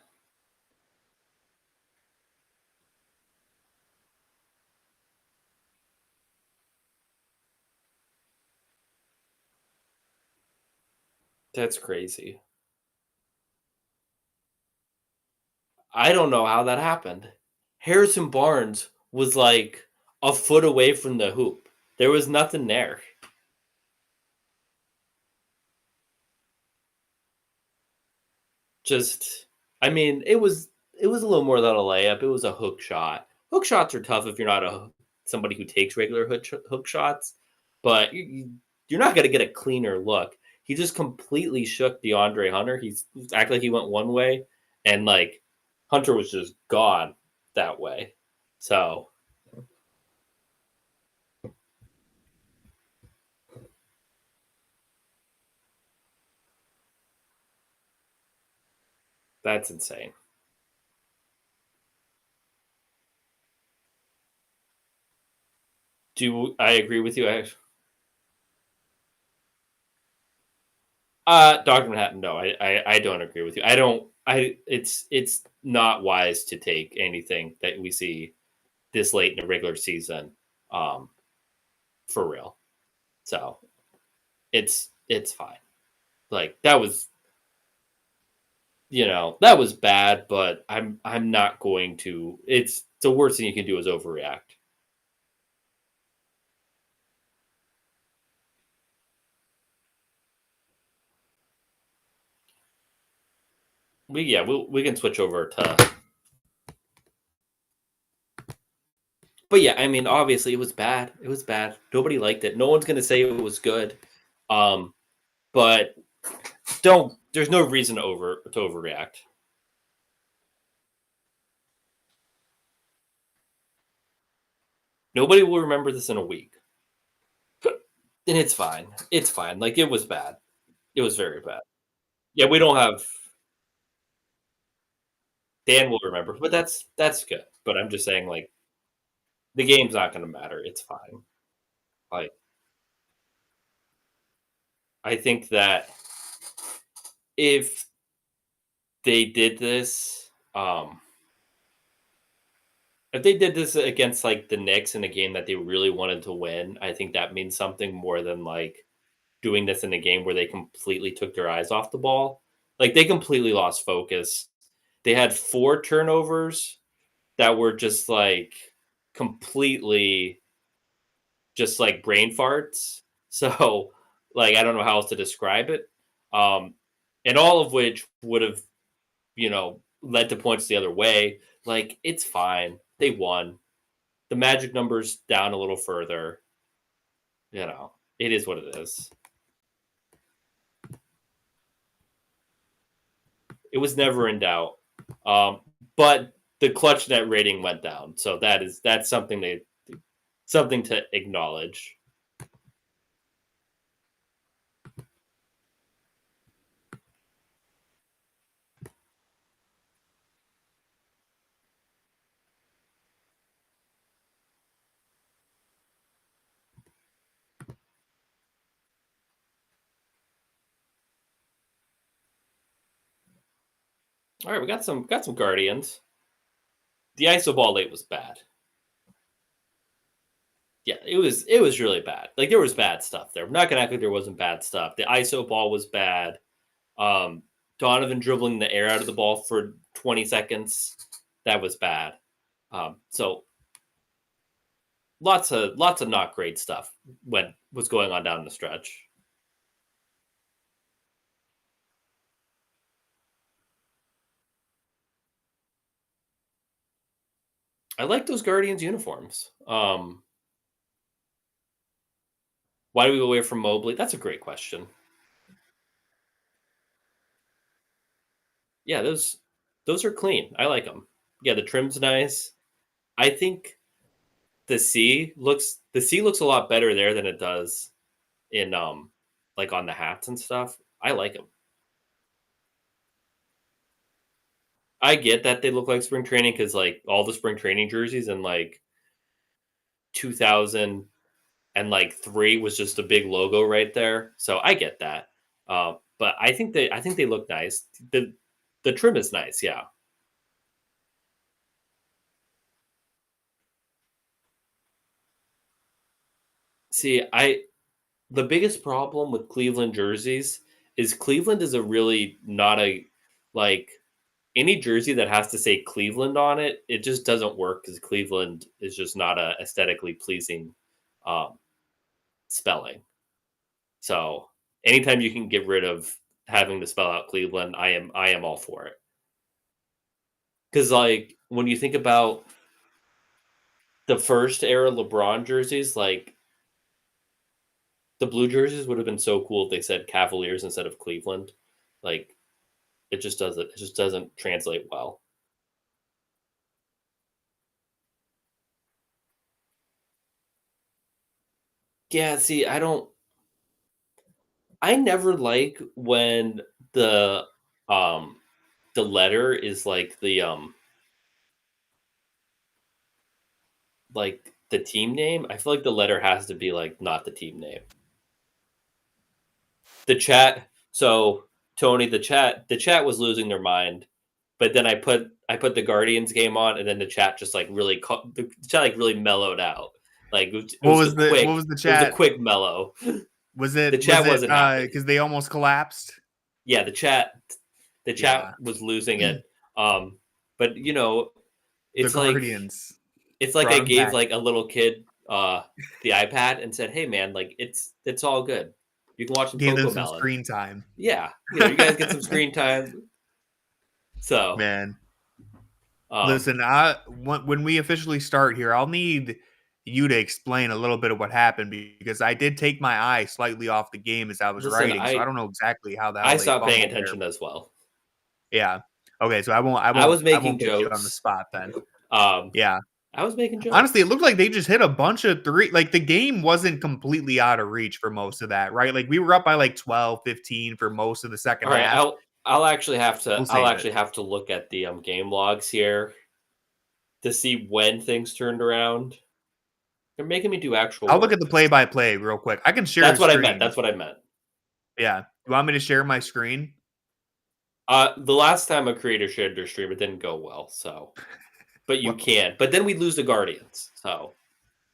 That's crazy. I don't know how that happened. Harrison Barnes was like a foot away from the hoop. There was nothing there. I mean, it was a little more than a layup. It was a hook shot. Hook shots are tough if you're not somebody who takes regular hook shots, but you're not going to get a cleaner look. He just completely shook DeAndre Hunter. He acted like he went one way, and like Hunter was just gone that way. So that's insane. I agree with you? Dr. Manhattan, no, I don't agree with you. It's not wise to take anything that we see this late in a regular season for real. So it's fine. Like that was bad, but I'm not going to. It's the worst thing you can do is overreact. We can switch over to But yeah, I mean, obviously it was bad. It was bad. Nobody liked it. No one's gonna say it was good. But there's no reason to overreact. Nobody will remember this in a week. And it's fine. It's fine. Like, it was bad. It was very bad. Yeah, we don't have Dan will remember, but that's good. But I'm just saying, like, the game's not gonna matter. It's fine. Like, I think that if they did this, if they did this against like the Knicks in a game that they really wanted to win, I think that means something more than like doing this in a game where they completely took their eyes off the ball. Like, they completely lost focus. They had 4 turnovers that were just like completely just like brain farts. So, like, I don't know how else to describe it. And all of which would have, led to points the other way. Like, it's fine. They won. The magic number's down a little further. It is what it is. It was never in doubt. But the clutch net rating went down. So that's something to acknowledge. All right, we got some Guardians. The iso ball late was bad. Yeah, it was really bad. Like, there was bad stuff there. I'm not gonna act like there wasn't bad stuff. The iso ball was bad. Donovan dribbling the air out of the ball for 20 seconds, that was bad. So lots of not great stuff was going on down the stretch. I like those Guardians uniforms. Why do we go away from Mobley? That's a great question. Yeah, those are clean. I like them. Yeah, the trim's nice. I think the C looks a lot better there than it does in like on the hats and stuff. I like them. I get that they look like spring training because like all the spring training jerseys in like 2003 was just a big logo right there. So I get that. But I think they look nice. The trim is nice. Yeah. See, the biggest problem with Cleveland jerseys is Cleveland is a really not a like any jersey that has to say Cleveland on it. It just doesn't work because Cleveland is just not a aesthetically pleasing spelling. So anytime you can get rid of having to spell out Cleveland, I am all for it. Because like when you think about the first era LeBron jerseys, like the blue jerseys would have been so cool if they said Cavaliers instead of Cleveland. Like it just doesn't translate well. Yeah, see, I never like when the letter is like like the team name. I feel like the letter has to be like not the team name. The chat. So Tony, the chat was losing their mind, but then I put the Guardians game on, and then the chat just like really the chat like really mellowed out. Like what was the chat? It was a quick mellow. Was it the chat wasn't happy because they almost collapsed? Yeah, the chat was losing it. But it's the Guardians. It's like I gave like a little kid the iPad and said, "Hey man, like it's all good. You can watch some Cocomelon. Screen time." Yeah, you guys get some screen time. So man, Listen, when we officially start here, I'll need you to explain a little bit of what happened because I did take my eye slightly off the game as I was Listen, writing, so I don't know exactly how the hell I they stopped paying fumbled there. attention as well. Yeah. Okay, so I I was won't making put you on the jokes. spot then. Um, Yeah. I was making jokes. Honestly, it looked like they just hit a bunch of three. Like the game wasn't completely out of reach for most of that, right? Like we were up by like 12, 15 for most of the second All right, half. I'll actually have to We'll save it. look at the game logs here to see when things turned around. They're making me do actual I'll look work. at the play-by-play real quick. I can share That's a what I meant. screen. That's what I meant. Yeah. You want me to share my screen? The last time a creator shared their stream, it didn't go well. So, but you can. But then we lose the Guardians. So,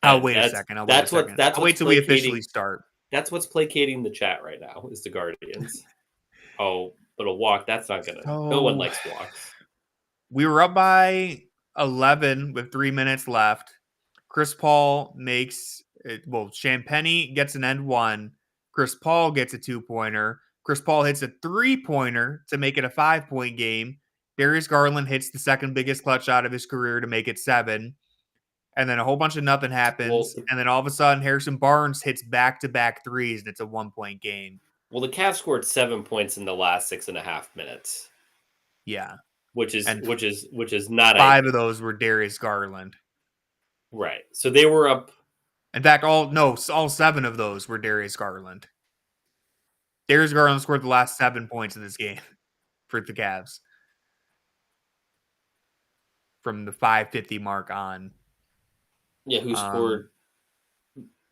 I'll wait a second. I'll wait till we officially start. That's what's placating the chat right now is the Guardians. Oh, but a walk. That's not gonna. No one likes walks. We were up by 11 with 3 minutes left. Chris Paul makes Champagny gets an end one. Chris Paul gets a 2-pointer. Chris Paul hits a 3-pointer to make it a 5-point game. Darius Garland hits the second biggest clutch shot of his career to make it 7. And then a whole bunch of nothing happens. And then all of a sudden, Harrison Barnes hits back-to-back threes, and it's a 1-point game. Well, the Cavs scored 7 points in the last 6.5 minutes. Yeah. Which is not 5 of those were Darius Garland. Right. So they were up. In fact, all 7 of those were Darius Garland. Darius Garland scored the last 7 points in this game for the Cavs. From the 5:50 mark on. Yeah, who scored?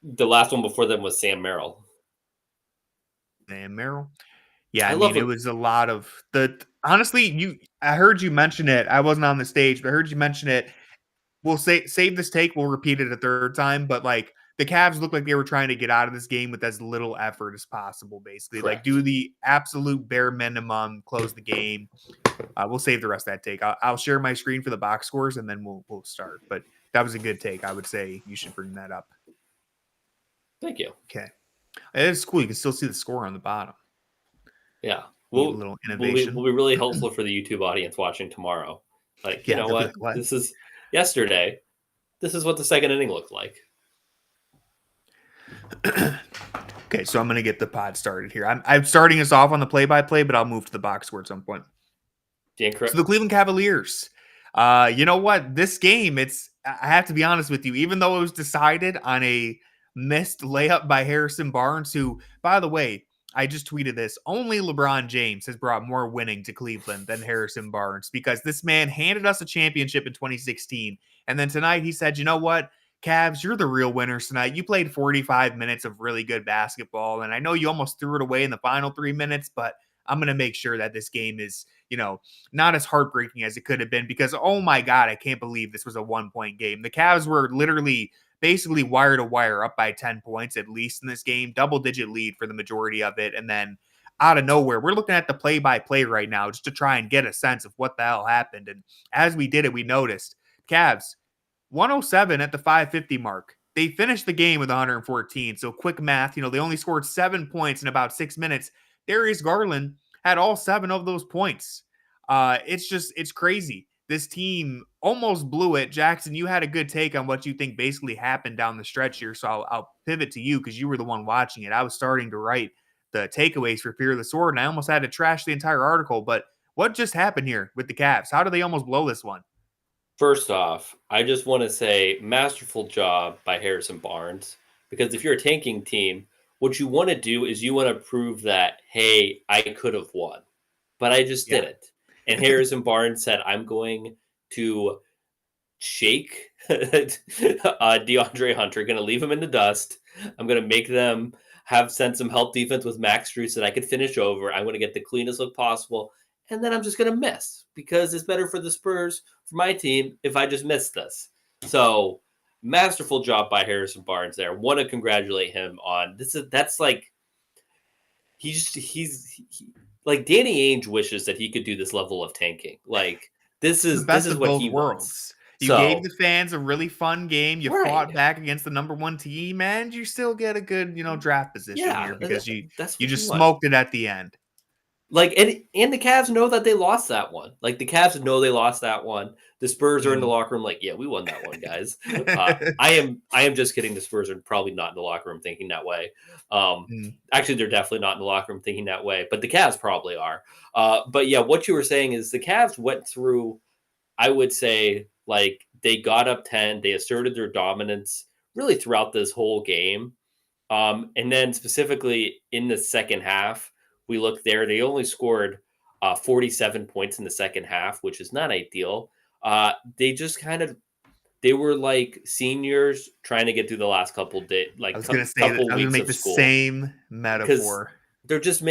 The last one before them was Sam Merrill. Sam Merrill? Yeah, I mean, it was a lot of honestly, I heard you mention it. I wasn't on the stage, but I heard you mention it. We'll save this take. We'll repeat it a third time. But like the Cavs looked like they were trying to get out of this game with as little effort as possible, basically. Correct. Like do the absolute bare minimum, close the game. We'll save the rest of that take. I'll share my screen for the box scores and then we'll start. But that was a good take. I would say you should bring that up. Thank you. Okay. It's cool. You can still see the score on the bottom. Yeah. A little innovation. Will be really helpful for the YouTube audience watching tomorrow. Like, you know what? This is yesterday. This is what the second inning looked like. Okay, so I'm going to get the pod started here. I'm starting us off on the play-by-play, but I'll move to the box score at some point. So the Cleveland Cavaliers. You know what? This game, I have to be honest with you, even though it was decided on a missed layup by Harrison Barnes, who, by the way, I just tweeted this. Only LeBron James has brought more winning to Cleveland than Harrison Barnes because this man handed us a championship in 2016. And then tonight he said, you know what, Cavs, you're the real winners tonight. You played 45 minutes of really good basketball. And I know you almost threw it away in the final 3 minutes, but I'm going to make sure that this game is, not as heartbreaking as it could have been because, oh my God, I can't believe this was a 1-point game. The Cavs were literally basically wire to wire up by 10 points at least in this game, double-digit lead for the majority of it. And then out of nowhere, we're looking at the play-by-play right now just to try and get a sense of what the hell happened. And as we did it, we noticed Cavs 107 at the 5:50 mark. They finished the game with 114. So quick math, they only scored 7 points in about 6 minutes. Darius Garland had all 7 of those points. It's crazy. This team almost blew it. Jackson, you had a good take on what you think basically happened down the stretch here. So I'll pivot to you because you were the one watching it. I was starting to write the takeaways for Fear of the Sword, and I almost had to trash the entire article. But what just happened here with the Cavs? How did they almost blow this one? First off, I just want to say masterful job by Harrison Barnes. Because if you're a tanking team, what you want to do is you want to prove that, hey, I could have won. But I just didn't. And Harrison Barnes said, I'm going to shake DeAndre Hunter, going to leave him in the dust. I'm going to make them send some help defense with Max Strus that I could finish over. I'm going to get the cleanest look possible. And then I'm just going to miss because it's better for the Spurs, for my team, if I just miss this. So masterful job by Harrison Barnes there. Want to congratulate him on this. That's like, he's like Danny Ainge wishes that he could do this level of tanking. Like this is what he wants. You gave the fans a really fun game. You fought back against the number 1 team, and you still get a good, draft position here because you just smoked it at the end. Like, and the Cavs know that they lost that one. Like, the Cavs know they lost that one. The Spurs are in the locker room like, yeah, we won that one, guys. I am just kidding. The Spurs are probably not in the locker room thinking that way. Actually, they're definitely not in the locker room thinking that way, but the Cavs probably are. But yeah, what you were saying is the Cavs went through, I would say, like, they got up 10. They asserted their dominance really throughout this whole game. And then specifically in the second half, we look there, they only scored 47 points in the second half, which is not ideal. They just they were like seniors trying to get through the last couple days, like I was going to say that couple I was going weeks to make of the school. same metaphor. They're just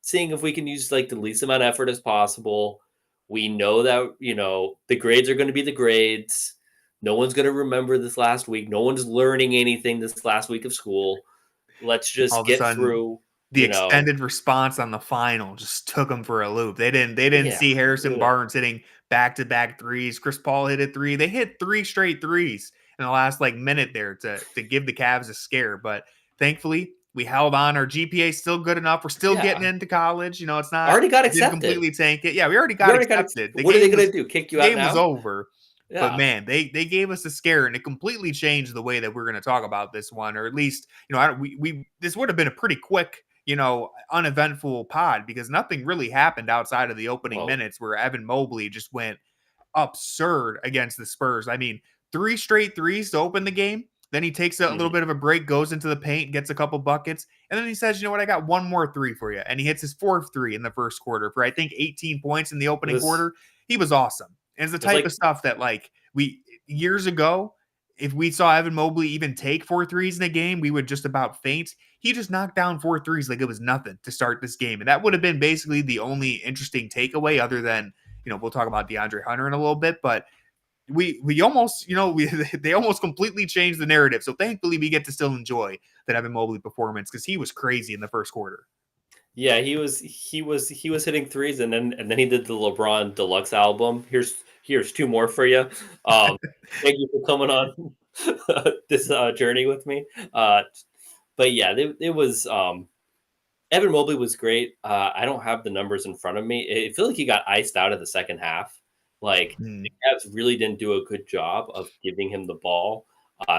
seeing if we can use like the least amount of effort as possible. We know that, the grades are going to be the grades. No one's going to remember this last week. No one's learning anything this last week of school. Let's All just of a get sudden, through. the extended response on the final just took them for a loop. They didn't see Harrison Barnes hitting back-to-back threes. Chris Paul hit a three. They hit 3 straight threes in the last minute there to give the Cavs a scare. But thankfully, we held on. Our GPA is still good enough. We're still getting into college. It's not already got didn't accepted. completely tank it. Yeah, we already got accepted. What are they going to do? Kick you out now? The game was over. Yeah. But man, they gave us a scare, and it completely changed the way that we're going to talk about this one, or at least this would have been a pretty quick, uneventful pod because nothing really happened outside of the opening minutes where Evan Mobley just went absurd against the Spurs. I mean, 3 straight threes to open the game. Then he takes a little bit of a break, goes into the paint, gets a couple buckets, and then he says, "You know what? I got one more 3 for you." And he hits his 4th 3 in the first quarter for I think 18 points in the opening quarter. He was awesome. And it's the type of stuff that we years ago, if we saw Evan Mobley even take 4 threes in a game, we would just about faint. He just knocked down 4 threes like it was nothing to start this game. And that would have been basically the only interesting takeaway other than, we'll talk about DeAndre Hunter in a little bit, but we almost, they almost completely changed the narrative. So thankfully we get to still enjoy that Evan Mobley performance because he was crazy in the first quarter. Yeah, he was hitting threes, and then he did the LeBron Deluxe album. Here's 2 more for you. Thank you for coming on this journey with me. But yeah, it was Evan Mobley was great. I don't have the numbers in front of me. I feel like he got iced out of the second half. The Cavs really didn't do a good job of giving him the ball,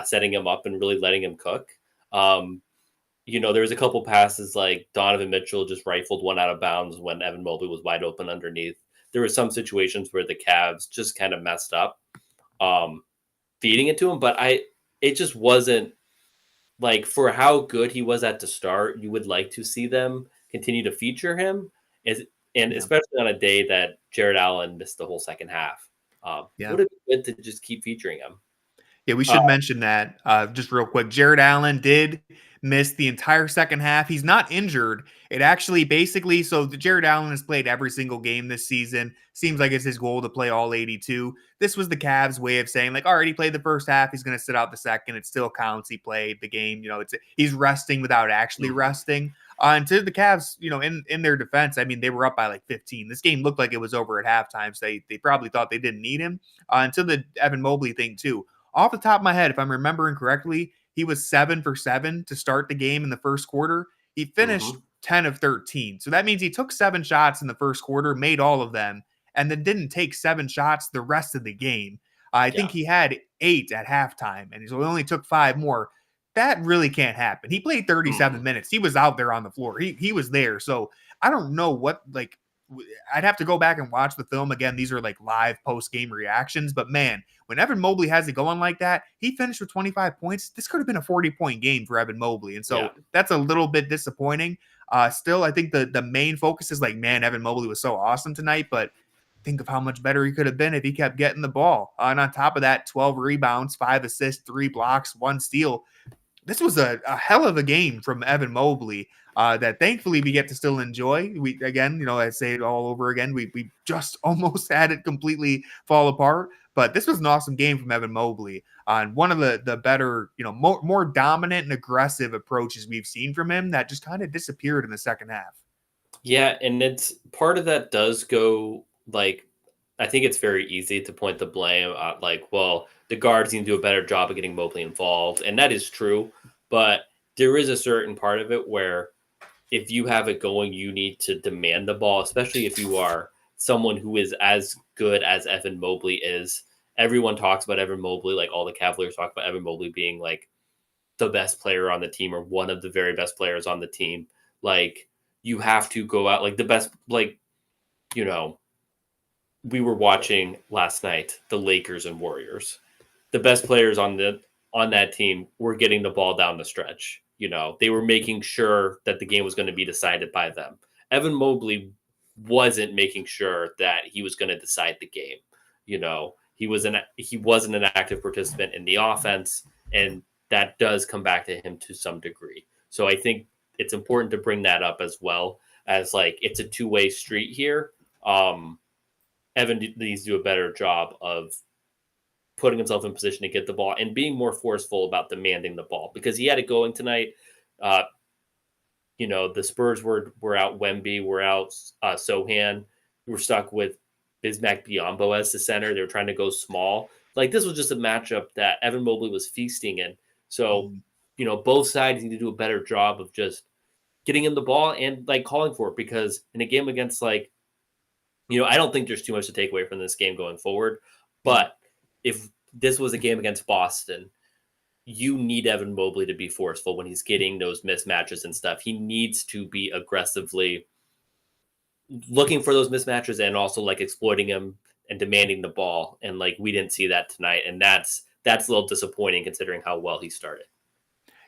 setting him up, and really letting him cook. There was a couple passes like Donovan Mitchell just rifled one out of bounds when Evan Mobley was wide open underneath. There were some situations where the Cavs just kind of messed up feeding it to him, but it just wasn't for how good he was at the start. You would like to see them continue to feature him, especially on a day that Jarrett Allen missed the whole second half. Would have been good to just keep featuring him. Yeah, we should mention that just real quick. Jarrett Allen did miss the entire second half. He's not injured. It actually basically, so Jarrett Allen has played every single game this season. Seems like it's his goal to play all 82. This was the Cavs' way of saying, all right, he played the first half. He's going to sit out the second. It still counts. He played the game. He's resting without actually resting. And to the Cavs, in their defense, I mean, they were up by 15. This game looked like it was over at halftime, so they probably thought they didn't need him. Until the Evan Mobley thing, too. Off the top of my head, if I'm remembering correctly, he was 7 for 7 to start the game in the first quarter. He finished 10 of 13. So that means he took 7 shots in the first quarter, made all of them, and then didn't take 7 shots the rest of the game. I think he had 8 at halftime, and so he only took 5 more. That really can't happen. He played 37 minutes. He was out there on the floor. He was there. So I don't know what, I'd have to go back and watch the film again. These are live post-game reactions, but man, when Evan Mobley has it going like that, he finished with 25 points. This could have been a 40-point game for Evan Mobley. And so that's a little bit disappointing. Still, I think the main focus is man, Evan Mobley was so awesome tonight, but think of how much better he could have been if he kept getting the ball. And on top of that, 12 rebounds, 5 assists, 3 blocks, 1 steal. This was a hell of a game from Evan Mobley that thankfully we get to still enjoy. We, again, I say it all over again. We just almost had it completely fall apart, but this was an awesome game from Evan Mobley on one of the better, more dominant and aggressive approaches we've seen from him that just kind of disappeared in the second half. Yeah, and it's part of that does go I think it's very easy to point the blame at the guards need to do a better job of getting Mobley involved, and that is true. But there is a certain part of it where if you have it going, you need to demand the ball, especially if you are someone who is as good as Evan Mobley is. Everyone talks about Evan Mobley, like all the Cavaliers talk about Evan Mobley being like the best player on the team or one of the very best players on the team. Like, you have to go out like the best, like, you know, we were watching last night the Lakers and Warriors. The best players on that team were getting the ball down the stretch. You know, they were making sure that the game was going to be decided by them. Evan Mobley wasn't making sure that he was going to decide the game. You know, he wasn't an active participant in the offense, and that does come back to him to some degree. So I think it's important to bring that up as well, as like it's a two-way street here. Evan needs to do a better job of putting himself in position to get the ball and being more forceful about demanding the ball, because he had it going tonight. The Spurs were out Wemby, were out Sohan. We were stuck with Bismack Biyombo as the center. They were trying to go small. Like, this was just a matchup that Evan Mobley was feasting in. So, both sides need to do a better job of just getting him the ball and like calling for it, because in a game against I don't think there's too much to take away from this game going forward. But if this was a game against Boston, you need Evan Mobley to be forceful when he's getting those mismatches and stuff. He needs to be aggressively looking for those mismatches and also like exploiting them and demanding the ball. And like, we didn't see that tonight. And that's a little disappointing considering how well he started.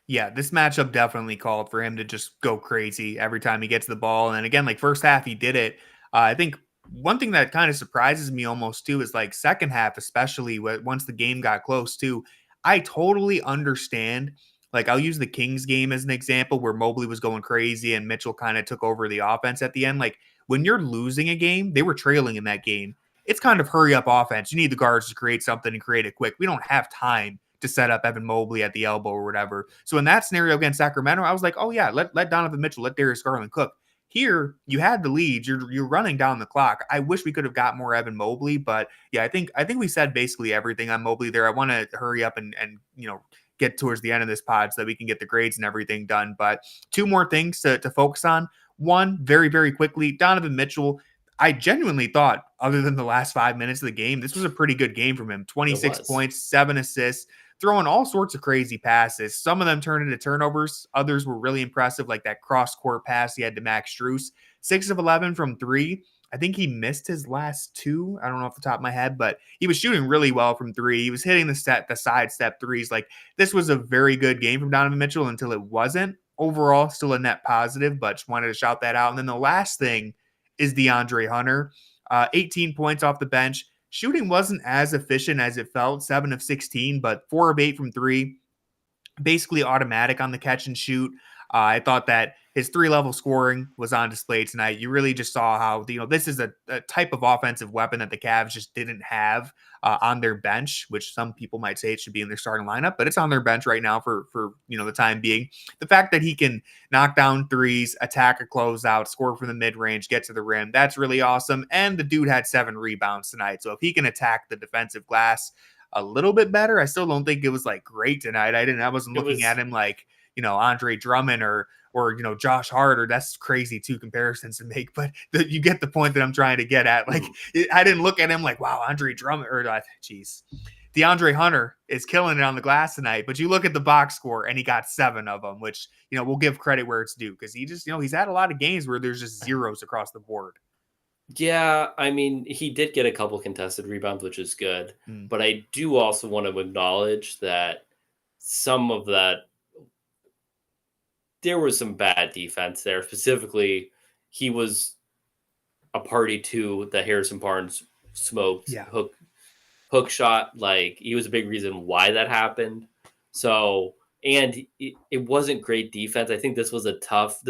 Yeah, this matchup definitely called for him to just go crazy every time he gets the ball. And again, like first half, he did it. I think one thing that kind of surprises me almost too is like second half, especially once the game got close too. I totally understand. Like, I'll use the Kings game as an example where Mobley was going crazy and Mitchell kind of took over the offense at the end. Like, when you're losing a game, they were trailing in that game. It's kind of hurry up offense. You need the guards to create something and create it quick. We don't have time to set up Evan Mobley at the elbow or whatever. So in that scenario against Sacramento, I was like, oh yeah, let Donovan Mitchell, let Darius Garland cook. Here, you had the lead. You're running down the clock. I wish we could have got more Evan Mobley, but yeah, I think we said basically everything on Mobley there. I want to hurry up and get towards the end of this pod so that we can get the grades and everything done. But two more things to focus on. One, very, very quickly, Donovan Mitchell. I genuinely thought, other than the last 5 minutes of the game, this was a pretty good game from him. 26 points, 7 assists, throwing all sorts of crazy passes. Some of them turned into turnovers. Others were really impressive, like that cross-court pass he had to Max Strus. 6 of 11 from 3. I think he missed his last 2. I don't know off the top of my head, but he was shooting really well from 3. He was hitting the side step threes. Like, this was a very good game from Donovan Mitchell until it wasn't. Overall, still a net positive, but just wanted to shout that out. And then the last thing is DeAndre Hunter. 18 points off the bench. Shooting wasn't as efficient as it felt, 7 of 16, but 4 of 8 from 3. Basically automatic on the catch and shoot. I thought that his 3-level scoring was on display tonight. You really just saw how, this is a type of offensive weapon that the Cavs just didn't have on their bench, which some people might say it should be in their starting lineup, but it's on their bench right now for the time being. The fact that he can knock down threes, attack a closeout, score from the mid-range, get to the rim, that's really awesome. And the dude had 7 rebounds tonight. So if he can attack the defensive glass a little bit better, I still don't think it was like great tonight. I wasn't looking at him like, Andre Drummond or Josh Hart, or that's crazy two comparisons to make, but you get the point that I'm trying to get at. Like, I didn't look at him like, wow, Andre Drummond, or DeAndre Hunter is killing it on the glass tonight, but you look at the box score and he got 7 of them, which, we'll give credit where it's due, because he just, he's had a lot of games where there's just zeros across the board. Yeah, I mean, he did get a couple contested rebounds, which is good, but I do also want to acknowledge that some of that, there was some bad defense there. Specifically, he was a party to the Harrison Barnes smoked hook shot. Like, he was a big reason why that happened. So, and it wasn't great defense. I think this was a tough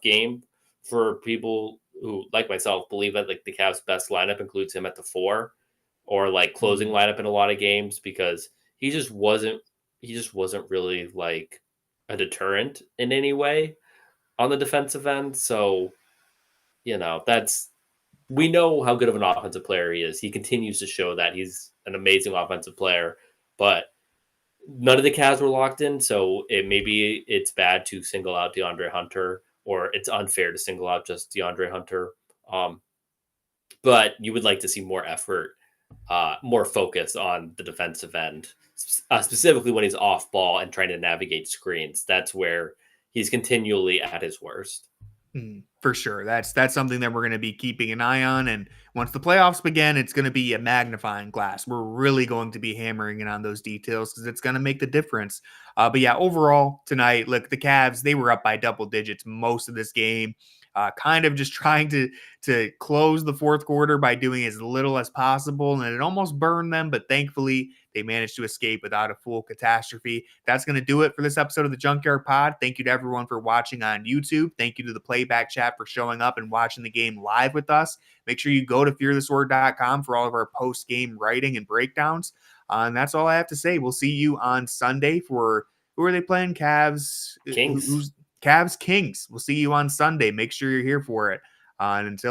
game for people who, like myself, believe that like the Cavs' best lineup includes him at the 4 or like closing lineup in a lot of games, because he just wasn't really like a deterrent in any way on the defensive end. So, we know how good of an offensive player he is. He continues to show that he's an amazing offensive player, but none of the Cavs were locked in. So maybe it's bad to single out DeAndre Hunter or it's unfair to single out just DeAndre Hunter. But you would like to see more effort, more focus on the defensive end, specifically when he's off ball and trying to navigate screens. That's where he's continually at his worst. For sure. That's something that we're going to be keeping an eye on. And once the playoffs begin, it's going to be a magnifying glass. We're really going to be hammering in on those details because it's going to make the difference. But yeah, overall tonight, look, the Cavs, they were up by double digits most of this game. Kind of just trying to close the fourth quarter by doing as little as possible. And it almost burned them, but thankfully they managed to escape without a full catastrophe. That's going to do it for this episode of the Junkyard Pod. Thank you to everyone for watching on YouTube. Thank you to the Playback chat for showing up and watching the game live with us. Make sure you go to fearlessword.com for all of our post-game writing and breakdowns. And that's all I have to say. We'll see you on Sunday for, who are they playing? Cavs? Kings. Cavs Kings. We'll see you on Sunday. Make sure you're here for it. And until